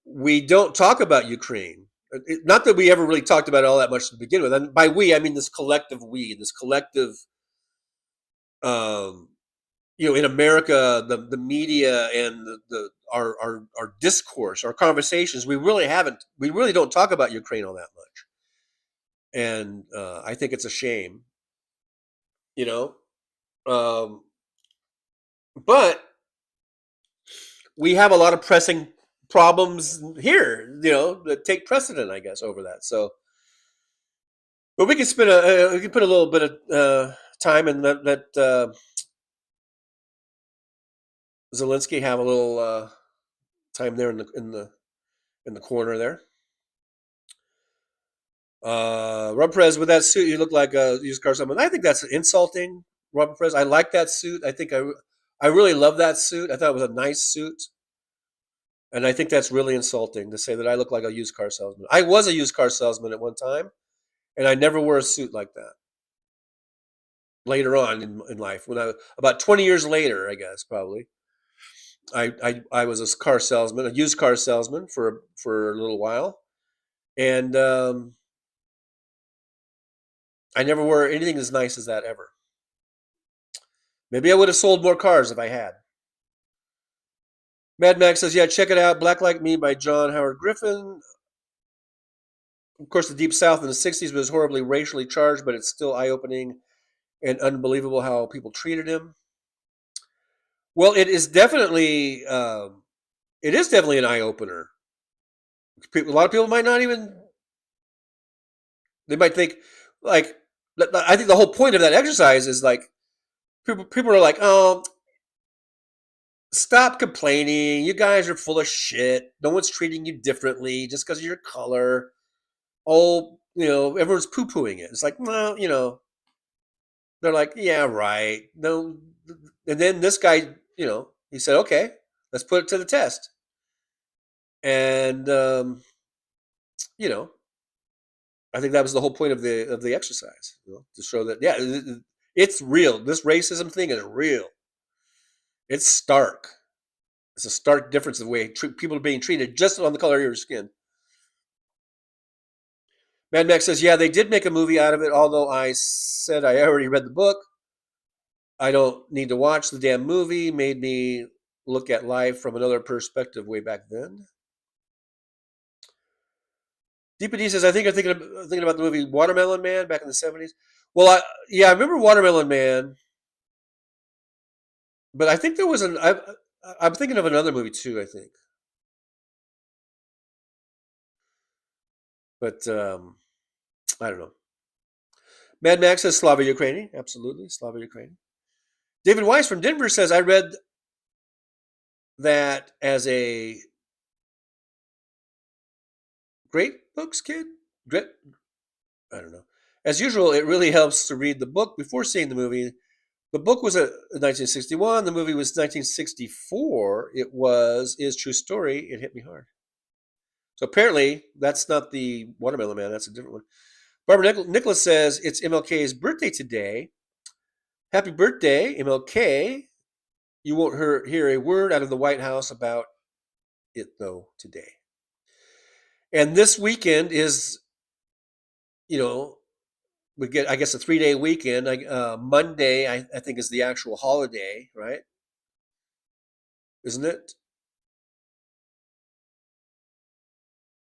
R: we don't talk about Ukraine. Not that we ever really talked about it all that much to begin with. And by we, I mean this collective we, this collective, in America, the media and our discourse, our conversations, we really don't talk about Ukraine all that much. And I think it's a shame, but we have a lot of pressing problems here, that take precedent, I guess, over that. So, but we can put a little bit of time and let Zelensky have a little time there in the corner there. Rob Perez, with that suit, you look like a used car salesman. I think that's insulting, Rob Perez. I like that suit. I think I really love that suit. I thought it was a nice suit. And I think that's really insulting to say that I look like a used car salesman. I was a used car salesman at one time, and I never wore a suit like that. Later on in life, about 20 years later, I guess, probably, I was a car salesman, a used car salesman for a little while, and I never wore anything as nice as that ever. Maybe I would have sold more cars if I had. Mad Max says, yeah, check it out. Black Like Me by John Howard Griffin. Of course, the Deep South in the 60s was horribly racially charged, but it's still eye-opening and unbelievable how people treated him. Well, it is definitely an eye-opener. A lot of people might not even, they might think, like, I think the whole point of that exercise is like, people are like, oh, stop complaining. You guys are full of shit. No one's treating you differently just because of your color. Oh, everyone's poo-pooing it. It's like, well, they're like, yeah, right. No. And then this guy, he said, okay, let's put it to the test. And you know, I think that was the whole point of the exercise, to show that it's real. This racism thing is real. It's stark. It's a stark difference of the way people are being treated just on the color of your skin. Mad Max says, yeah, they did make a movie out of it, although I said I already read the book. I don't need to watch the damn movie. Made me look at life from another perspective way back then. DPD says, I think I'm thinking about the movie Watermelon Man back in the 70s. Well, I remember Watermelon Man, but I think there was I'm thinking of another movie too, I think. But I don't know. Mad Max says Slava Ukraini. Absolutely, Slava Ukraini. David Weiss from Denver says, I read that as a great books kid. Great, I don't know. As usual, it really helps to read the book before seeing the movie. The book was 1961. The movie was 1964. It is true story. It hit me hard. So apparently, that's not the Watermelon Man. That's a different one. Barbara Nicholas says it's MLK's birthday today. Happy birthday, MLK. You won't hear a word out of the White House about it, though, today. And this weekend is, we get, I guess, a 3-day weekend. Monday, I think, is the actual holiday, right? Isn't it?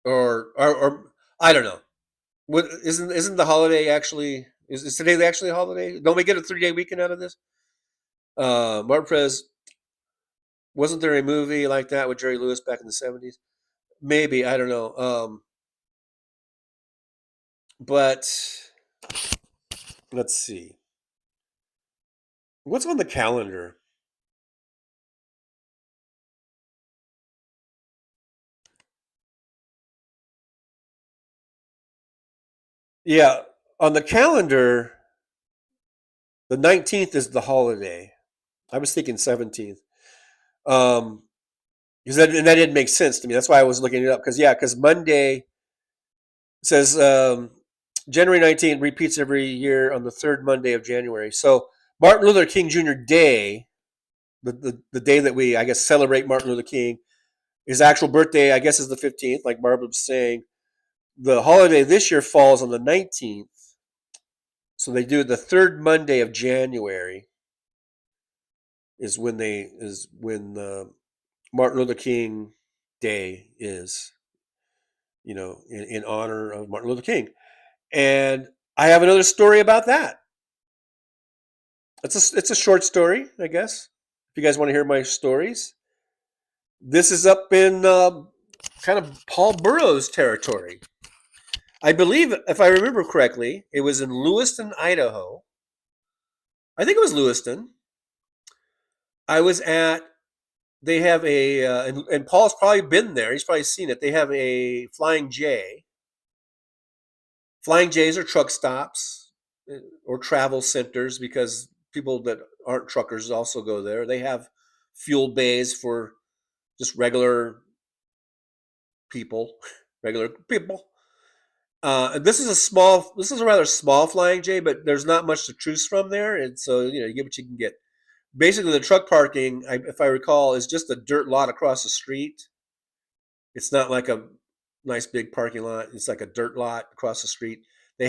R: Or I don't know. What isn't the holiday actually? Is today actually a holiday? Don't we get a 3-day weekend out of this? Martin Prez, wasn't there a movie like that with Jerry Lewis back in the 70s? Maybe, I don't know. But let's see. What's on the calendar? Yeah, on the calendar, the 19th is the holiday. I was thinking 17th. Because that didn't make sense to me. That's why I was looking it up. Because Monday says January 19th repeats every year on the third Monday of January. So Martin Luther King Jr. Day, the day that we, I guess, celebrate Martin Luther King, his actual birthday, I guess, is the 15th, like Barbara was saying. The holiday this year falls on the 19th. So they do it the third Monday of January is when Martin Luther King Day is, in honor of Martin Luther King. And I have another story about that. It's a short story, I guess. If you guys want to hear my stories, this is up in kind of Paul Burroughs territory. I believe, if I remember correctly, it was in Lewiston, Idaho. I think it was Lewiston. I was at. They have and Paul's probably been there. He's probably seen it. They have a Flying J. Flying J's are truck stops or travel centers because people that aren't truckers also go there. They have fuel bays for just regular people. This is a rather small Flying J, but there's not much to choose from there, and so you get what you can get. Basically, the truck parking, if I recall, is just a dirt lot across the street. It's not like a nice big parking lot. It's like a dirt lot across the street. I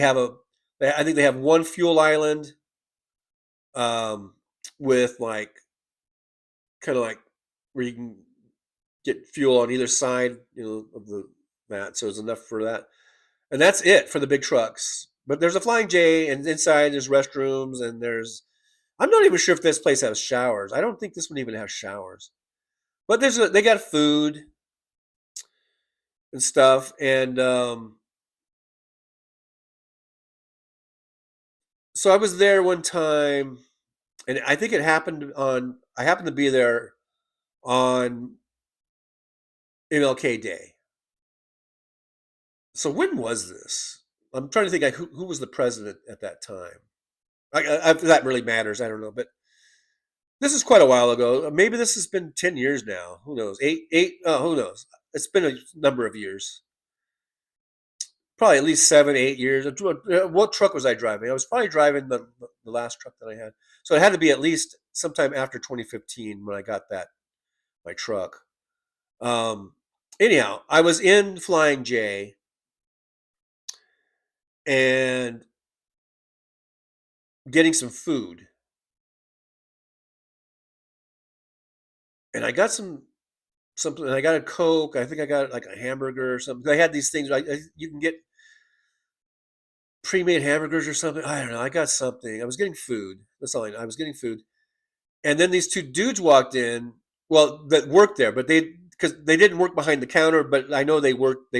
R: think they have one fuel island, with kind of like where you can get fuel on either side, of that. So it's enough for that. And that's it for the big trucks. But there's a Flying J, and inside there's restrooms, and I'm not even sure if this place has showers. I don't think this one even has showers. But they got food and stuff, and so I was there one time, and I think I happened to be there on MLK Day. So when was this? I'm trying to think who was the president at that time. If that really matters, I don't know. But this is quite a while ago. Maybe this has been 10 years now. Who knows? Eight. Who knows? It's been a number of years. probably at least 7, 8 years. What truck was I driving? I was probably driving the last truck that I had. So it had to be at least sometime after 2015 when I got my truck. Anyhow, I was in Flying J and getting some food. And I got something. I got a Coke. I think I got like a hamburger or something. I had these things. You can get pre-made hamburgers or something. I don't know. I got something. I was getting food. That's all I know. I was getting food. And then these two dudes walked in. Well, that worked there, but because they didn't work behind the counter, but I know they worked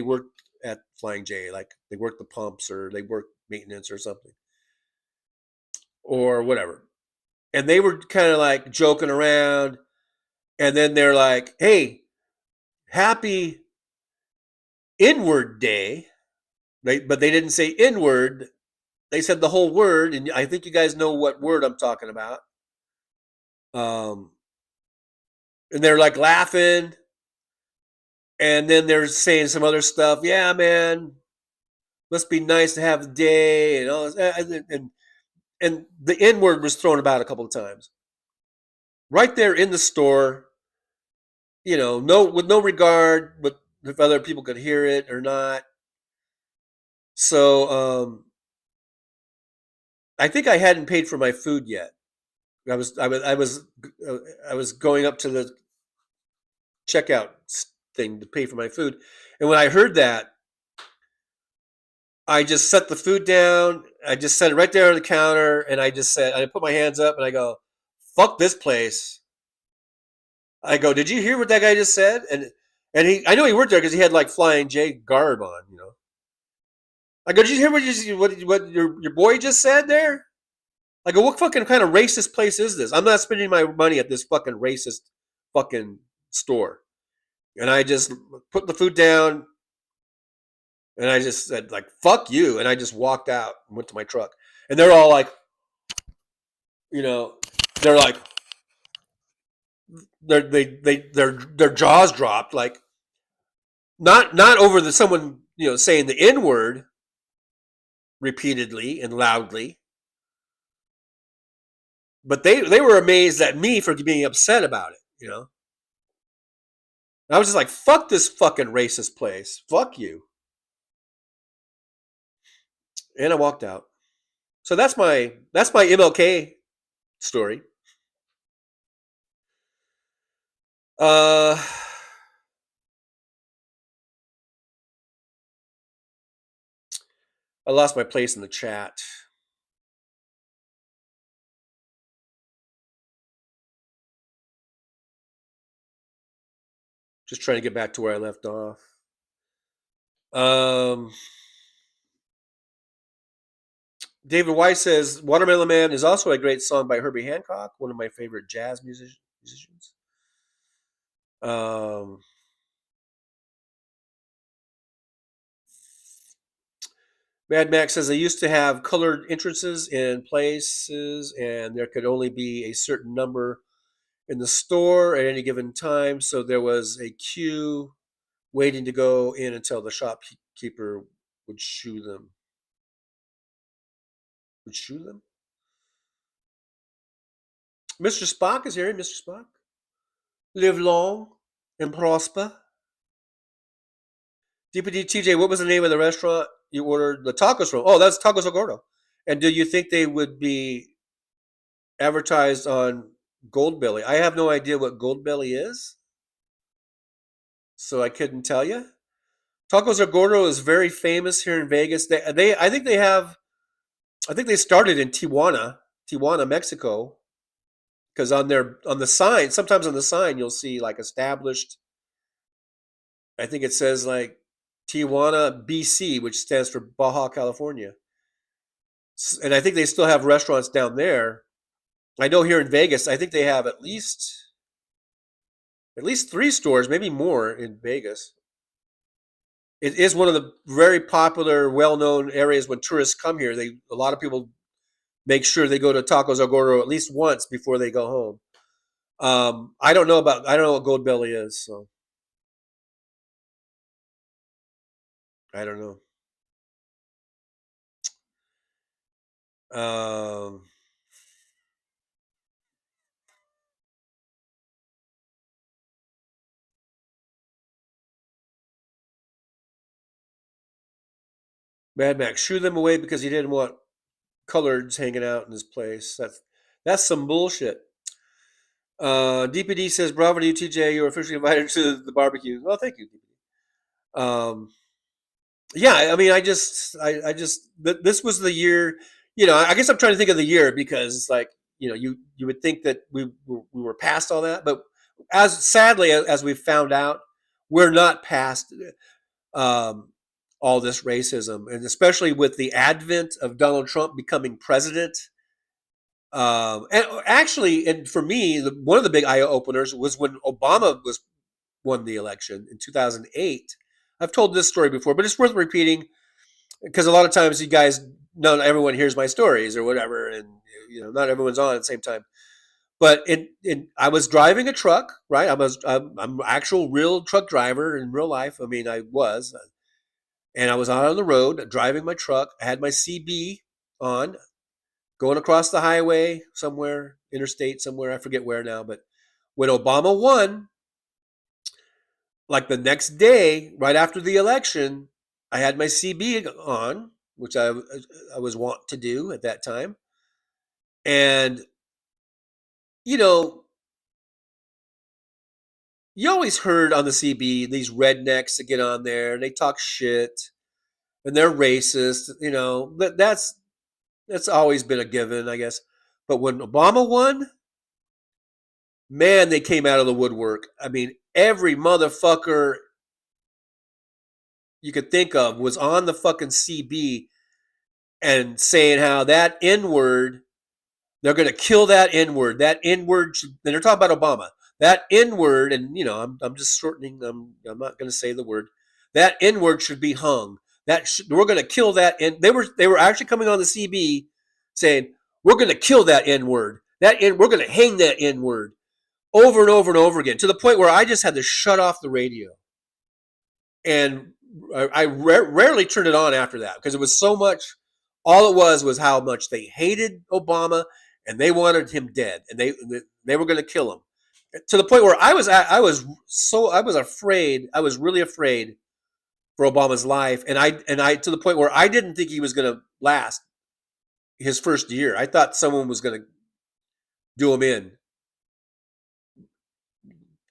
R: at Flying J, like they worked the pumps or they worked maintenance or something. Or whatever. And they were kind of like joking around. And then they're like, "Hey, happy Inward Day." But they didn't say inward. They said the whole word, and I think you guys know what word I'm talking about. And they're like laughing, and then they're saying some other stuff. Yeah, man, must be nice to have a day, and all this. And the N word was thrown about a couple of times, right there in the store. With no regard, but if other people could hear it or not. So I think I hadn't paid for my food yet. I was going up to the checkout thing to pay for my food, and when I heard that, I just set the food down. I just set it right there on the counter, and I put my hands up, and I go, "Fuck this place." I go, "Did you hear what that guy just said?" And I know he worked there because he had like Flying J garb on, I go, "Did you hear what your boy just said there?" I go, "What fucking kind of racist place is this? I'm not spending my money at this fucking racist fucking store." And I just put the food down, and I just said like, "Fuck you," and I just walked out and went to my truck. And they're all like, they're like, their jaws dropped, like not over someone saying the N word repeatedly and loudly. But they were amazed at me for being upset about it, I was just like, "Fuck this fucking racist place. Fuck you." And I walked out. So that's my MLK story. I lost my place in the chat. Just trying to get back to where I left off. David Weiss says Watermelon Man is also a great song by Herbie Hancock, one of my favorite jazz musicians. Mad Max says they used to have colored entrances in places, and there could only be a certain number in the store at any given time, so there was a queue waiting to go in until the shopkeeper would shoo them. Mr. Spock is here. Mr. Spock, live long and prosper. DPD TJ, what was the name of the restaurant you ordered the tacos from? Oh, that's Tacos El Gordo. And do you think they would be advertised on Goldbelly? I have no idea what Goldbelly is, so I couldn't tell you. Tacos El Gordo is very famous here in Vegas. I think they started in Tijuana, Mexico, because on the sign, sometimes on the sign you'll see like established. I think it says like Tijuana, BC, which stands for Baja California. And I think they still have restaurants down there. I know here in Vegas, I think they have at least 3 stores, maybe more in Vegas. It is one of the very popular, well-known areas when tourists come here. A lot of people make sure they go to Tacos El Gordo at least once before they go home. I don't know what Goldbelly is, so I don't know. Um, Mad Max, shoo them away because he didn't want coloreds hanging out in his place. That's some bullshit. DPD says, "Bravo to you, TJ. You're officially invited to the barbecue." Well, thank you, DPD. Yeah, I mean, I just this was the year. You know, I guess I'm trying to think of the year because it's like, you know, you would think that we were past all that, but as sadly as we've found out, we're not past um, all this racism, and especially with the advent of Donald Trump becoming president. And actually, and for me, one of the big eye openers was when Obama won the election in 2008. I've told this story before, but it's worth repeating because a lot of times you guys, not everyone hears my stories or whatever, and you know, not everyone's on at the same time. But I was driving a truck, right? I'm an actual real truck driver in real life. I mean, I was, and I was out on the road driving my truck. I had my CB on, going across the highway somewhere, interstate somewhere. I forget where now, but when Obama won, like the next day, right after the election, I had my CB on, which I was wont to do at that time. And, you know, you always heard on the CB these rednecks that get on there and they talk shit and they're racist. You know, that's always been a given, I guess. But when Obama won, man, they came out of the woodwork. I mean, every motherfucker you could think of was on the fucking CB and saying how that N-word, they're going to kill that N-word. That N-word, and they're talking about Obama. That N-word, and you know, I'm just shortening. I'm not going to say the word. That N-word should be hung. We're going to kill that. And they were actually coming on the CB saying we're going to kill that N-word. We're going to hang that N-word over and over and over again, to the point where I just had to shut off the radio. And I rarely turned it on after that because it was so much. All it was how much they hated Obama and they wanted him dead, and they were going to kill him, to the point where I was afraid. I was really afraid for Obama's life, and I to the point where I didn't think he was going to last his first year. I thought someone was going to do him in,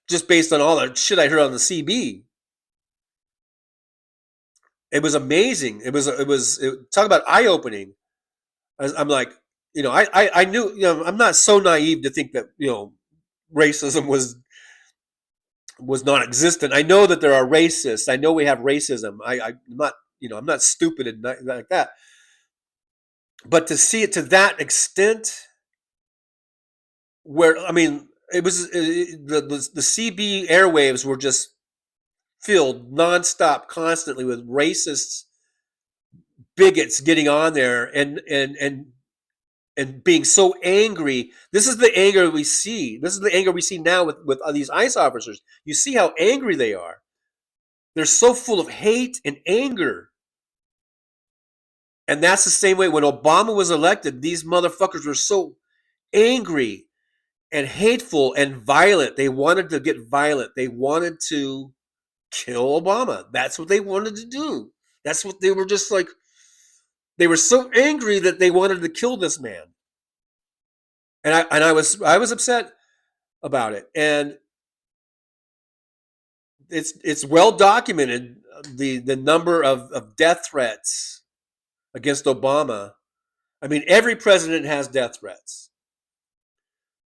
R: just based on all the shit I heard on the CB. It was amazing. It was talk about eye opening. I'm like, you know, I knew, you know, I'm not so naive to think that, you know, racism was non-existent. I know that there are racists. I know we have racism. I'm not, you know, I'm not stupid and not like that. But to see it to that extent, where, I mean, it was the CB airwaves were just filled nonstop, constantly with racists, bigots getting on there and being so angry. This is the anger we see. This is the anger we see now with these ICE officers. You see how angry they are. They're so full of hate and anger. And that's the same way when Obama was elected. These motherfuckers were so angry and hateful and violent. They wanted to get violent. They wanted to kill Obama. That's what they wanted to do. That's what they were just like. They were so angry that they wanted to kill this man. And I was upset about it. And it's well documented, the number of death threats against Obama. I mean, every president has death threats.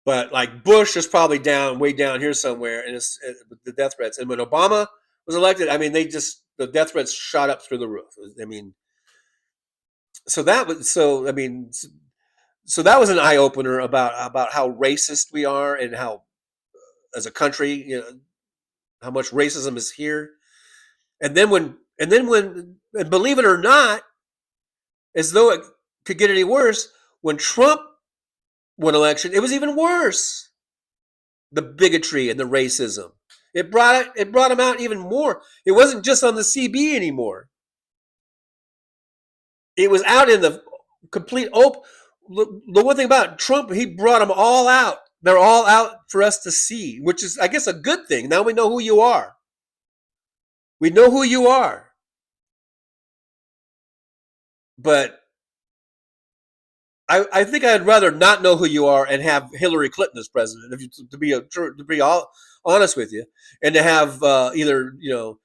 R: But like Bush is probably way down here somewhere, and it's the death threats. And when Obama was elected, I mean, the death threats shot up through the roof. I mean, so that was an eye opener about how racist we are and how, as a country, you know, how much racism is here. And then when believe it or not, as though it could get any worse, when Trump won election, it was even worse. The bigotry and the racism. It brought him out even more. It wasn't just on the CB anymore. It was out in the complete open. The one thing about Trump, he brought them all out. They're all out for us to see, which is, I guess, a good thing. Now we know who you are. We know who you are. But I think I'd rather not know who you are and have Hillary Clinton as president, to be all honest with you, and to have either, of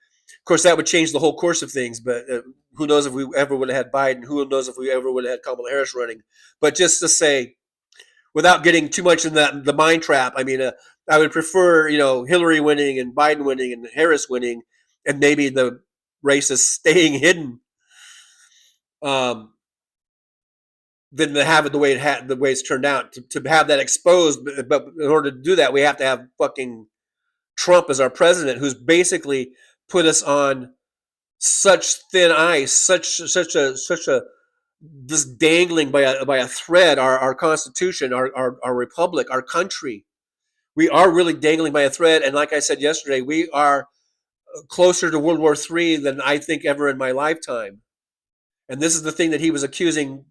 R: course, that would change the whole course of things. But who knows if we ever would have had Biden? Who knows if we ever would have had Kamala Harris running? But just to say, without getting too much in the mind trap, I mean, I would prefer Hillary winning and Biden winning and Harris winning, and maybe the races staying hidden. Than to have it the way it's turned out. To have that exposed, but in order to do that, we have to have fucking Trump as our president, who's basically put us on such thin ice, such a this dangling by a thread. Our Constitution, our republic, our country. We are really dangling by a thread, and like I said yesterday, we are closer to World War III than I think ever in my lifetime. And this is the thing that he was accusing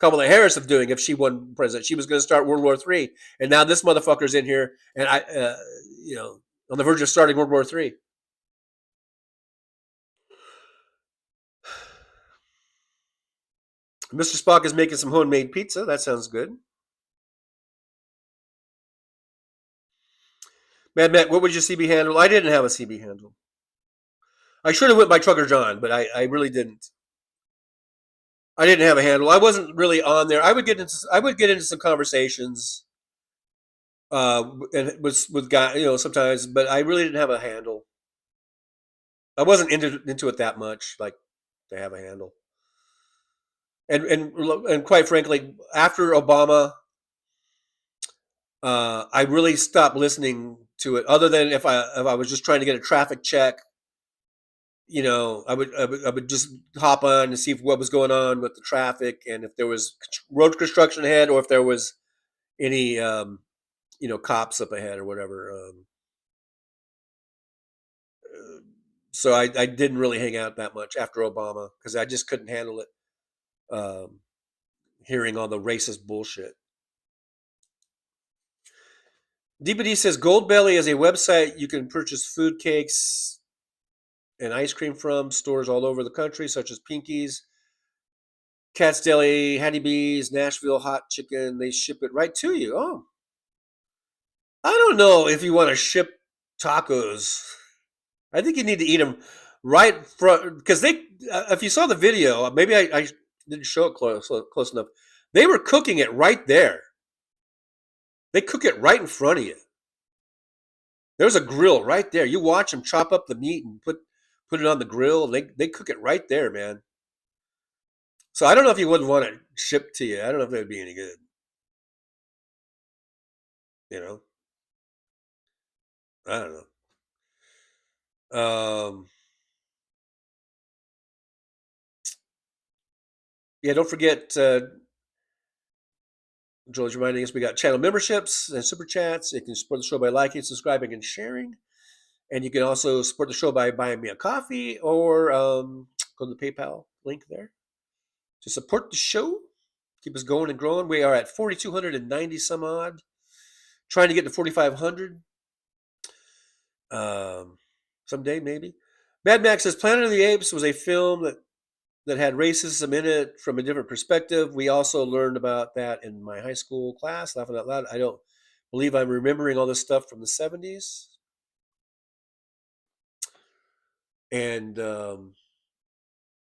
R: Kamala Harris of doing if she won president. She was going to start World War III, and now this motherfucker's in here, and on the verge of starting World War III. Mr. Spock is making some homemade pizza. That sounds good. Mad Matt, what was your CB handle? I didn't have a CB handle. I should have went by Trucker John, but I really didn't. I didn't have a handle. I wasn't really on there. I would get into some conversations, and with guys, sometimes, but I really didn't have a handle. I wasn't into it that much, like to have a handle. And quite frankly, after Obama, I really stopped listening to it. Other than if I was just trying to get a traffic check, I would just hop on to see what was going on with the traffic, and if there was road construction ahead, or if there was any cops up ahead or whatever. So I didn't really hang out that much after Obama because I just couldn't handle it. Hearing all the racist bullshit. DPD says Goldbelly is a website you can purchase food, cakes, and ice cream from stores all over the country, such as Pinky's, Cat's Deli, Hattie B's, Nashville Hot Chicken. They ship it right to you. Oh, I don't know if you want to ship tacos. I think you need to eat them right from, because if you saw the video, maybe I didn't show it close enough. They were cooking it right there. They cook it right in front of you. There's a grill right there. You watch them chop up the meat and put it on the grill. They cook it right there, man. So I don't know if you wouldn't want it shipped to you. I don't know if that would be any good. I don't know. Yeah, don't forget, Joel's reminding us we got channel memberships and super chats. You can support the show by liking, subscribing, and sharing. And you can also support the show by buying me a coffee or go to the PayPal link there to support the show. Keep us going and growing. We are at 4,290 some odd. Trying to get to 4,500. Someday, maybe. Mad Max says Planet of the Apes was a film that had racism in it from a different perspective. We also learned about that in my high school class, laughing out loud. I don't believe I'm remembering all this stuff from the 70s. And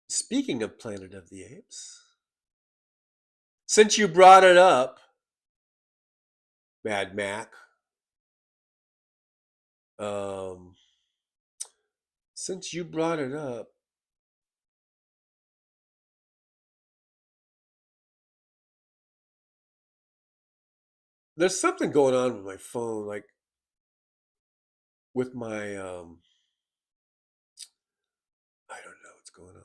R: speaking of Planet of the Apes, since you brought it up, Mad Mac, since you brought it up, there's something going on with my phone, like with my I don't know what's going on.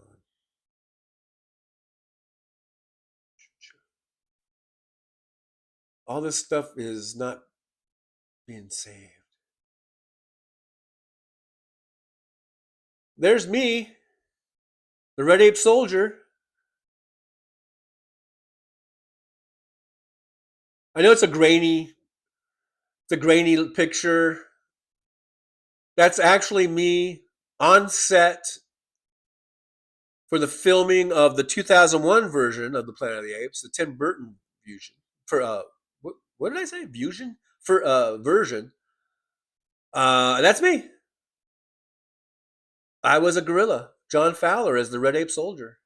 R: All this stuff is not being saved. There's me, the Red Ape Soldier. I know it's a grainy picture. That's actually me on set for the filming of the 2001 version of the Planet of the Apes, the Tim Burton fusion for what did I say? Fusion for version. That's me. I was a gorilla. John Fowler as the Red Ape soldier.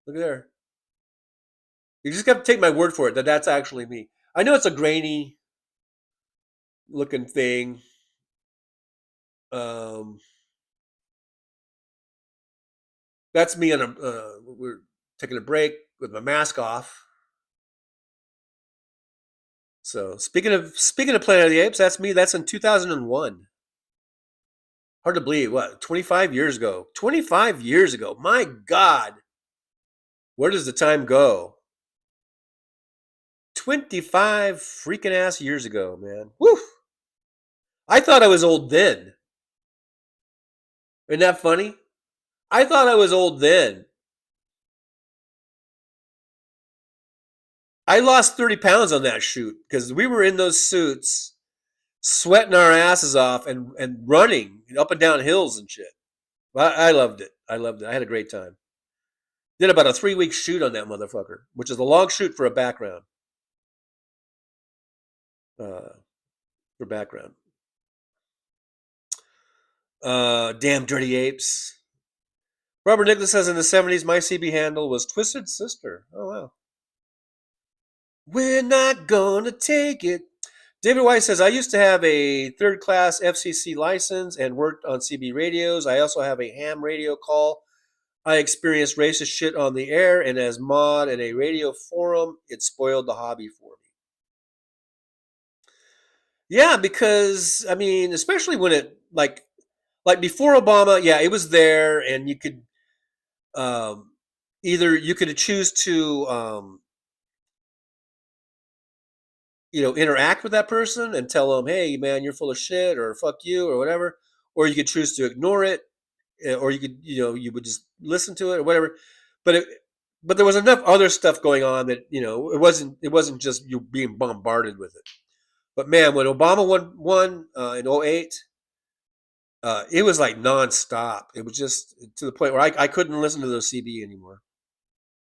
R: Look at there. You just got to take my word for it that that's actually me. I know it's a grainy looking thing. That's me on we're taking a break with my mask off. So speaking of Planet of the Apes, that's me. That's in 2001. Hard to believe. What? 25 years ago. 25 years ago. My God. Where does the time go? 25 freaking ass years ago, man. Woo! I thought I was old then. Isn't that funny? I thought I was old then. I lost 30 pounds on that shoot because we were in those suits, sweating our asses off and running up and down hills and shit. I loved it. I loved it. I had a great time. Did about a 3-week shoot on that motherfucker, which is a long shoot for a background. For background. Damn dirty apes. Robert Nicholas says in the 70s, my CB handle was Twisted Sister. Oh, wow. We're not gonna take it. David White says, I used to have a third-class FCC license and worked on CB radios. I also have a ham radio call. I experienced racist shit on the air, and as mod in a radio forum, it spoiled the hobby for me. Yeah, because, I mean, especially when it, like before Obama, yeah, it was there, and you could either you could choose to interact with that person and tell them, hey, man, you're full of shit, or fuck you, or whatever, or you could choose to ignore it, or you could, you would just listen to it or whatever. But there was enough other stuff going on that, it wasn't just you being bombarded with it. But man, when Obama won in 2008, it was like nonstop. It was just to the point where I couldn't listen to those CB anymore.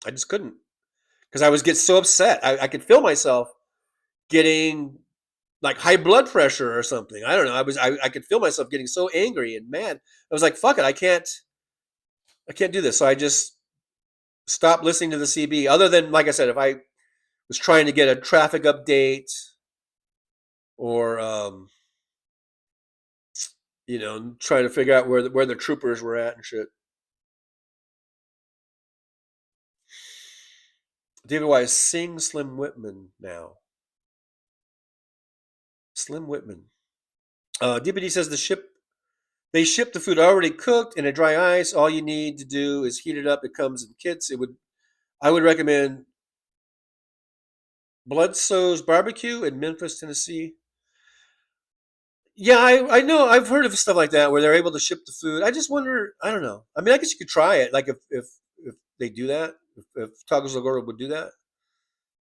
R: I just couldn't, because I was getting so upset. I could feel myself getting like high blood pressure or something. I don't know. I could feel myself getting so angry and mad. I was like, fuck it, I can't do this. So I just stopped listening to the CB. Other than, like I said, if I was trying to get a traffic update or trying to figure out where the troopers were at and shit. David Wise, sing Slim Whitman now. Slim Whitman. DPD says they ship the food already cooked in a dry ice. All you need to do is heat it up. It comes in kits. I would recommend Bloodsoe's Barbecue in Memphis, Tennessee. Yeah, I know. I've heard of stuff like that where they're able to ship the food. I just wonder. I don't know. I mean, I guess you could try it. Like if they do that, if Tacos La Gorda would do that.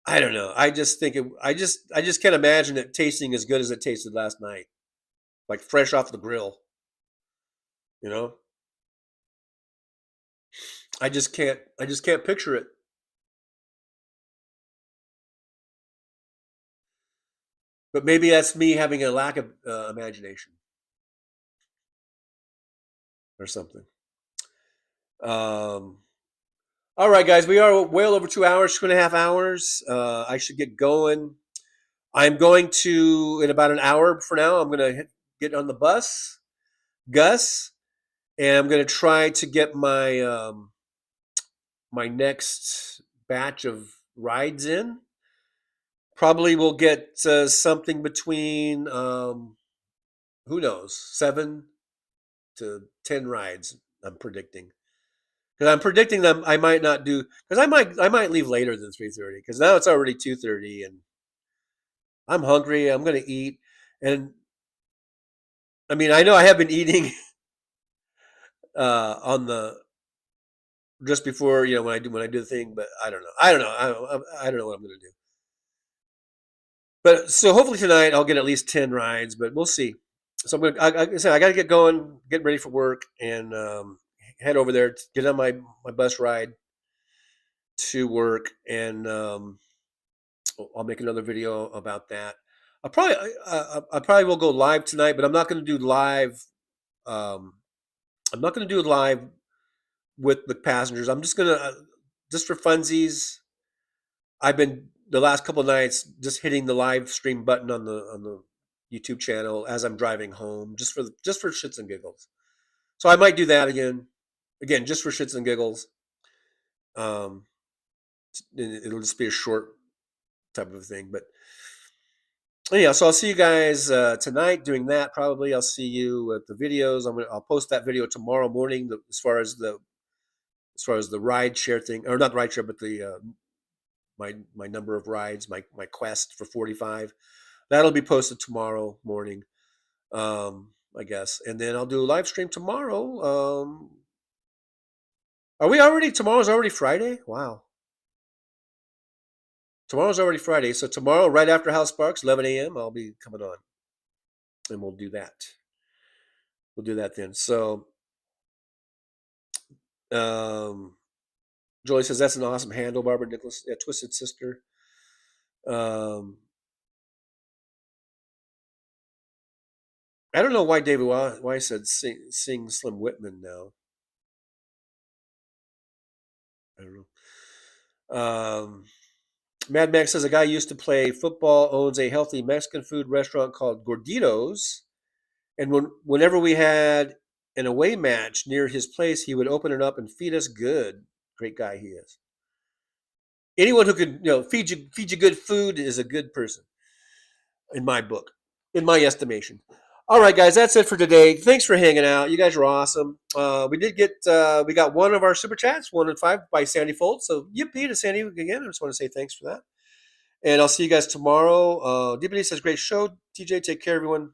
R: I don't know. I just think I just can't imagine it tasting as good as it tasted last night, like fresh off the grill. I just can't picture it. But maybe that's me having a lack of imagination or something. All right, guys, we are well over 2 hours, 2.5 hours. I should get going. I'm going to, in about an hour for now, I'm going to get on the bus, Gus, and I'm going to try to get my my next batch of rides in. Probably will get something between, who knows, 7 to 10 rides, I'm predicting. Because I'm predicting them, I might not do, because I might leave later than 3:30, because now it's already 2:30 and I'm hungry. I'm gonna eat, and I mean I know I have been eating on the just before when I do the thing, but I don't know. I don't know what I'm gonna do. But so hopefully tonight I'll get at least 10 rides, but we'll see. So I got to get going, get ready for work, and head over there, get on my bus ride to work, and I'll make another video about that. I probably will go live tonight, but I'm not going to do live. I'm not going to do it live with the passengers. I'm just gonna just for funsies. I've been the last couple of nights just hitting the live stream button on the YouTube channel as I'm driving home, just for shits and giggles. So I might do that again, just for shits and giggles. It'll just be a short type of thing, but yeah. So I'll see you guys tonight doing that. Probably I'll see you at the videos. I'll post that video tomorrow morning. As far as the ride share thing, or not ride share, but the my number of rides, my quest for 45. That'll be posted tomorrow morning, I guess, and then I'll do a live stream tomorrow. Are we already? Tomorrow's already Friday. Wow. Tomorrow's already Friday, so tomorrow, right after House Sparks, 11 a.m., I'll be coming on, and we'll do that. We'll do that then. So, Jolie says that's an awesome handle, Barbara Nicholas. Yeah, Twisted Sister. I don't know why David why said sing Slim Whitman now. I don't know. Mad Max says a guy used to play football, owns a healthy Mexican food restaurant called Gorditos, and whenever we had an away match near his place, he would open it up and feed us good. Great guy he is. Anyone who could feed you good food is a good person, in my book, in my estimation. All right, guys, that's it for today. Thanks for hanging out. You guys are awesome. We got one of our super chats, 1 in 5 by Sandy Fold. So yippee to Sandy again. I just want to say thanks for that. And I'll see you guys tomorrow. DBD says great show. TJ, take care, everyone.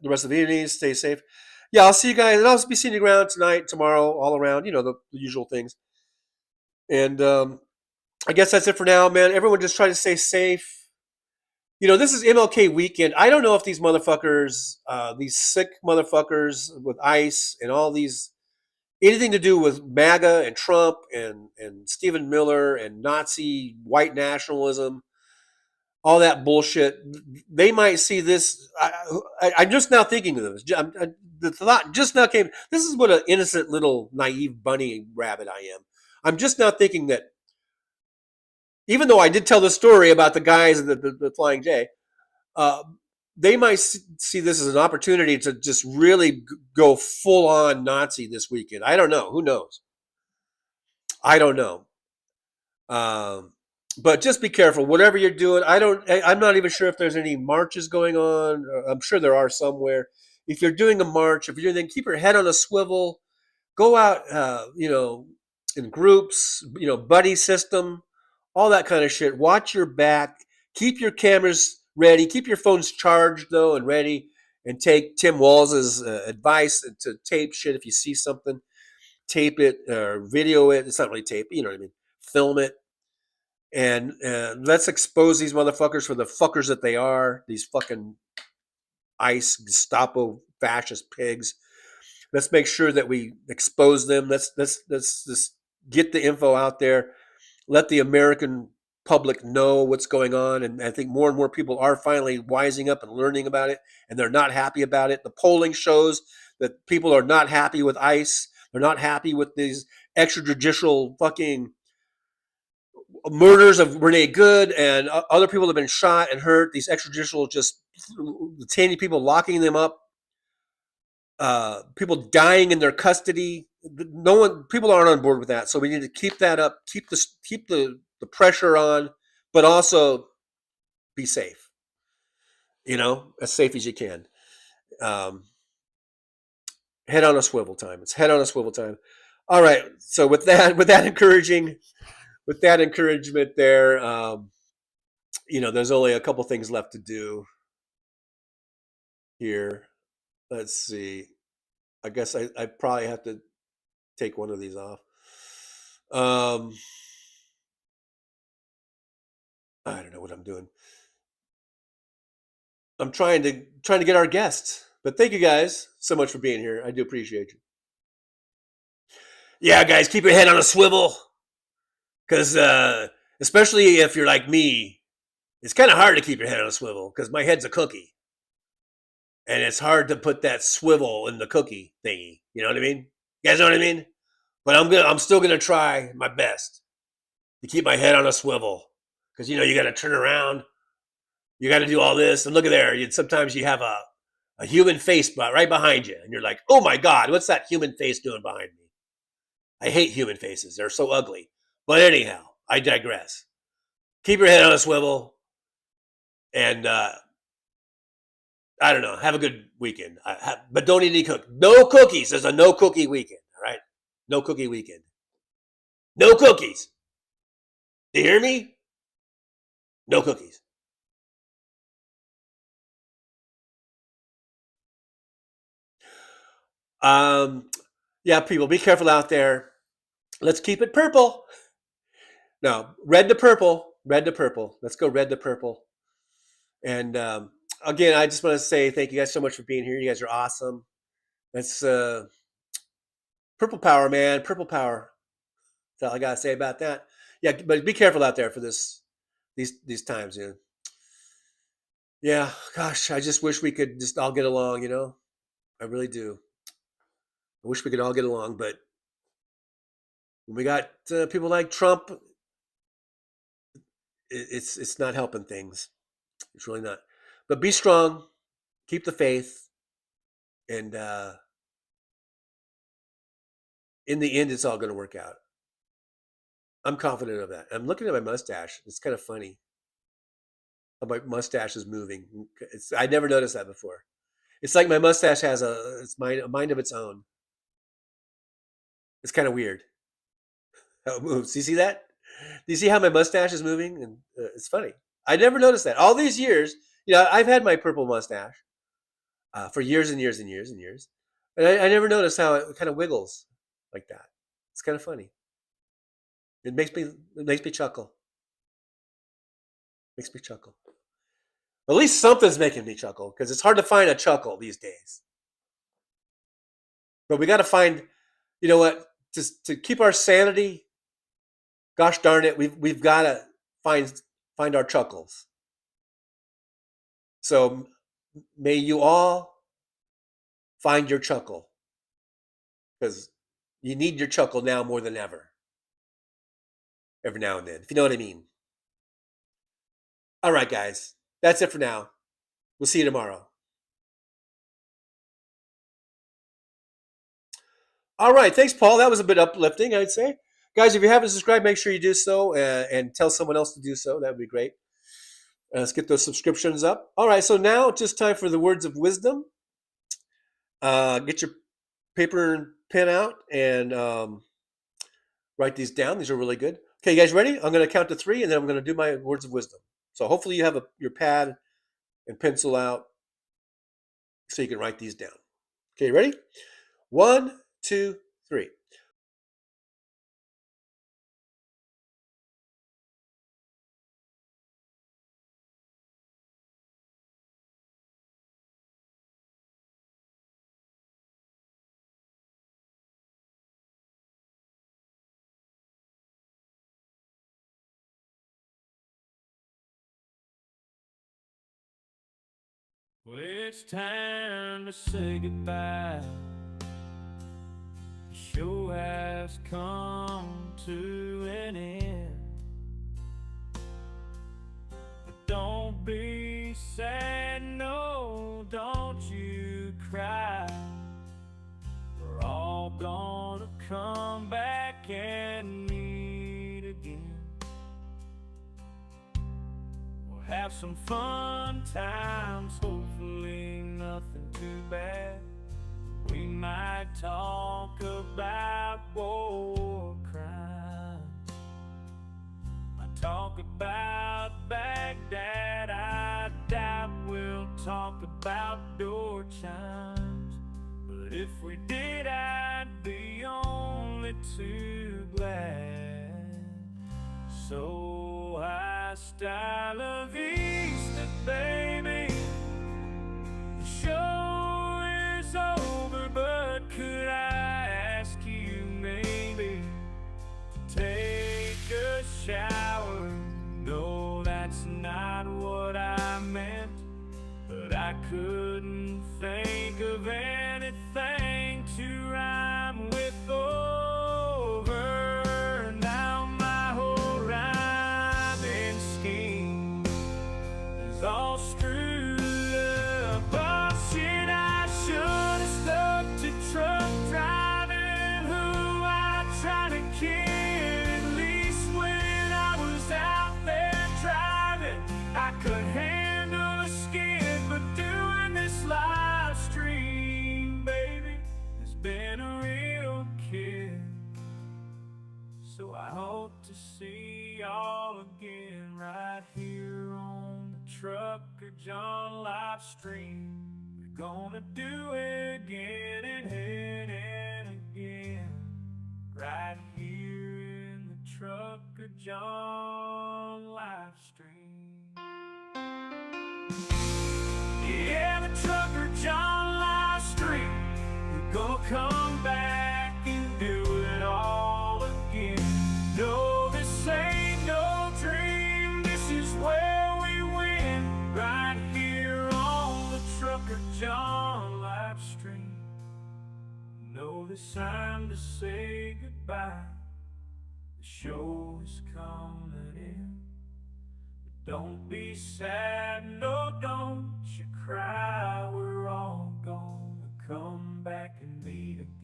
R: The rest of the evening, stay safe. Yeah, I'll see you guys, and I'll be seeing you around tonight, tomorrow, all around. The usual things. And I guess that's it for now, man. Everyone just try to stay safe. This is MLK weekend. I don't know if these motherfuckers, these sick motherfuckers with ICE and all these, anything to do with MAGA and Trump and Stephen Miller and Nazi white nationalism, all that bullshit. They might see this. I'm just now thinking of this. The thought just now came. This is what an innocent little naive bunny rabbit I am. I'm just now thinking that, even though I did tell the story about the guys and the Flying J, they might see this as an opportunity to just really go full on Nazi this weekend. I don't know. Who knows? I don't know. But just be careful. Whatever you're doing, I'm not even sure if there's any marches going on. I'm sure there are somewhere. If you're doing a march, if you're doing, keep your head on a swivel. Go out, in groups. Buddy system. All that kind of shit. Watch your back. Keep your cameras ready. Keep your phones charged, though, and ready. And take Tim Walz's advice to tape shit if you see something. Tape it or video it. It's not really tape. You know what I mean? Film it. And let's expose these motherfuckers for the fuckers that they are. These fucking ICE, Gestapo, fascist pigs. Let's make sure that we expose them. Let's get the info out there. Let the American public know what's going on. And I think more and more people are finally wising up and learning about it, and they're not happy about it. The polling shows that people are not happy with ICE. They're not happy with these extrajudicial fucking murders of Renee Good and other people that have been shot and hurt. These extrajudicial, just detaining people, locking them up, people dying in their custody. People aren't on board with that. So we need to keep that up, keep the pressure on, but also be safe. As safe as you can. Head on a swivel time. It's head on a swivel time. All right. So with that encouragement there, there's only a couple things left to do here. Let's see. I guess I probably have to take one of these off. I don't know what I'm doing. I'm trying to get our guests. But thank you guys so much for being here. I do appreciate you. Yeah, guys, keep your head on a swivel. Because especially if you're like me, it's kind of hard to keep your head on a swivel because my head's a cookie. And it's hard to put that swivel in the cookie thingy. You know what I mean? You guys know what I mean? But I'm still gonna try my best to keep my head on a swivel. Because you got to turn around. You got to do all this. And look at there. Sometimes you have a human face right behind you. And you're like, oh my God, what's that human face doing behind me? I hate human faces. They're so ugly. But anyhow, I digress. Keep your head on a swivel. And I don't know. Have a good weekend. But don't eat any cookies. No cookies. There's a no cookie weekend. All right? No cookie weekend. No cookies. Do you hear me? No cookies. Yeah, people, be careful out there. Let's keep it purple. No, red to purple. Red to purple. Let's go red to purple. And again, I just want to say thank you guys so much for being here. You guys are awesome. That's purple power, man. Purple power. That's all I gotta say about that. Yeah, but be careful out there for these times. Yeah. Gosh, I just wish we could just all get along. I really do. I wish we could all get along, but when we got people like Trump, it's not helping things. It's really not. But be strong, keep the faith, and in the end, it's all going to work out. I'm confident of that. I'm looking at my mustache. It's kind of funny how my mustache is moving. I never noticed that before. It's like my mustache has a mind of its own. It's kind of weird how it moves. Do you see that? Do you see how my mustache is moving? And it's funny. I never noticed that. All these years, I've had my purple mustache for years and years and years and years. And I never noticed how it kind of wiggles like that. It's kind of funny. It makes me chuckle. Makes me chuckle. At least something's making me chuckle, because it's hard to find a chuckle these days. But we got to find, just to keep our sanity. Gosh darn it, we've got to find our chuckles. So may you all find your chuckle, because you need your chuckle now more than ever. Every now and then, if you know what I mean. All right, guys, that's it for now. We'll see you tomorrow. All right, thanks, Paul. That was a bit uplifting, I'd say. Guys, if you haven't subscribed, make sure you do so and tell someone else to do so. That would be great. Let's get those subscriptions up. All right, so now just time for the words of wisdom. Get your paper and pen out and write these down. These are really good. Okay, you guys ready? I'm going to count to 3, and then I'm going to do my words of wisdom. So hopefully you have your pad and pencil out so you can write these down. Okay, ready? 1, 2, 3.
Q: Well, it's time to say goodbye. The show has come to an end. But don't be sad, no, don't you cry. We're all gonna come back and meet again. Have some fun times, hopefully nothing too bad. We might talk about war crimes, might talk about Baghdad. I doubt we'll talk about door chimes, but if we did, I'd be only too glad. So hostile of Easter, baby, show is over, but could I ask you maybe to take a shower? No, that's not what I meant, but I couldn't think of anything to rhyme with over. Now my whole rhyming scheme is all screwed up. Oh shit, I should have stuck to truck driving, who I tried to kid. At least when I was out there driving, I could handle a skid. But doing this live stream, baby, has been a real kid. So I hope to see y'all again right here on the Trucker John live stream. We're gonna do it again and again, right here in the Trucker John live stream. Yeah, the Trucker John live stream. We're gonna come back and do it all again. No, this ain't no dream. This is where we win, right here on the Trucker John live stream. No, this time to say goodbye. The show is coming in. Don't be sad, no, don't you cry. We're all gonna come back and meet again.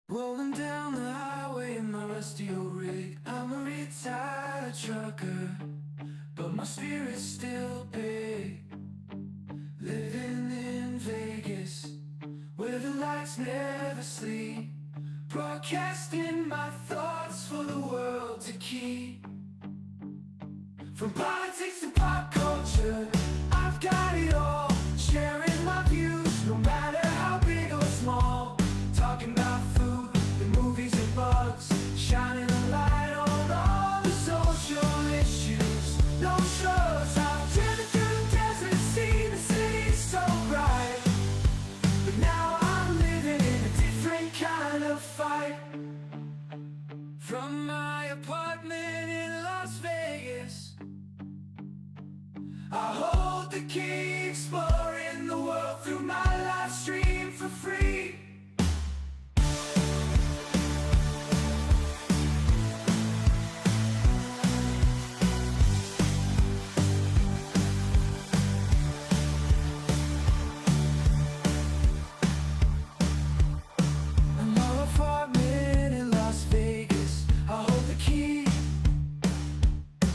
L: Rolling down the highway in my rusty old rig. I'm a retired trucker, but my spirit's still big. Living in Vegas, where the lights never sleep. Broadcasting my thoughts for the world to keep. From politics to pop culture, I've got it all. Sharing my views, no matter how big or small. Talking about food, the movies and bugs. Shining a light on all the social issues. No shrugs, I've driven through the desert, seen the city so bright. But now I'm living in a different kind of fight. From my apartment in Las Vegas, I hold the key, exploring the world through my live stream for free. In my apartment in Las Vegas, I hold the key,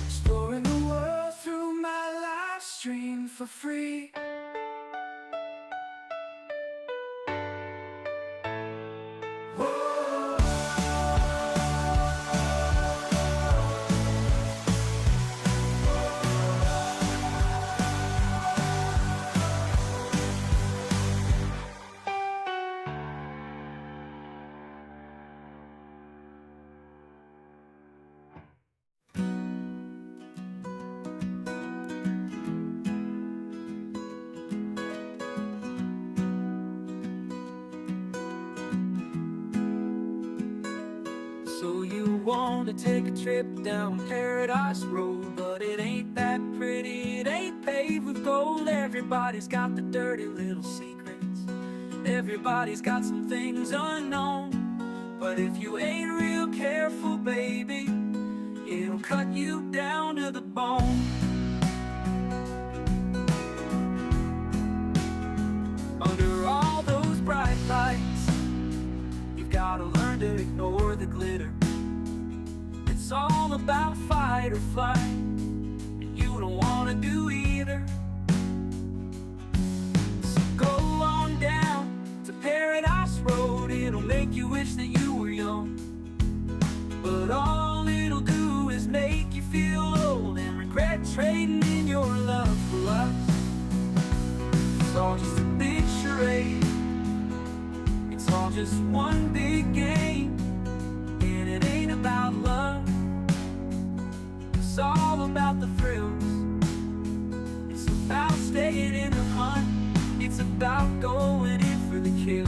L: exploring the world through my live stream for free. So you want to take a trip down Paradise Road, but it ain't that pretty, it ain't paved with gold. Everybody's got the dirty little secrets, everybody's got some things unknown. But if you ain't real careful, baby, it'll cut you down to the bone. Under all those bright lights, you've gotta learn to ignore the glitter. It's all about fight or flight, and you don't wanna do either. So go on down to Paradise Road, it'll make you wish that you were young. But all it'll do is make you feel old and regret trading in your love for lust. It's all just a big charade, it's all just one big game, and it ain't about love, it's all about the thrills. It's about staying in the hunt, it's about going in for the kill.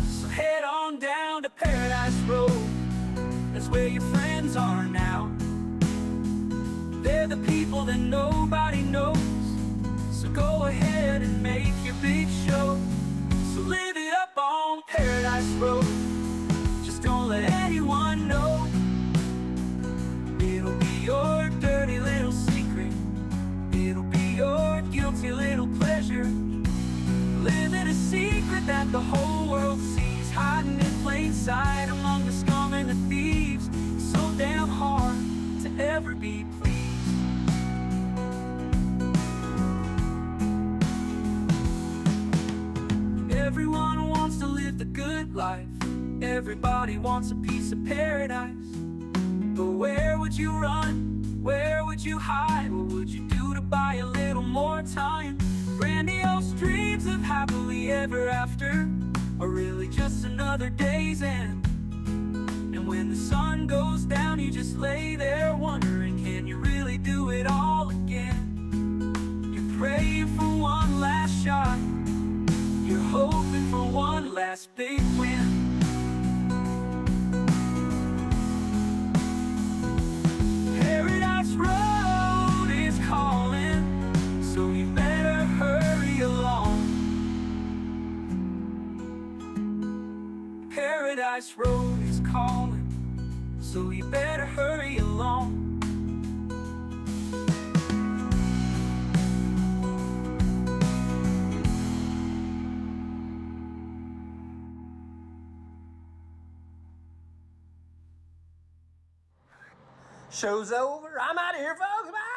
L: So head on down to Paradise Road. That's where your friends are now. They're the people that nobody knows. So go ahead and make your big show. So live it up on Paradise Road. Just don't let anyone know. It'll be your dirty little secret. It'll be your guilty little pleasure. Living a secret that the whole world sees, hiding in plain sight among the scum and the thieves. So damn hard to ever be pleased. Everyone wants to live the good life. Everybody wants a piece of paradise. But where would you run? Where would you hide? What would you do to buy a little more time? Grandiose dreams of happily ever after are really just another day's end. And when the sun goes down, you just lay there wondering, can you really do it all again? You're praying for one last shot. You're hoping for one last big win. Paradise Road is calling, so you better hurry along. Paradise Road is calling, so you better hurry along.
R: Show's over. I'm out of here, folks. Bye.